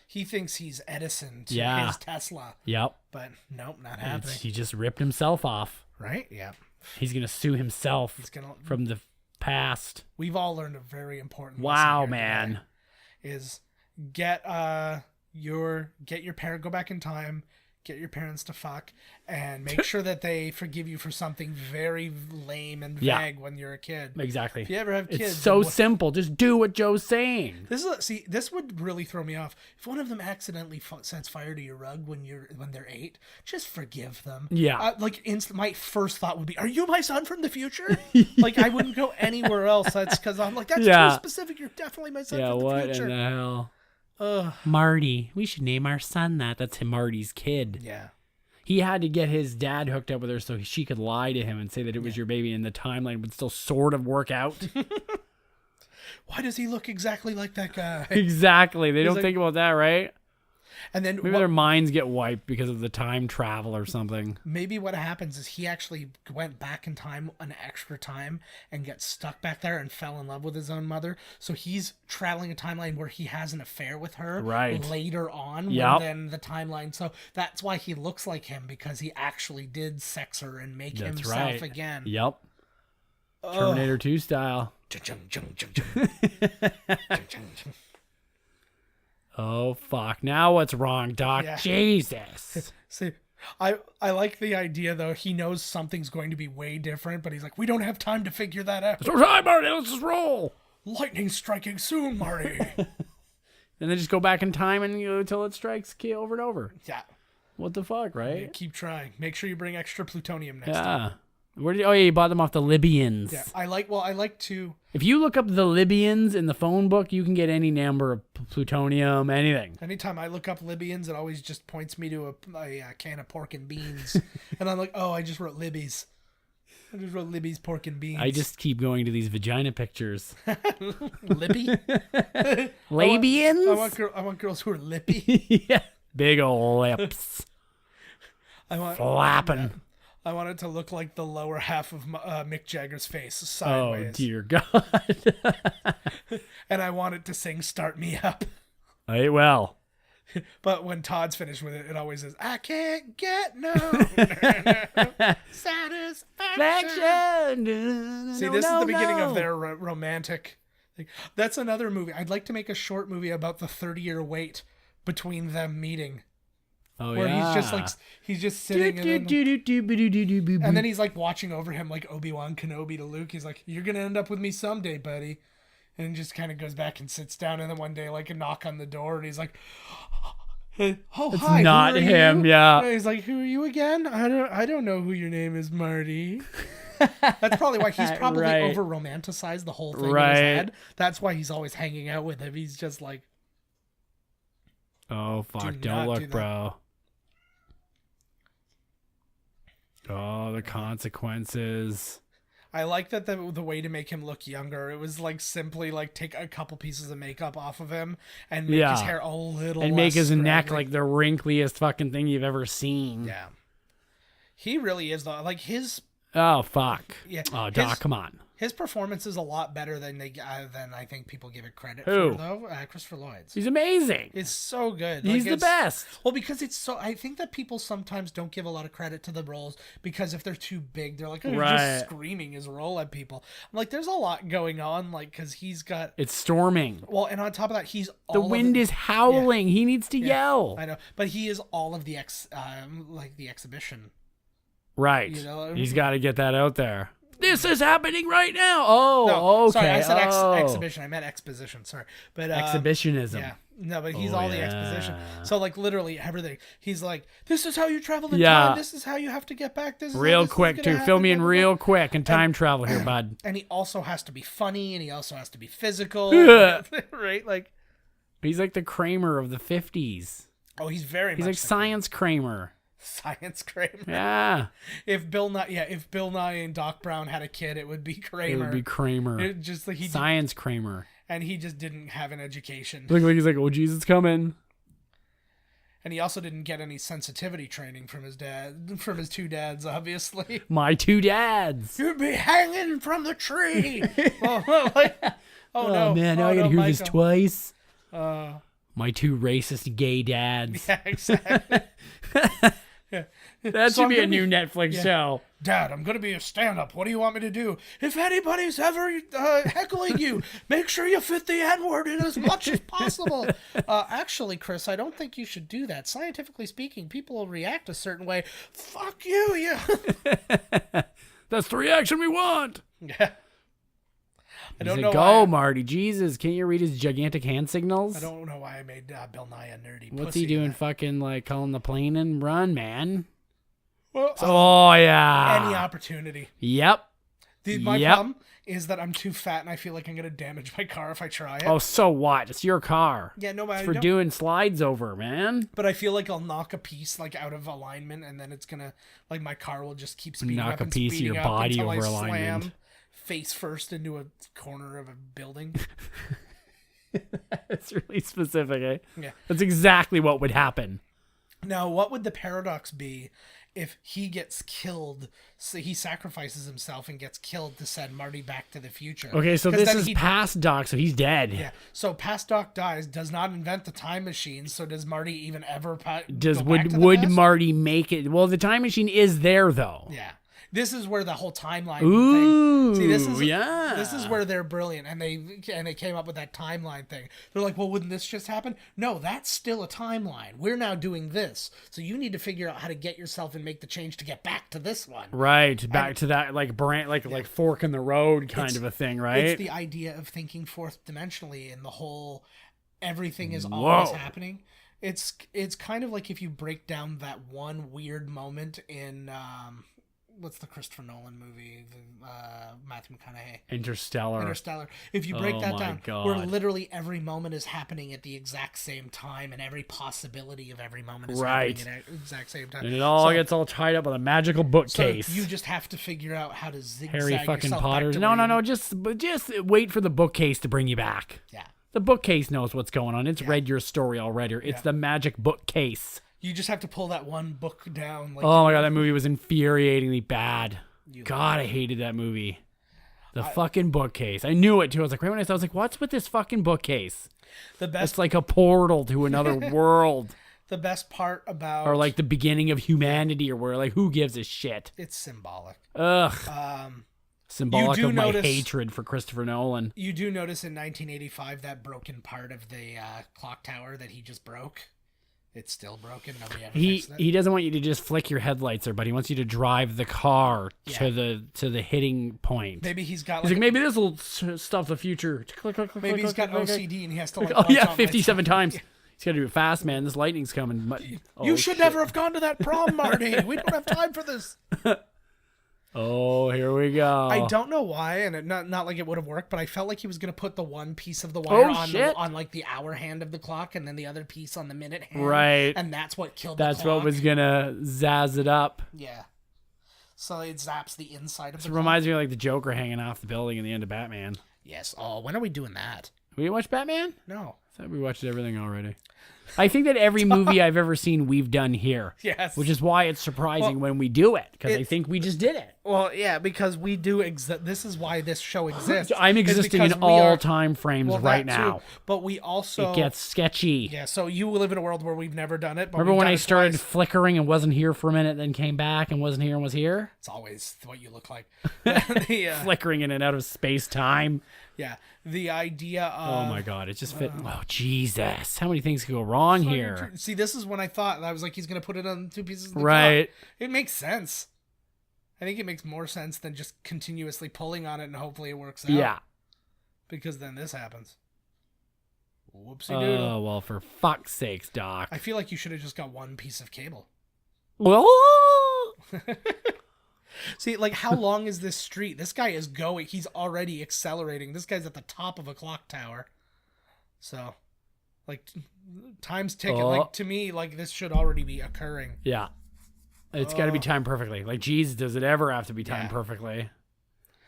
He thinks he's Edison to Yeah. his Tesla. Yep. But nope, not happening. He just ripped himself off. Right? Yeah. He's gonna sue himself from the past. We've all learned a very important Wow, lesson here man. today, is get your parent, go back in time, get your parents to fuck, and make sure that they forgive you for something very lame and vague when you're a kid. Exactly. If you ever have kids, it's so simple. Just do what Joe's saying. This would really throw me off. If one of them accidentally sets fire to your rug when they're 8, just forgive them. Yeah. My first thought would be, "Are you my son from the future?" Like, I wouldn't go anywhere else. That's because I'm like, that's too specific. You're definitely my son from the what future. in the hell? Marty. We should name our son that. That's Marty's kid. Yeah. He had to get his dad hooked up with her so she could lie to him and say that it was your baby, and the timeline would still sort of work out. Why does he look exactly like that guy? Exactly. They don't like- think about that, right? And then Maybe their minds get wiped because of the time travel or something. maybe what happens is he actually went back in time an extra time and gets stuck back there and fell in love with his own mother. So he's traveling a timeline where he has an affair with her later on than the timeline. So that's why he looks like him, because he actually did sex her and make himself again. Yep. Terminator 2 style. Oh, fuck. Now what's wrong, Doc? Yeah. Jesus. See, I like the idea, though. He knows something's going to be way different, but he's like, we don't have time to figure that out. So time, Marty. Let's just roll. Lightning striking soon, Marty. And then just go back in time and until it strikes over and over. Yeah. What the fuck, right? Keep trying. Make sure you bring extra plutonium next time. Yeah. You bought them off the Libyans. Yeah, I like to... If you look up the Libyans in the phone book, you can get any number of plutonium, anything. Anytime I look up Libyans, it always just points me to a can of pork and beans. And I'm like, oh, I just wrote Libby's. I just wrote Libby's pork and beans. I just keep going to these vagina pictures. Lippy? Labians? I want girls who are lippy. Yeah. Big ol' lips. Flapping. I want it to look like the lower half of Mick Jagger's face, sideways. Oh, dear God. And I want it to sing Start Me Up. Hey, well. But when Todd's finished with it, it always says, I can't get no satisfaction. See, this is the beginning of their romantic thing. That's another movie. I'd like to make a short movie about the 30-year wait between them meeting. Oh, where yeah. he's just sitting and then he's like watching over him like Obi-Wan Kenobi to Luke. He's like, you're going to end up with me someday, buddy. And just kind of goes back and sits down. And then one day, like a knock on the door and he's like, oh, it's hi, not him. You? Yeah. And he's like, who are you again? I don't know who your name is, Marty. That's probably why he's probably over romanticized the whole thing in his head. That's why he's always hanging out with him. He's just like, oh, fuck. Don't look, bro. Oh, the consequences. I like that the way to make him look younger, it was like simply like take a couple pieces of makeup off of him and make his hair a little and less make his neck scraggly. like the wrinkliest fucking thing you've ever seen. Yeah. He really is though. Like his Oh, fuck. Yeah. Oh, Doc, come on. His performance is a lot better than I think people give it credit Who? for, though. Christopher Lloyd's. He's amazing. It's so good. He's the best. Well, because it's so... I think that people sometimes don't give a lot of credit to the roles because if they're too big, they're like, oh, he's just screaming his role at people. I'm like, there's a lot going on, like, because he's got... It's storming. Well, and on top of that, he's all The wind is howling. He needs to yell. I know. But he is all of the exhibition. Right. You know? He's got to get that out there. This is happening right now. Oh, okay. Sorry, I said exhibition. I meant exposition. Sorry, but exhibitionism. Yeah, no, but he's all the exposition. So like literally everything. He's like, "This is how you travel in Yeah. time. This is how you have to get back. This is Real this quick is too. gonna Fill me in happen, real quick and time travel here, bud. And he also has to be funny, and he also has to be physical, right? Like he's like the Kramer of the 50s. Oh, he's very. He's much like Science Kramer. Science Kramer. Yeah. If Bill Nye and Doc Brown had a kid, it would be Kramer. It would be Kramer. It just like Science Kramer. And he just didn't have an education. Look like he's like, oh Jesus, coming. And he also didn't get any sensitivity training from his dad, from his two dads, obviously. My two dads. You'd be hanging from the tree. Oh no, man, now I gotta hear this Michael. twice. My two racist gay dads. Yeah, exactly. That So should I'm be a gonna new Netflix show. Dad, I'm going to be a stand-up. What do you want me to do? If anybody's ever heckling you, make sure you fit the N-word in as much as possible. Actually, Chris, I don't think you should do that. Scientifically speaking, people will react a certain way. Fuck you, you. That's the reaction we want. Yeah. I don't He's know like, go, Marty. Jesus, can't you read his gigantic hand signals? I don't know why I made Bill Nye a nerdy What's pussy he doing? guy. Fucking like calling the plane and run, man. Well, Oh, yeah. any opportunity. Yep. My Yep. problem, is that I'm too fat and I feel like I'm going to damage my car if I try it. Oh, so what? It's your car. Yeah, no, but It's for doing slides over, man. But I feel like I'll knock a piece like out of alignment, and then it's gonna like my car will just keep speeding Knock up a and piece of speeding your up body until over I alignment. slam face first into a corner of a building. It's really specific, eh? Yeah. That's exactly what would happen. Now, what would the paradox be if he gets killed? So he sacrifices himself and gets killed to send Marty back to the future. Okay, so 'Cause this then is past Doc, so he's dead. Yeah. So past Doc dies, does not invent the time machine. So does Marty even ever go back Would to the past? Marty make it? Well, the time machine is there though. Yeah. This is where the whole timeline Ooh, thing. See, this is yeah. This is where they're brilliant, and they came up with that timeline thing. They're like, well, wouldn't this just happen? No, that's still a timeline. We're now doing this, so you need to figure out how to get yourself and make the change to get back to this one. Right, back to that like brand, like fork in the road kind of a thing, right? It's the idea of thinking fourth dimensionally, and the whole everything is always happening. It's kind of like if you break down that one weird moment in what's the Christopher Nolan movie, Matthew McConaughey, Interstellar. If you break that down, where literally every moment is happening at the exact same time, and every possibility of every moment is happening at the exact same time, and it all gets all tied up with a magical bookcase. So you just have to figure out how to zigzag Harry fucking yourself Potter's. back to No, just wait for the bookcase to bring you back. Yeah. The bookcase knows what's going on. It's read your story already. It's the magic bookcase. You just have to pull that one book down. Like, oh my god, that movie was infuriatingly bad. God, I hated that movie. The fucking bookcase. I knew it too. I was like, right when I saw it, I was like, what's with this fucking bookcase? The best. It's like a portal to another world. The best part about, or like the beginning of humanity, or where like who gives a shit? It's symbolic. Ugh. Symbolic of my notice, hatred for Christopher Nolan. You do notice in 1985 that broken part of the clock tower that he just broke. It's still broken. Nobody ever fixed it. He doesn't want you to just flick your headlights there, but he wants you to drive the car to the hitting point. Maybe he's got. He's like maybe this will stop the future. Click, click, click, maybe click, he's got click, OCD and he has to. Like, oh yeah, 57 times. He's got to do it fast, man. This lightning's coming. You should never have gone to that prom, Marty. We don't have time for this. Oh, here we go. I don't know why, and not like it would have worked, but I felt like he was going to put the one piece of the wire on like the hour hand of the clock, and then the other piece on the minute hand. Right. And that's what killed the clock. That's what was going to zazz it up. Yeah. So it zaps the inside of the clock. It reminds me of like the Joker hanging off the building in the end of Batman. Yes. Oh, when are we doing that? We watch Batman? No. I thought we watched everything already. I think that every movie I've ever seen, we've done here. Yes. Which is why it's surprising when we do it, because I think we just did it. Well, yeah, because we do. This is why this show exists. I'm existing in all time frames right now. But we also. It gets sketchy. Yeah, so you live in a world where we've never done it. But remember when I started flickering and wasn't here for a minute, then came back and wasn't here and was here? It's always what you look like. Flickering in and out of space-time. Yeah, the idea of... Oh my god, it just fit... Oh, Jesus. How many things could go wrong here? See, this is when I thought, I was like, he's going to put it on two pieces of the right. clock. It makes sense. I think it makes more sense than just continuously pulling on it and hopefully it works out. Yeah. Because then this happens. Whoopsie doodle. Oh, well, for fuck's sakes, Doc. I feel like you should have just got one piece of cable. Well... See, like, how long is this street? This guy is going. He's already accelerating. This guy's at the top of a clock tower. So, like, time's ticking. Like, to me, like, this should already be occurring. Yeah. It's got to be timed perfectly. Like, Jesus, does it ever have to be timed perfectly?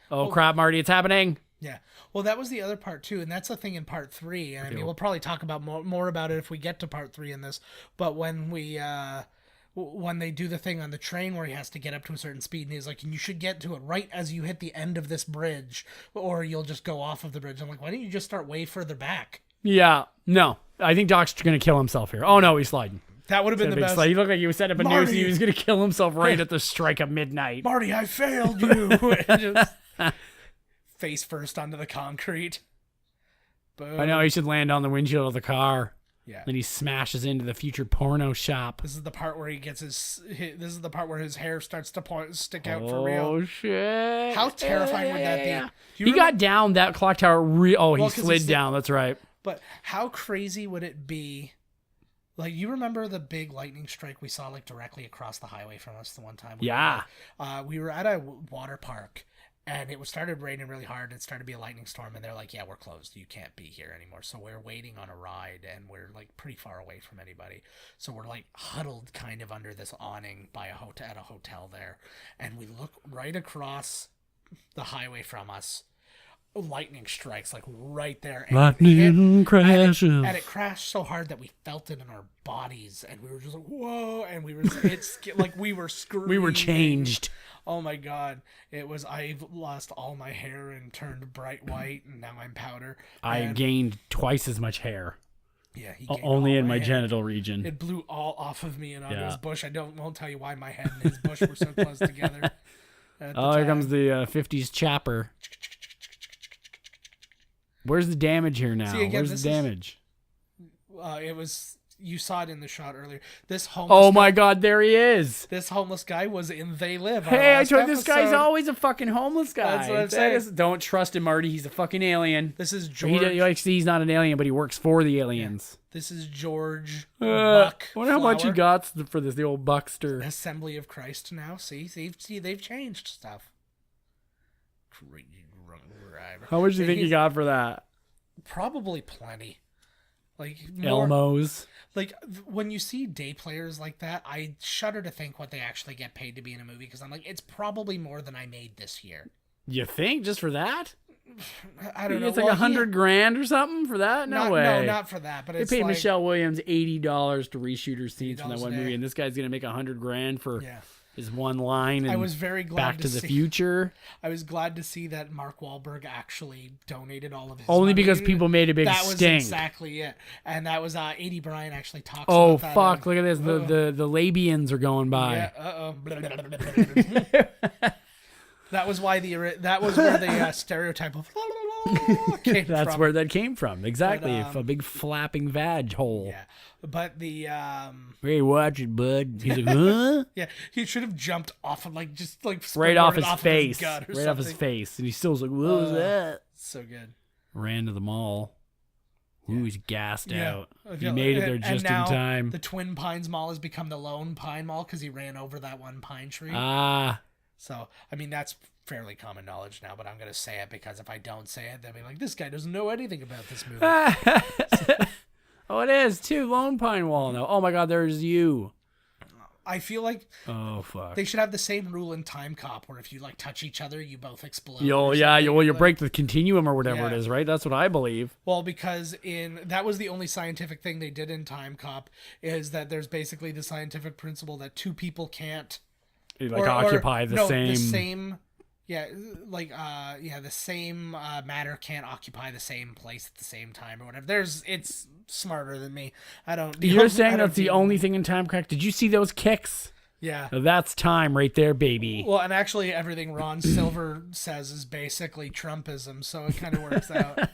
Oh, crap, Marty, it's happening. Yeah. Well, that was the other part, too. And that's the thing in part 3. And I mean, we'll probably talk about more about it if we get to part 3 in this. But when they do the thing on the train where he has to get up to a certain speed, and he's like, and you should get to it right as you hit the end of this bridge, or you'll just go off of the bridge. I'm like, why don't you just start way further back? Yeah. No. I think Doc's going to kill himself here. Oh, no, he's sliding. That would have been the best. Slide. He looked like he was set up a noose. He was going to kill himself right at the strike of midnight. Marty, I failed you. Just face first onto the concrete. Boom. I know, he should land on the windshield of the car. Yeah. Then he smashes into the future porno shop. This is the part where he gets this is the part where his hair starts to stick out for real. Oh shit! How terrifying would that be? He got down that clock tower. He slid down. That's right. But how crazy would it be? Like, you remember the big lightning strike we saw like directly across the highway from us the one time? We were at a water park. And it started raining really hard. It started to be a lightning storm, and they're like, "Yeah, we're closed. You can't be here anymore." So we're waiting on a ride, and we're like pretty far away from anybody. So we're like huddled kind of under this awning by at a hotel there, and we look right across the highway from us. Lightning strikes like right there. And Lightning crashes. And it crashed so hard that we felt it in our bodies, and we were just like, "Whoa!" And we were we were screaming. We were changed. Oh my god. I've lost all my hair and turned bright white, and now I'm powder. I gained twice as much hair. Yeah, he gained only all in my hair. genital region. It blew all off of me and onto his bush. Won't tell you why my head and his bush were so close together. Here comes the 50s chopper. Where's the damage here now? Where's the damage? You saw it in the shot earlier. God, there he is. This homeless guy was in They Live. Hey, I told this guy's always a fucking homeless guy. That's what I'm saying. Don't trust him, Marty. He's a fucking alien. This is George. He's not an alien, but he works for the aliens. Yeah. This is George Buck. I wonder how much he got for this, the old Buckster. Assembly of Christ now. See, they've changed stuff. How much do you think he got for that? Probably plenty. Like Elmos. Like when you see day players like that, I shudder to think what they actually get paid to be in a movie, because I'm like, it's probably more than I made this year. You think just for that? I don't know. It's like $100,000 or something for that? No way. No, not for that. But they paid Michelle Williams $80 to reshoot her scenes from that one movie, and this guy's gonna make $100,000 for his one line. And I was very glad Back to the Future. I was glad to see that Mark Wahlberg actually donated all of his only money. Because people made a big that was stink. Exactly it. And that was 80 Brian actually talks about that. Oh fuck! Look at this. The Labians are going by. Yeah. That was why where the stereotype of came That's from. where that came from. Exactly. A big flapping vag hole. Yeah. But the hey, watch it, bud. He's like, huh? Yeah, he should have jumped off of right off his face. Right off his face. And he still was like, what was that? So good. Ran to the mall. Ooh, he's gassed out. He Yeah, made it there just in time. The Twin Pines Mall has become the Lone Pine Mall because he ran over that one pine tree. So, I mean, that's fairly common knowledge now, but I'm going to say it because if I don't say it, they'll be like, this guy doesn't know anything about this movie. Oh, it is, too. Lone Pine Wall now. Oh, my God, there's you. I feel like fuck. They should have the same rule in Time Cop where if you, touch each other, you both explode. You break the continuum or whatever it is, right? That's what I believe. Well, because that was the only scientific thing they did in Time Cop, is that there's basically the scientific principle that two people can't occupy the same matter can't occupy the same place at the same time or whatever. It's smarter than me. You're saying that's the only thing in Time Cop? Did you see those kicks? Yeah. That's time right there, baby. Well, and actually everything Ron Silver says is basically Trumpism, so it kind of works out.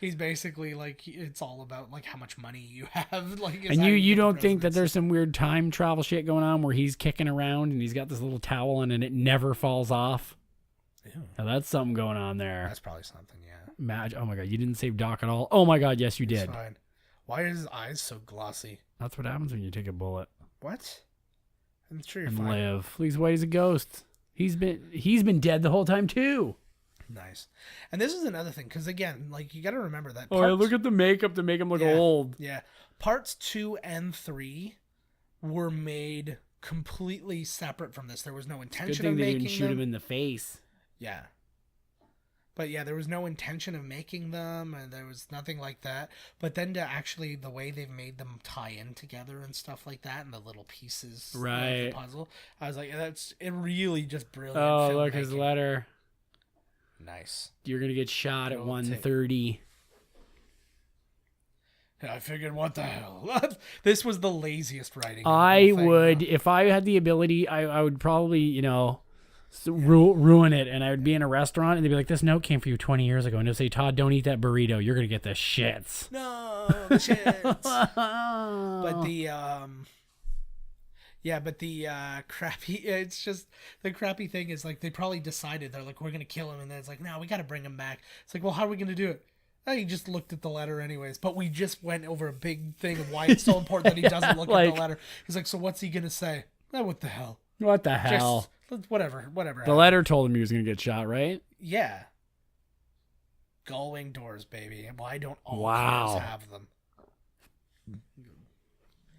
He's basically it's all about how much money you have. And you don't think that there's some weird time travel shit going on where he's kicking around and he's got this little towel on and it never falls off? Ew. Now that's something going on there. That's probably something, yeah. Oh my God, you didn't save Doc at all? Oh my God, yes you did. It's fine. Why are his eyes so glossy? That's what happens when you take a bullet. What? I'm sure you're and fine. Live. He's white as a ghost. He's been dead the whole time too. Nice. And this is another thing, because again, you got to remember that. Look at the makeup to make him look old. Yeah. Parts 2 and 3 were made completely separate from this. There was no intention of making them. Good thing they didn't shoot him in the face. Yeah. But yeah, there was no intention of making them, and there was nothing like that. But then to actually, the way they've made them tie in together and stuff like that, and the little pieces of the puzzle, I was like, it really just brilliant. Oh, look, his letter. Nice. You're going to get shot at 1:30. I figured, what the hell? This was the laziest writing. I would, if I had the ability, I would probably, ruin it, and I would be in a restaurant and they'd be like, this note came for you 20 years ago, and they'll say, Todd, don't eat that burrito, you're gonna get the shits. No, the shits. But the crappy, it's just, the crappy thing is they probably decided, they're like, we're gonna kill him, and then it's like, no, we gotta bring him back. It's like, well, how are we gonna do it? He just looked at the letter anyways, but we just went over a big thing of why it's so important that he doesn't look at the letter. He's like, so what's he gonna say? What the hell? What the hell? Whatever. The letter told him he was going to get shot, right? Yeah. Gullwing doors, baby. Why don't all Wow. cars have them?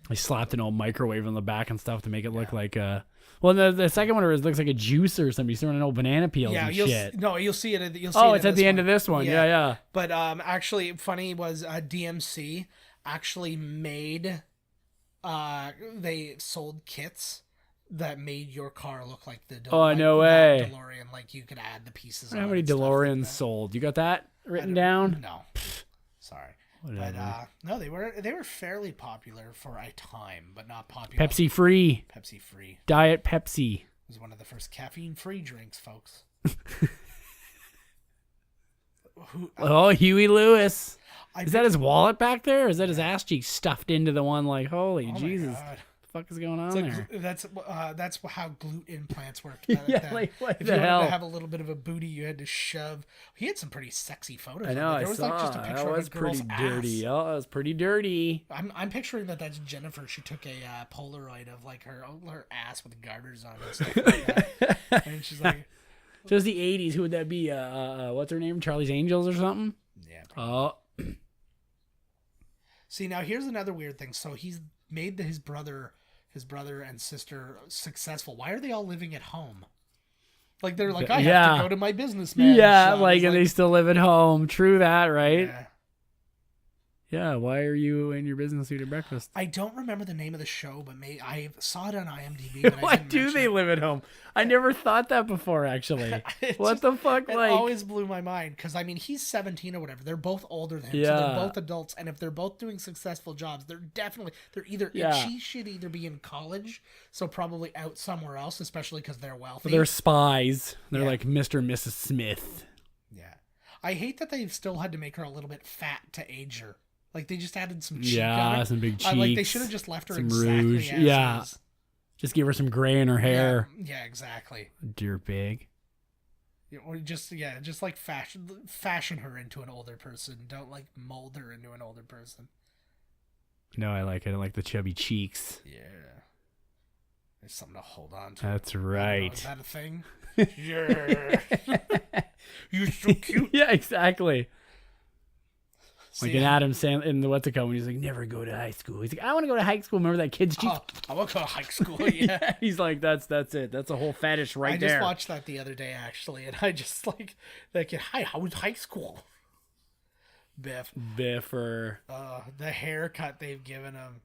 He slapped an old microwave on the back and stuff to make it look like a... Well, the second one looks like a juicer or something. He's throwing an old banana peels and shit. You'll see it. It's at the end of this one. Yeah. But actually, funny was DMC actually made... they sold kits that made your car look like the no way. DeLorean. Like you could add the pieces. How many DeLoreans sold? You got that written down? No. Sorry. Whatever. But no, they were fairly popular for a time, but not popular. Pepsi free. Pepsi free. Diet Pepsi. It was one of the first caffeine-free drinks, folks. Huey Lewis. Is that his wallet back there? Or is that his ass cheek stuffed into the one? Like, holy Jesus. What the fuck is going on there? That's how glute implants worked. Yeah, like what if the you hell? wanted to have a little bit of a booty, you had to shove. He had some pretty sexy photos. I know. There was like just a picture of a girl's dirty. ass. Oh, that was pretty dirty. I'm picturing that's Jennifer. She took a Polaroid of like her ass with garters on and stuff like that. And she's like, so it's the 80s. Who would that be? What's her name? Charlie's Angels or something? Yeah. Oh. See, now here's another weird thing. So he's made his brother and sister successful. Why are they all living at home? Like they're like, I have to go to my businessman. Yeah, like, and they still live at home. True that, right? Yeah. Yeah, why are you in your business suit at breakfast? I don't remember the name of the show, but I saw it on IMDb. But Why do they live at home? I never thought that before, actually. What the fuck? It always blew my mind because, I mean, he's 17 or whatever. They're both older than him, so they're both adults. And if they're both doing successful jobs, they're either... She should either be in college, so probably out somewhere else, especially because they're wealthy. They're spies. They're like Mr. and Mrs. Smith. Yeah. I hate that they've still had to make her a little bit fat to age her. Like, they just added some cheek on her. Some big cheeks. Like, they should have just left her some exactly rouge. as is. Just give her some gray in her hair. Yeah, exactly. Dirtbag. Or just like fashion her into an older person. Don't, like, mold her into an older person. No, I like it. I like the chubby cheeks. Yeah. There's something to hold on to. That's right. Is that a thing? Yeah. You're so cute. Yeah, exactly. Like in Yeah. Adam Sandler in the What's It Called when he's like, never go to high school. He's like, I want to go to high school. Remember that kid's cheek? Oh, I want to go to high school. Yeah. He's like, that's it. That's a whole fetish right there. I just watched that the other day actually, and I just like, hi, how was high school? Biff or the haircut they've given him.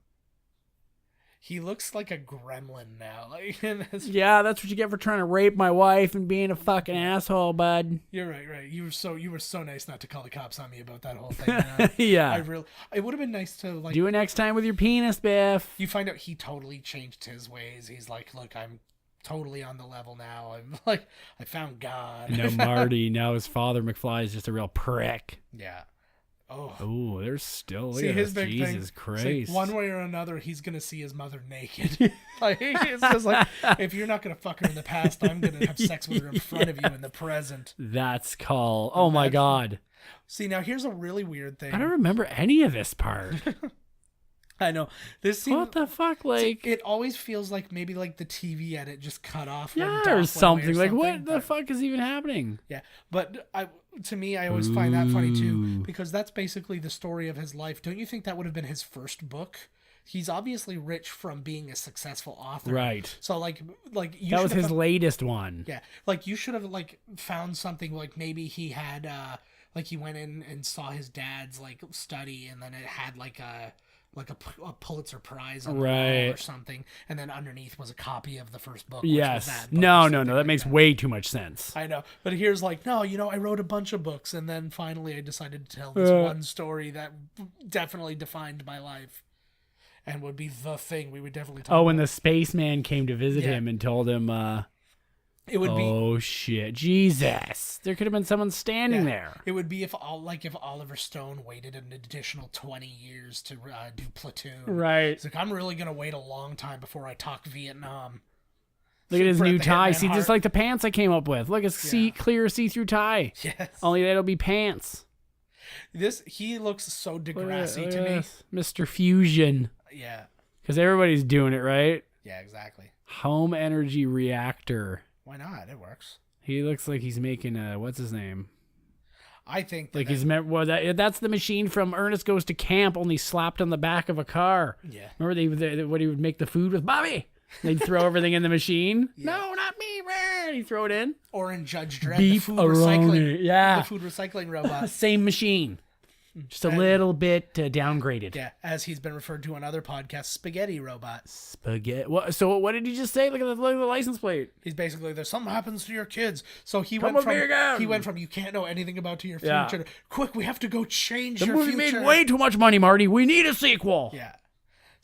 He looks like a gremlin now. Like, yeah, that's what you get for trying to rape my wife and being a fucking asshole, bud. You're right. You were so nice not to call the cops on me about that whole thing. Man. Yeah. It would have been nice to like do it next time with your penis, Biff. You find out he totally changed his ways. He's like, look, I'm totally on the level now. I'm like, I found God. No, Marty. Now his father McFly is just a real prick. Yeah. Oh, there's still see his big Jesus thing. Christ. Like one way or another, he's gonna see his mother naked. Like it's just like, if you're not gonna fuck her in the past, I'm gonna have sex with her in front of you in the present. That's called. Oh my God. See, now here's a really weird thing. I don't remember any of this part. I know this seems, what the fuck, like it always feels like maybe like the TV edit just cut off. Or something. Like what the fuck is even happening? Yeah, but to me, I always find that funny too because that's basically the story of his life. Don't you think that would have been his first book? He's obviously rich from being a successful author, right? So like you that was his latest one. Yeah, like you should have like found something like maybe he had like he went in and saw his dad's like study and then it had like a Pulitzer Prize on the wall or something, and then underneath was a copy of the first book. Yes. Was that No. That makes way too much sense. I know, but here's like, no, I wrote a bunch of books, and then finally I decided to tell this one story that definitely defined my life, and would be the thing we would definitely talk about. When the spaceman came to visit him and told him, it would be. Oh shit, Jesus! There could have been someone standing there. It would be if Oliver Stone waited an additional 20 years to do Platoon. Right. It's like I'm really gonna wait a long time before I talk Vietnam. Look at his new tie. See, just like the pants I came up with. Look, it's clear see-through tie. Yes. Only that'll be pants. He looks so Degrassi to me. Mr. Fusion. Yeah. Because everybody's doing it, right? Yeah, exactly. Home energy reactor. Why not? It works. He looks like he's making what's his name? I think Like that's the machine from Ernest Goes to Camp, only slapped on the back of a car. Yeah. Remember what he would make the food with? Bobby! They'd throw everything in the machine. Yeah. No, not me, man. He'd throw it in. Or in Judge Dredd, Beef the food recycling. Yeah. The food recycling robot. Same machine. Just a little bit downgraded. Yeah, as he's been referred to on other podcasts, spaghetti robot. Spaghetti. So what did he just say? Look at the license plate. He's basically, there's something happens to your kids. So he Come went with me again. from you can't know anything about your future. Yeah. To, quick, we have to go change The your movie future. made way too much money, Marty. We need a sequel. Yeah.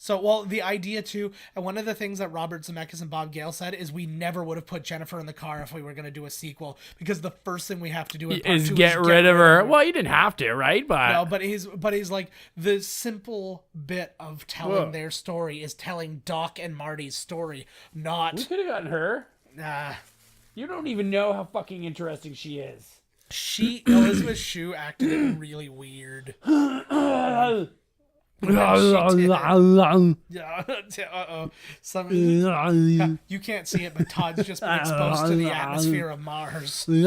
So, well, the idea too, and one of the things that Robert Zemeckis and Bob Gale said is we never would have put Jennifer in the car if we were going to do a sequel, because the first thing we have to do in part Is two get rid of her. Well, you didn't have to, right? But no, but he's like, the simple bit of telling their story is telling Doc and Marty's story, not. we could have gotten her. Nah. You don't even know how fucking interesting she is. Elizabeth Shue acted it really weird. Yeah. You can't see it, but Todd's just been exposed to the atmosphere of Mars. The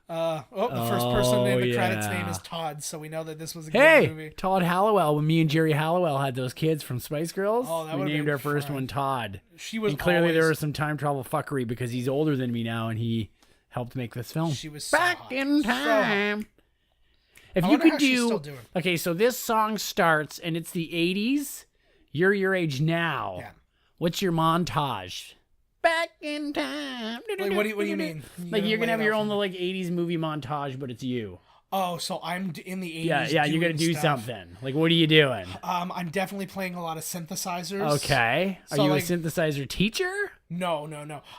first person in the credits name is Todd, so we know that this was a good movie. Todd Hallowell. When me and Jerry Hallowell had those kids from Spice Girls, we named our first one Todd. She was and clearly there was some time travel fuckery because he's older than me now, and he helped make this film. She was so back hot. in time. If I you wonder could how she's still doing. okay, so this song starts and it's the 80s. You're your age now. Yeah. What's your montage? Back in time. Like, what do you mean? Like you're gonna have your own like 80s movie montage, but it's you. Oh, so I'm in the 80s. Yeah. You got to do stuff. something. Like, what are you doing? I'm definitely playing a lot of synthesizers. Okay. Are So, you like, a synthesizer teacher? No.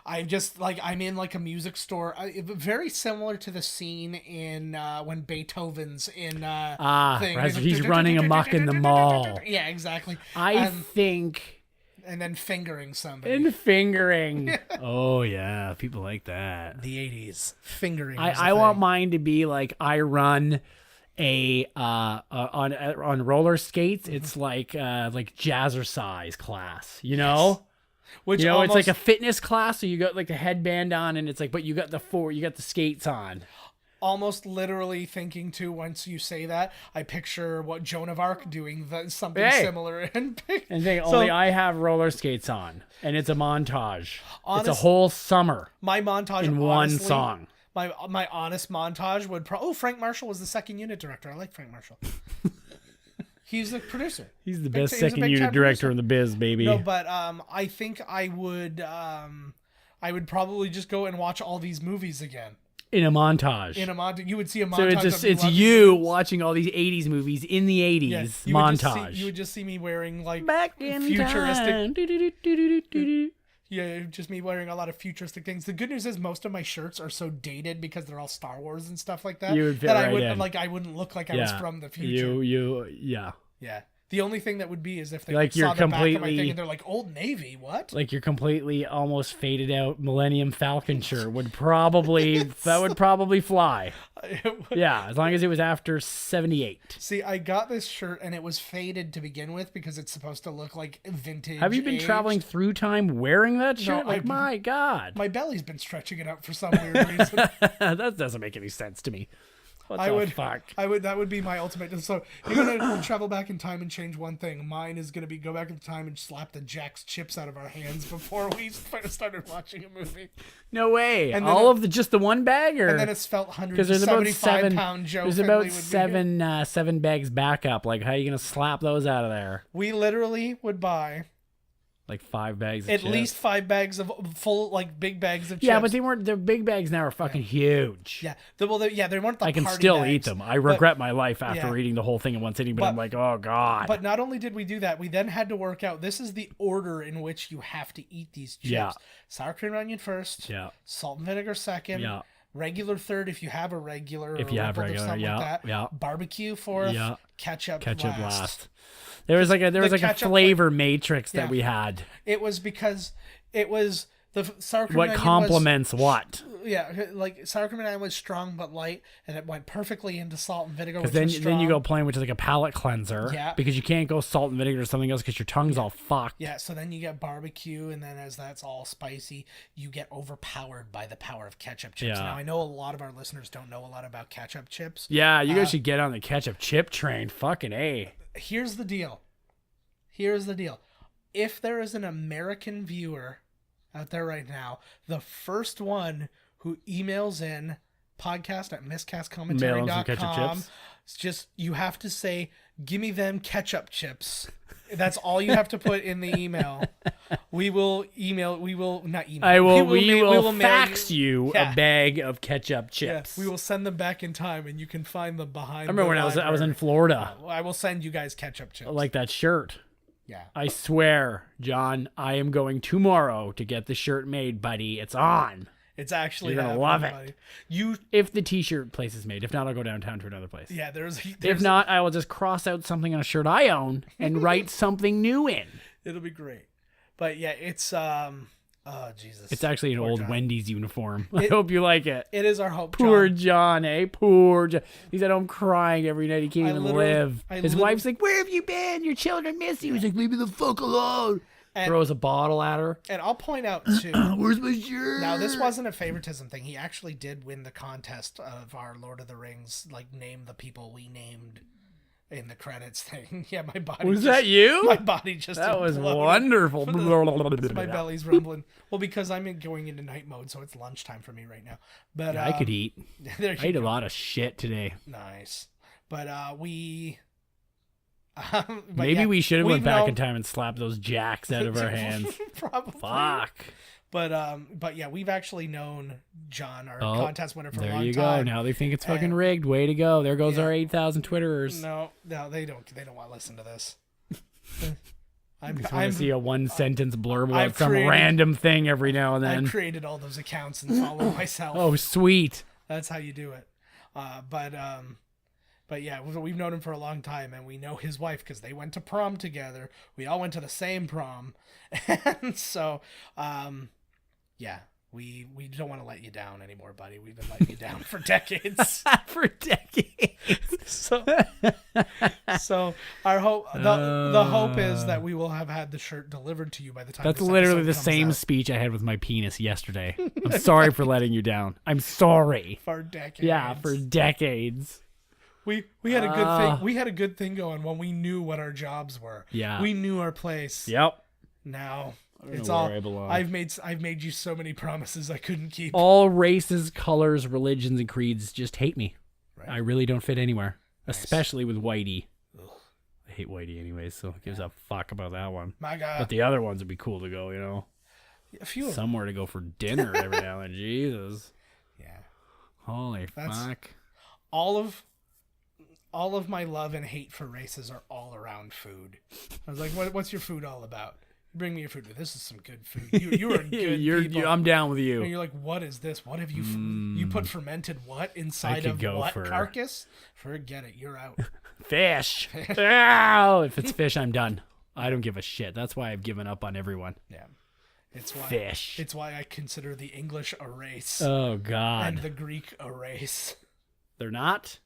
I'm just I'm in like a music store. Very similar to the scene in when Beethoven's in thing. Right, so he's running amok in the mall. Yeah, exactly. I think. And then fingering somebody. And fingering. Oh yeah, people like that. The 80s fingering. I want mine to be like I run a on roller skates. It's like jazzercise class, you know. Yes. Which it's like a fitness class. So you got like a headband on, and it's like, but you got the skates on. Almost literally thinking too. Once you say that, I picture what Joan of Arc doing something similar. And only I have roller skates on, and it's a montage. It's a whole summer. My montage in one song. My honest montage would Frank Marshall was the second unit director. I like Frank Marshall. He's the producer. He's the best second unit director in the biz, baby. No, but I think I would probably just go and watch all these movies again. In a montage. You would see a montage. So it's you watching all these 80s movies in the 80s montage. You would just see me wearing like back in futuristic. Time. Yeah, just me wearing a lot of futuristic things. The good news is most of my shirts are so dated because they're all Star Wars and stuff like that. You would fit that right I would in. I wouldn't look like I was from the future. Yeah. The only thing that would be is if they like saw the back of my thing and they're like, Old Navy, what? Like your completely almost faded out Millennium Falcon shirt would probably that would probably fly. Yeah, as long as it was after 78. See, I got this shirt and it was faded to begin with because it's supposed to look like vintage. Have you been aged. traveling through time wearing that shirt? No, my God. My belly's been stretching it out for some weird reason. That doesn't make any sense to me. That would be my ultimate. So you're gonna travel back in time and change one thing. Mine is gonna be go back in time and slap the Jack's chips out of our hands before we started watching a movie. No way. And just the one bag, or and then it's felt 175-pound Joe. There's about seven bags backup. Like, how are you gonna slap those out of there? We literally would buy. Like 5 bags of At chips. least 5 bags of full, like, big bags of chips. Yeah, but they weren't. Their big bags now are fucking huge. Yeah. They weren't the I can party still bags, eat them. I regret my life after eating the whole thing in one sitting, but I'm like, oh, God. But not only did we do that, we then had to work out, this is the order in which you have to eat these chips. Yeah. Sour cream and onion first. Yeah. Salt and vinegar second. Yeah. Regular third if you have a regular. If you have regular, like that. Yeah. Barbecue fourth. Yeah. Ketchup last. There was like a flavor matrix that we had. It was because it was sour cream What and onion complements what? Yeah, like sour cream and onion was strong but light, and it went perfectly into salt and vinegar, which Because was strong. then you go plain, which is like a palate cleanser. Yeah. Because you can't go salt and vinegar or something else because your tongue's all fucked. Yeah, so then you get barbecue, and then as that's all spicy, you get overpowered by the power of ketchup chips. Yeah. Now, I know a lot of our listeners don't know a lot about ketchup chips. Yeah, you guys should get on the ketchup chip train. Fucking A. Here's the deal. If there is an American viewer out there right now, the first one who emails in podcast at Mail 'em some ketchup miscastcommentary.com, chips. it's just, you have to say, give me them ketchup chips. That's all you have to put in the email. We will not email. We will mail fax you Yeah. a bag of ketchup Yeah, chips. we will send them back in time, and you can find them behind. I remember when I was in Florida. I will send you guys ketchup chips. I like that shirt. Yeah. I swear, John, I am going tomorrow to get the shirt made, buddy. It's on. It's actually You're gonna happening, love it. buddy. You If the t-shirt place is made. If not, I'll go downtown to another place. yeah, there's If not, I will just cross out something on a shirt I own and write something new in. it'll be great. But yeah, it's oh Jesus. It's actually an Poor old John. Wendy's uniform. I hope you like it. It is our hope. Poor John. John, eh? Poor John. He's at home crying every night. He can't even live. His wife's like, "Where have you been? Your children miss you." He's like, "Leave me the fuck alone." And- Throws a bottle at her. And I'll point out too. Where's my shirt? Now, this wasn't a favoritism thing. He actually did win the contest of our Lord of the Rings, like, name the people we named in the credits thing. Yeah, my body. Was that you? My body just. That was imploded. wonderful. My belly's rumbling. Well, because I'm going into night mode, so it's lunchtime for me right now. But I could eat. There I ate you a go. lot of shit today. Nice. But we. Maybe we should have went we've back known- in time and slapped those jacks out of our hands. Probably. Fuck. But yeah, we've actually known John, our Oh, contest winner, for a there long you time. go. Now they think it's fucking And- rigged. Way to go. There goes Yeah. our 8,000 Twitterers. No, they don't. They don't want to listen to this. I just want to see a one sentence blurb about I've some created- random thing every now and I then. created all those accounts and follow myself. Oh, sweet. That's how you do it. But yeah, we've known him for a long time, and we know his wife because they went to prom together. We all went to the same prom, and so yeah, we don't want to let you down anymore, buddy. We've been letting you down for decades. For decades. So our hope, the hope is that we will have had the shirt delivered to you by the time. That's this literally episode the comes same out. speech I had with my penis yesterday. I'm sorry for letting you down. I'm sorry. For decades. Yeah, for decades. We had a good thing. We had a good thing going when we knew what our jobs were. Yeah. We knew our place. Yep. Now don't it's know all. where I belong. I've made you so many promises I couldn't keep. All races, colors, religions, and creeds just hate me. Right. I really don't fit anywhere, especially with Whitey. I hate Whitey anyways, so who gives a fuck about that one? My God. But the other ones would be cool to go, A few of them. somewhere to go for dinner every now and then. Jesus. Yeah. Holy That's- fuck. All of my love and hate for races are all around food. I was like, what's your food all about? Bring me your food. This is some good food. You are good people. I'm down with And you. you're like, what is this? What have you? You put fermented what inside could of go what for- carcass? Forget it. You're out. Fish. Ow! If it's fish, I'm done. I don't give a shit. That's why I've given up on everyone. Yeah. It's why. Fish. It's why I consider the English a race Oh God. and the Greek a race. They're not.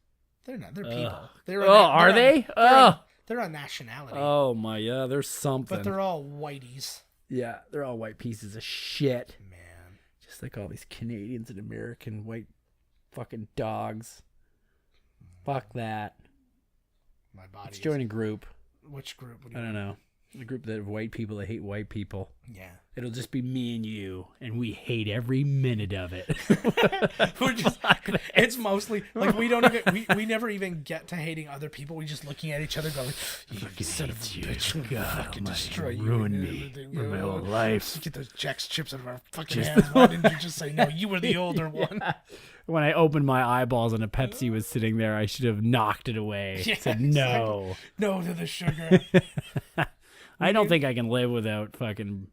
They're not. They're people. They're Oh, are they? Oh. They're a nationality. Oh my, yeah. There's something. But they're all whiteys. Yeah, they're all white pieces of shit. Man. Just like all these Canadians and American white fucking dogs. Fuck that. My body. Let's join a group. Which group? What do I you don't know. A group of white people that hate white people. Yeah. It'll just be me and you, and we hate every minute of it. We're just. It's mostly like we don't even. We never even get to hating other people. We just looking at each other going, "You son of a bitch! I'm gonna fucking destroy you, ruin and me. everything. Ruin my Oh, whole life." let's get those Jack's chips out of our fucking hands. Why didn't you just say no? You were the older one. When I opened my eyeballs and a Pepsi was sitting there, I should have knocked it away. Yeah, Said no. No to the sugar. I don't think I can live without fucking,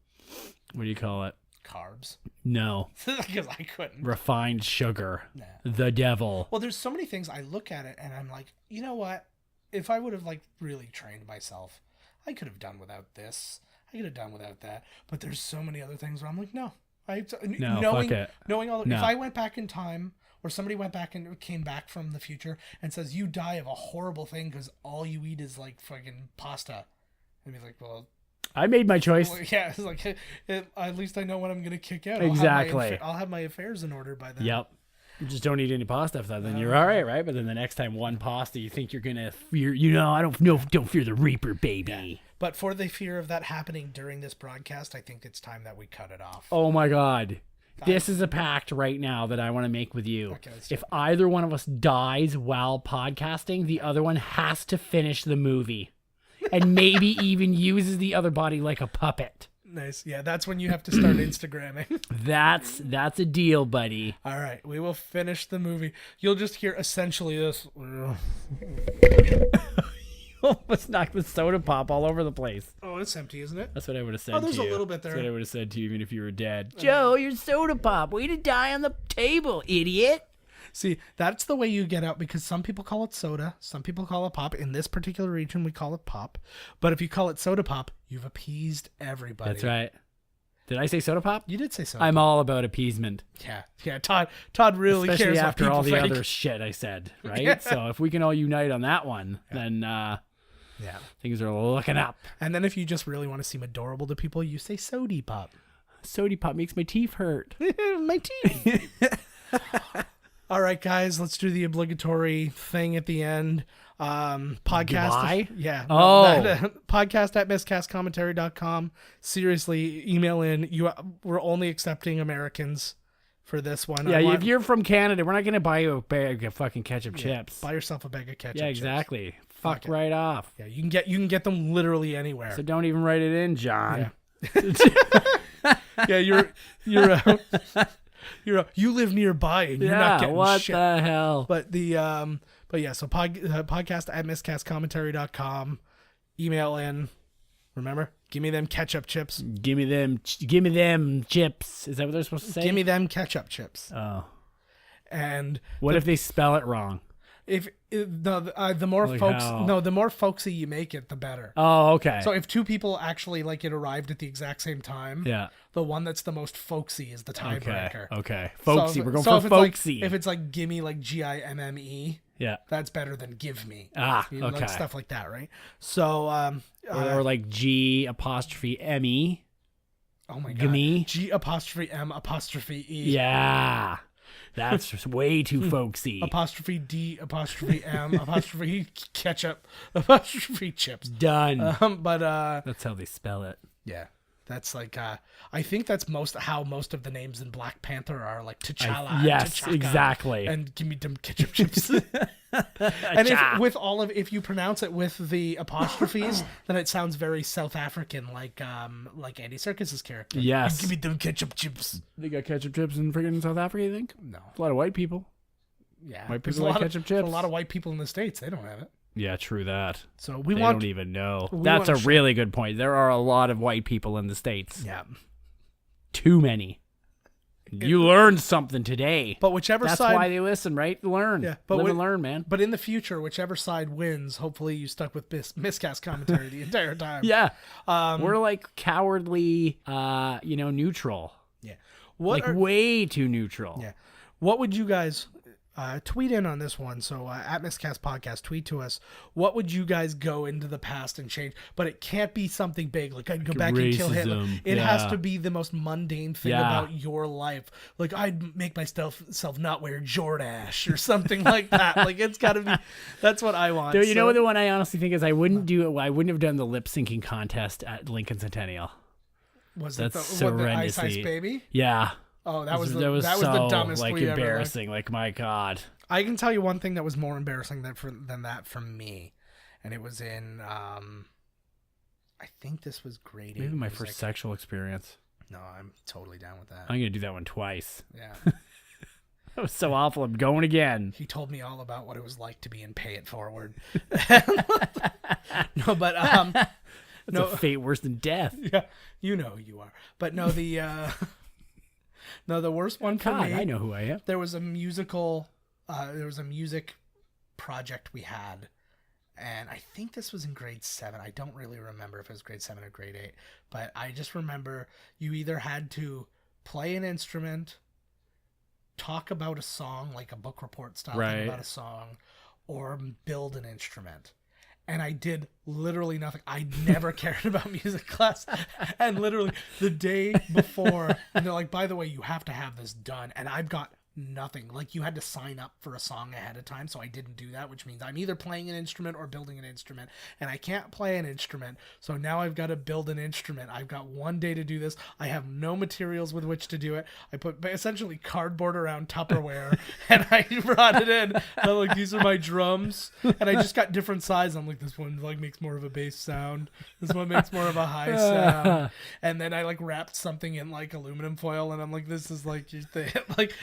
what do you call it? Carbs. No. Because I couldn't. Refined sugar. Nah. The devil. Well, there's so many things I look at it and I'm like, you know what? If I would have like really trained myself, I could have done without this. I could have done without that. But there's so many other things where I'm like, no, No, knowing, fuck it. knowing all. No. If I went back in time, or somebody went back and came back from the future and says you die of a horrible thing because all you eat is like fucking pasta, I'd be like, well, I made my choice. yeah, it's like at least I know what I'm gonna kick out. Exactly. I'll have my affairs in order by then. Yep. You just don't eat any pasta after that, then you're all right, right? But then the next time one pasta, you think you're gonna fear. Don't fear the Reaper, baby. Yeah. But for the fear of that happening during this broadcast, I think it's time that we cut it off. Oh my God. This is a pact right now that I want to make with you. Okay, if either one of us dies while podcasting, the other one has to finish the movie. And maybe even uses the other body like a puppet. Nice. Yeah, that's when you have to start Instagramming. That's a deal, buddy. All right, we will finish the movie. You'll just hear essentially this. Almost knocked the soda pop all over the place. Oh, it's empty, isn't it? That's what I would have said Oh, to you. there's a little bit there. That's what I would have said to you even if you were dead. Joe, your soda pop. Way to die on the table, idiot. See, that's the way you get out, because some people call it soda, some people call it pop. In this particular region, we call it pop. But if you call it soda pop, you've appeased everybody. That's right. Did I say soda pop? You did say soda I'm pop. all about appeasement. Yeah. Todd really Especially cares after what all the people think. other shit I said, right? Yeah. So if we can all unite on that one, then Yeah. things are looking up. And then if you just really want to seem adorable to people, you say sody pop. Sody pop makes my teeth hurt. My teeth. All right, guys, let's do the obligatory thing at the end. Podcast. Goodbye? Yeah. Oh. Podcast at miscastcommentary.com. Seriously, email in. We're only accepting Americans for this one. Yeah, if you're from Canada, we're not going to buy you a bag of fucking ketchup chips. buy yourself a bag of ketchup. Yeah, chips. exactly. Fuck it. right off. Yeah, you can get them literally anywhere. So don't even write it in, John. Yeah, you live nearby and you're not getting what shit. the hell? But so podcast at miscastcommentary.com. Email in. Remember, give me them ketchup chips. Give me them chips. Is that what they're supposed to say? Give me them ketchup chips. Oh. And What if they spell it wrong? if the more Like folks, how? no, the more folksy you make it, the better. Oh, okay. So if two people actually like it arrived at the exact same time, yeah. the one that's the most folksy is the tiebreaker. Okay. Folksy. So- We're going so for if it's folksy. if it's like gimme, like GIMME, yeah. that's better than give me. Okay. Like stuff like that, right? So or like G apostrophe M-E. oh my god, gimme. G''M''E. Yeah. That's just way too folksy. Apostrophe D apostrophe M apostrophe ketchup apostrophe chips. Done. But That's how they spell it. yeah, that's like I think that's how most of the names in Black Panther are, like T'Challa. and Yes, T'Chaka, exactly. And give me them ketchup chips. And if you pronounce it with the apostrophes, then it sounds very South African, like Andy Serkis's character. Yes. Give me them ketchup chips. They got ketchup chips in friggin' South Africa, you think? No. A lot of white people. Yeah. White There's people like ketchup chips. A lot of white people in the States, they don't have it. Yeah, true that. So They don't even know. That's a want to really good point. There are a lot of white people in the States. Yeah. Too many. You learned something today. But whichever That's side, why they listen, right? Learn. Yeah, but Live when- and learn, man. but in the future, whichever side wins, hopefully you stuck with miscast commentary the entire time. Yeah. We're like cowardly, neutral. Yeah. Way too neutral. Yeah. What would you guys tweet in on this one? So at Miscast Podcast, tweet to us. What would you guys go into the past and change? But it can't be something big. Like I'd go back and kill Hitler. Racism, It has yeah. to be the most mundane thing Yeah. about your life. Like I'd make myself not wear Jordache or something like that. Like it's got to be. That's what I want. Dude, you know what the one I honestly think is I wouldn't have done the lip syncing contest at Lincoln Centennial. Was That's the so Ice Ice horrendously- Baby? Yeah. Oh, that was so the dumbest like we ever. embarrassing. Like my God. I can tell you one thing that was more embarrassing than that for me, and it was in I think this was grade 8. Maybe my first sexual experience. No, I'm totally down with that. I'm gonna do that one twice. Yeah. That was so awful. I'm going again. He told me all about what it was like to be in Pay It Forward. No, but It's a fate worse than death. yeah, you know who you are. But no, the worst one for God, me. I know who I am. There was a musical. There was a music project we had, and I think this was in grade 7. I don't really remember if it was grade 7 or grade 8, but I just remember you either had to play an instrument, talk about a song, like a book report style Right. thing about a song, or build an instrument. And I did literally nothing. I never cared about music class. And literally the day before, and they're like, by the way, you have to have this done. And I've got nothing. Like, you had to sign up for a song ahead of time, so I didn't do that, which means I'm either playing an instrument or building an instrument, and I can't play an instrument, so now I've got to build an instrument. I've got one day to do this. I have no materials with which to do it. I put essentially cardboard around Tupperware and I brought it in. And I'm like, these are my drums, and I just got different sizes. I'm like, this one like makes more of a bass sound, this one makes more of a high sound, and then I like wrapped something in like aluminum foil, and I'm like, this is like your thing. Like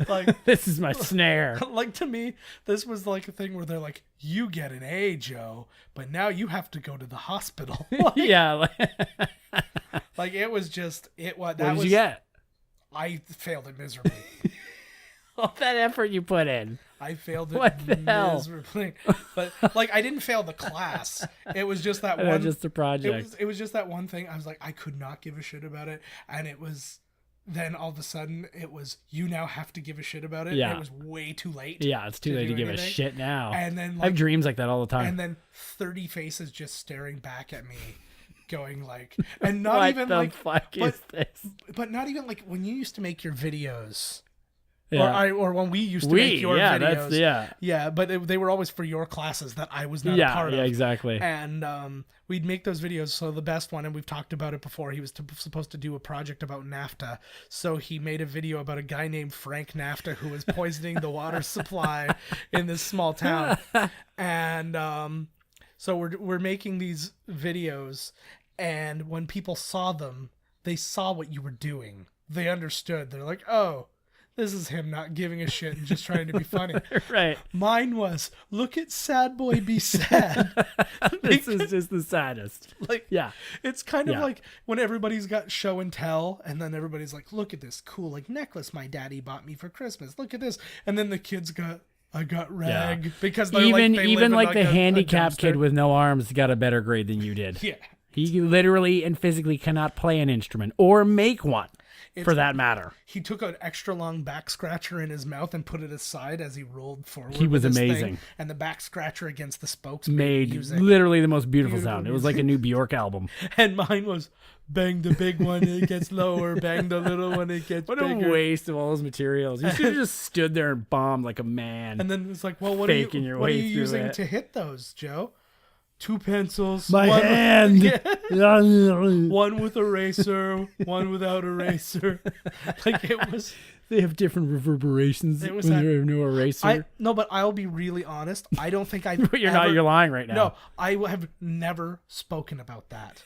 like This is my snare. like, to me, this was like a thing where they're like, you get an A, Joe, but now you have to go to the hospital. Yeah. Like, it was just that What did was you get? I failed it miserably. All that effort you put in. I failed it What the hell? miserably. But like, I didn't fail the class. It was just that No, one. just the project. It was just that one thing. I was like, I could not give a shit about it, and it was. Then all of a sudden, it was, you now have to give a shit about it. Yeah. And it was way too late. Yeah, it's too late to do give a anything. shit now. And then, I have like, dreams like that all the time. and then 30 faces just staring back at me, going like, and not What even the like, fuck is this? but not even like when you used to make your videos, Yeah. or when we used to make your yeah, videos. that's Yeah, but they were always for your classes that I was not a part of. Yeah, exactly. And we'd make those videos. So the best one, and we've talked about it before, he was supposed to do a project about NAFTA. So he made a video about a guy named Frank NAFTA who was poisoning the water supply in this small town. And so we're making these videos, and when people saw them, they saw what you were doing. They understood. They're like, oh, this is him not giving a shit and just trying to be funny. Right. Mine was, look at sad boy be sad. This is just the saddest. Like, Yeah. it's kind of Yeah. like when everybody's got show and tell, and then everybody's like, look at this cool like necklace my daddy bought me for Christmas. Look at this. And then the kids I got rag because they're Even like, they even live in, like the a handicapped kid dumpster. with no arms got a better grade than you did. Yeah. He literally and physically cannot play an instrument or make one, for that matter. He took an extra long back scratcher in his mouth and put it aside as he rolled forward. He was with this thing, amazing. and the back scratcher against the spokes Made music. literally the most beautiful Beautiful sound. It was like a new Bjork album. And mine was, bang the big one, it gets lower. Bang the little one, it gets What bigger. a waste of all those materials. You should have just stood there and bombed like a man. And then it's like, well, what are Faking you, your what are way you through using it. to hit those, Joe? 2 pencils. My one, hand. Yeah, one with eraser, one without eraser. Like, it was. They have different reverberations It when was that- you have no eraser. No, but I'll be really honest. I don't think I. But you're lying right now. No, I have never spoken about that.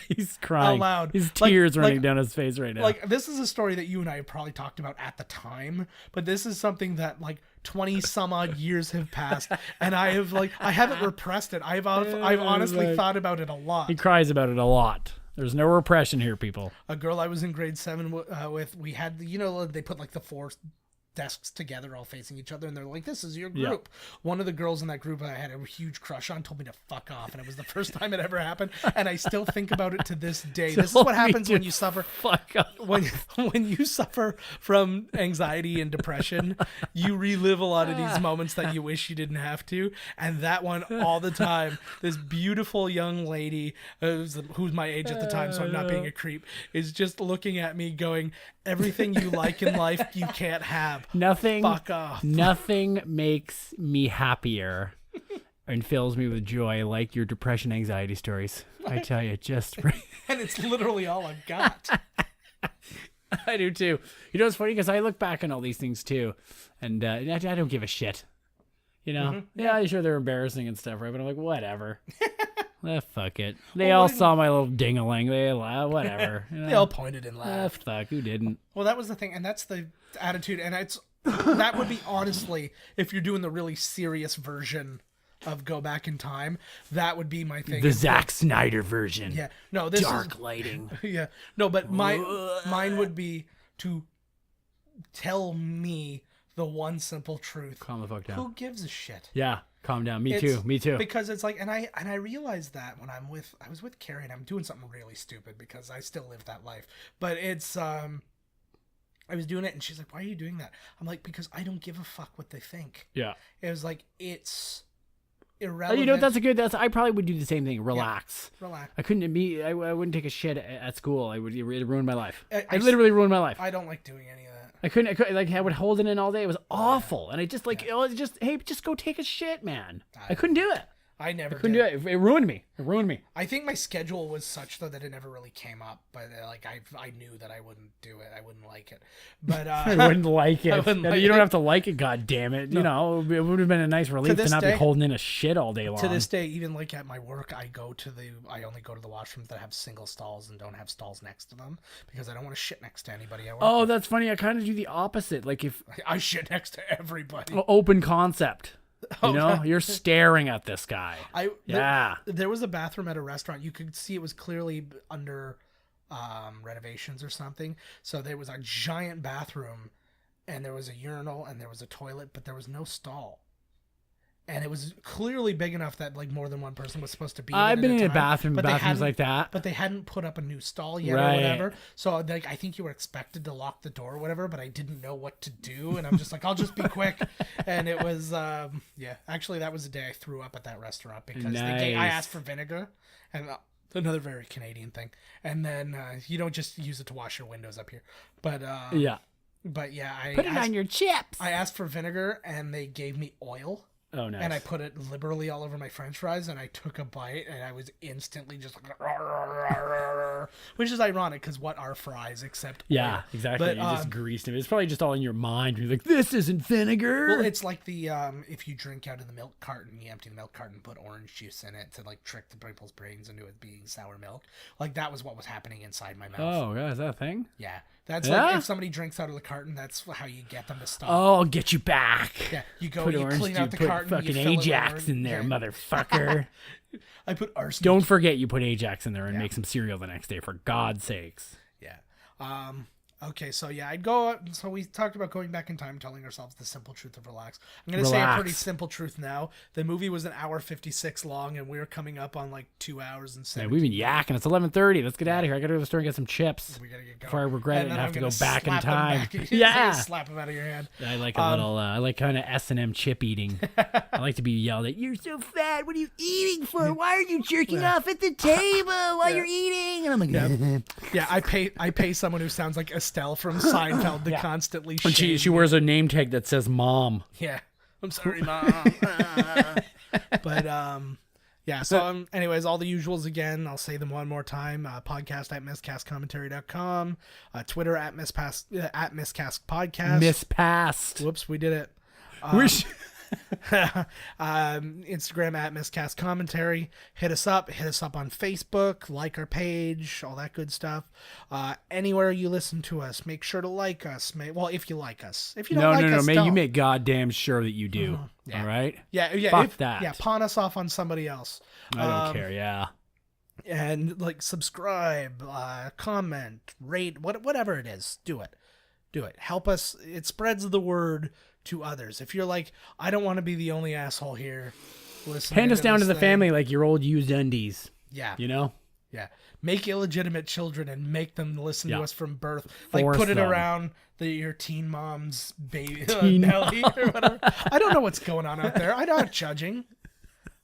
He's crying. Out loud. His Like- tears running like- down his face right now. Like, this is a story that you and I have probably talked about at the time, but this is something that like 20 some odd years have passed, and I haven't repressed it. I've honestly Like- thought about it a lot. he cries about it a lot. There's no repression here, people. A girl I was in grade 7 with, we had, they put like the 4 desks together all facing each other, and they're like, this is your group. One of the girls in that group I had a huge crush on told me to fuck off, and it was the first time it ever happened, and I still think about it to this day. This is what happens when you suffer Fuck off. when you suffer from anxiety and depression. You relive a lot of these moments that you wish you didn't have to, and that one all the time. This beautiful young lady who's my age at the time, so I'm not being a creep, is just looking at me going, everything you like in life you can't have. Nothing. Fuck off. Nothing makes me happier and fills me with joy like your depression, anxiety stories. I tell you, just And it's literally all I've got. I do too. You know, it's funny because I look back on all these things too, and I don't give a shit. You know, yeah, sure they're embarrassing and stuff, right? But I'm like, whatever. Fuck it. They all saw my little ding-a-ling. They whatever. You know? They all pointed and laughed. Fuck, who didn't? Well, that was the thing, and that's the attitude, and that would be, honestly, if you're doing the really serious version of Go Back in Time, that would be my thing. The Zack Snyder version. Yeah. No, this Dark lighting. Yeah. No, but mine would be to tell me the one simple truth. Calm the fuck down. Who gives a shit? Yeah. calm down. Me too. Because it's like, and I realized that when I was with Carrie, and I'm doing something really stupid because I still live that life. But it's I was doing it, and she's like, "Why are you doing that?" I'm like, "Because I don't give a fuck what they think." Yeah. It was like, it's irrelevant. You know, I probably would do the same thing. Relax. Yeah, relax. I wouldn't take a shit at school. It ruined my life. It literally ruined my life. I don't like doing any of that. I would hold it in all day. It was awful. And I just hey, just go take a shit, man. I couldn't do it. I couldn't do it. It ruined me. I think my schedule was such though that it never really came up. But like I knew that I wouldn't do it. I wouldn't like it. But I wouldn't like it. You don't have to like it. God damn it. No. You know, it would have been a nice relief to not be holding in a shit all day long. To this day, even like at my work, I only go to the washrooms that have single stalls and don't have stalls next to them because I don't want to shit next to anybody. That's funny. I kind of do the opposite. Like if I shit next to everybody. Open concept. You know, you're staring at this guy. There was a bathroom at a restaurant. You could see it was clearly under renovations or something. So there was a giant bathroom, and there was a urinal, and there was a toilet, but there was no stall. And it was clearly big enough that like more than one person was supposed to be in it. I've been in a bathrooms like that. But they hadn't put up a new stall yet or whatever. So like I think you were expected to lock the door or whatever, but I didn't know what to do. And I'm just like, I'll just be quick. And it was, actually that was the day I threw up at that restaurant because I asked for vinegar, and another very Canadian thing. And then you don't just use it to wash your windows up here. But But yeah, put it on your chips. I asked for vinegar and they gave me oil. Oh, nice. And I put it liberally all over my French fries, and I took a bite, and I was instantly just like, which is ironic because what are fries except oil? Yeah, exactly. But, you just greased them. It's probably just all in your mind. You're like, this isn't vinegar. Well, it's like the if you drink out of the milk carton, you empty the milk carton, put orange juice in it to like trick the people's brains into it being sour milk. Like that was what was happening inside my mouth. Oh, yeah, is that a thing? Yeah. That's like if somebody drinks out of the carton, that's how you get them to stop. Oh, I'll get you back. Yeah, you go, you clean out the carton. Fucking Ajax in there, motherfucker. I put arsenic. Don't forget you put Ajax in there and make some cereal the next day, for God's sakes. Yeah. Okay, so yeah, I'd go. So we talked about going back in time, telling ourselves the simple truth of relax. I'm going to say a pretty simple truth now. The movie was an hour 56 long, and we're coming up on like 2 hours and 7. Yeah, we've been yakking. It's 11:30. Let's get out of here. I got to go to the store and get some chips. We got to get going. Before I regret it and have to go back in time. Yeah, slap them out of your hand. I like a little. I like kind of S&M chip eating. I like to be yelled at. You're so fat. What are you eating for? Why are you jerking off at the table while you're eating? And I'm like, yeah. I pay someone who sounds like Estelle from Seinfeld to constantly shame me. She wears a name tag that says mom. Yeah. I'm sorry, Mom. But, yeah. So, anyways, all the usuals again. I'll say them one more time. Podcast at miscastcommentary.com. Twitter at miscast podcast. Mispassed. Whoops, we did it. Instagram at Miscast Commentary. Hit us up on Facebook, like our page, all that good stuff. Anywhere you listen to us, make sure to like us. If you like us. If you don't like us, you make goddamn sure that you do. Yeah. All right? Yeah. Fuck that. Yeah, pawn us off on somebody else. I don't care, yeah. And like subscribe, comment, rate, whatever it is, do it. Help us. It spreads the word to others. If you're like, I don't want to be the only asshole here, listen. Hand us down to the family like your old used undies. Yeah. You know? Yeah. Make illegitimate children and make them listen to us from birth. Like Force put it them. around your teen mom's baby belly or whatever. I don't know what's going on out there. I'm not judging.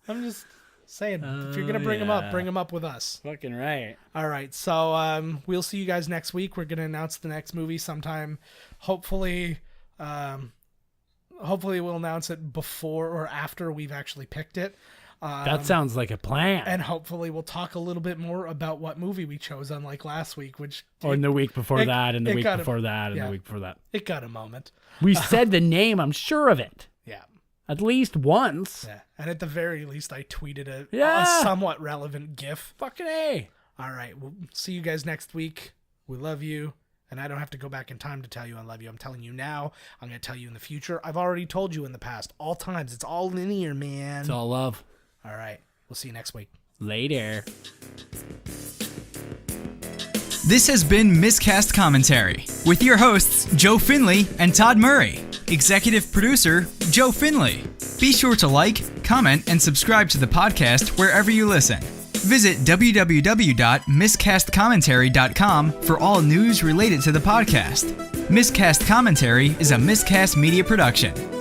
I'm just saying, if you're going to bring them up with us. Fucking right. All right. So we'll see you guys next week. We're going to announce the next movie sometime. Hopefully we'll announce it before or after we've actually picked it. That sounds like a plan. And hopefully we'll talk a little bit more about what movie we chose, unlike last week, or in the week before that, and the week before that, and the week before that. It got a moment. We said the name, I'm sure of it. Yeah. At least once. Yeah. And at the very least, I tweeted a somewhat relevant GIF. Fucking A. All right. We'll see you guys next week. We love you. And I don't have to go back in time to tell you I love you. I'm telling you now. I'm going to tell you in the future. I've already told you in the past. All times. It's all linear, man. It's all love. All right. We'll see you next week. Later. This has been Miscast Commentary with your hosts, Joe Finley and Todd Murray. Executive producer, Joe Finley. Be sure to like, comment, and subscribe to the podcast wherever you listen. Visit www.miscastcommentary.com for all news related to the podcast. Miscast Commentary is a Miscast Media production.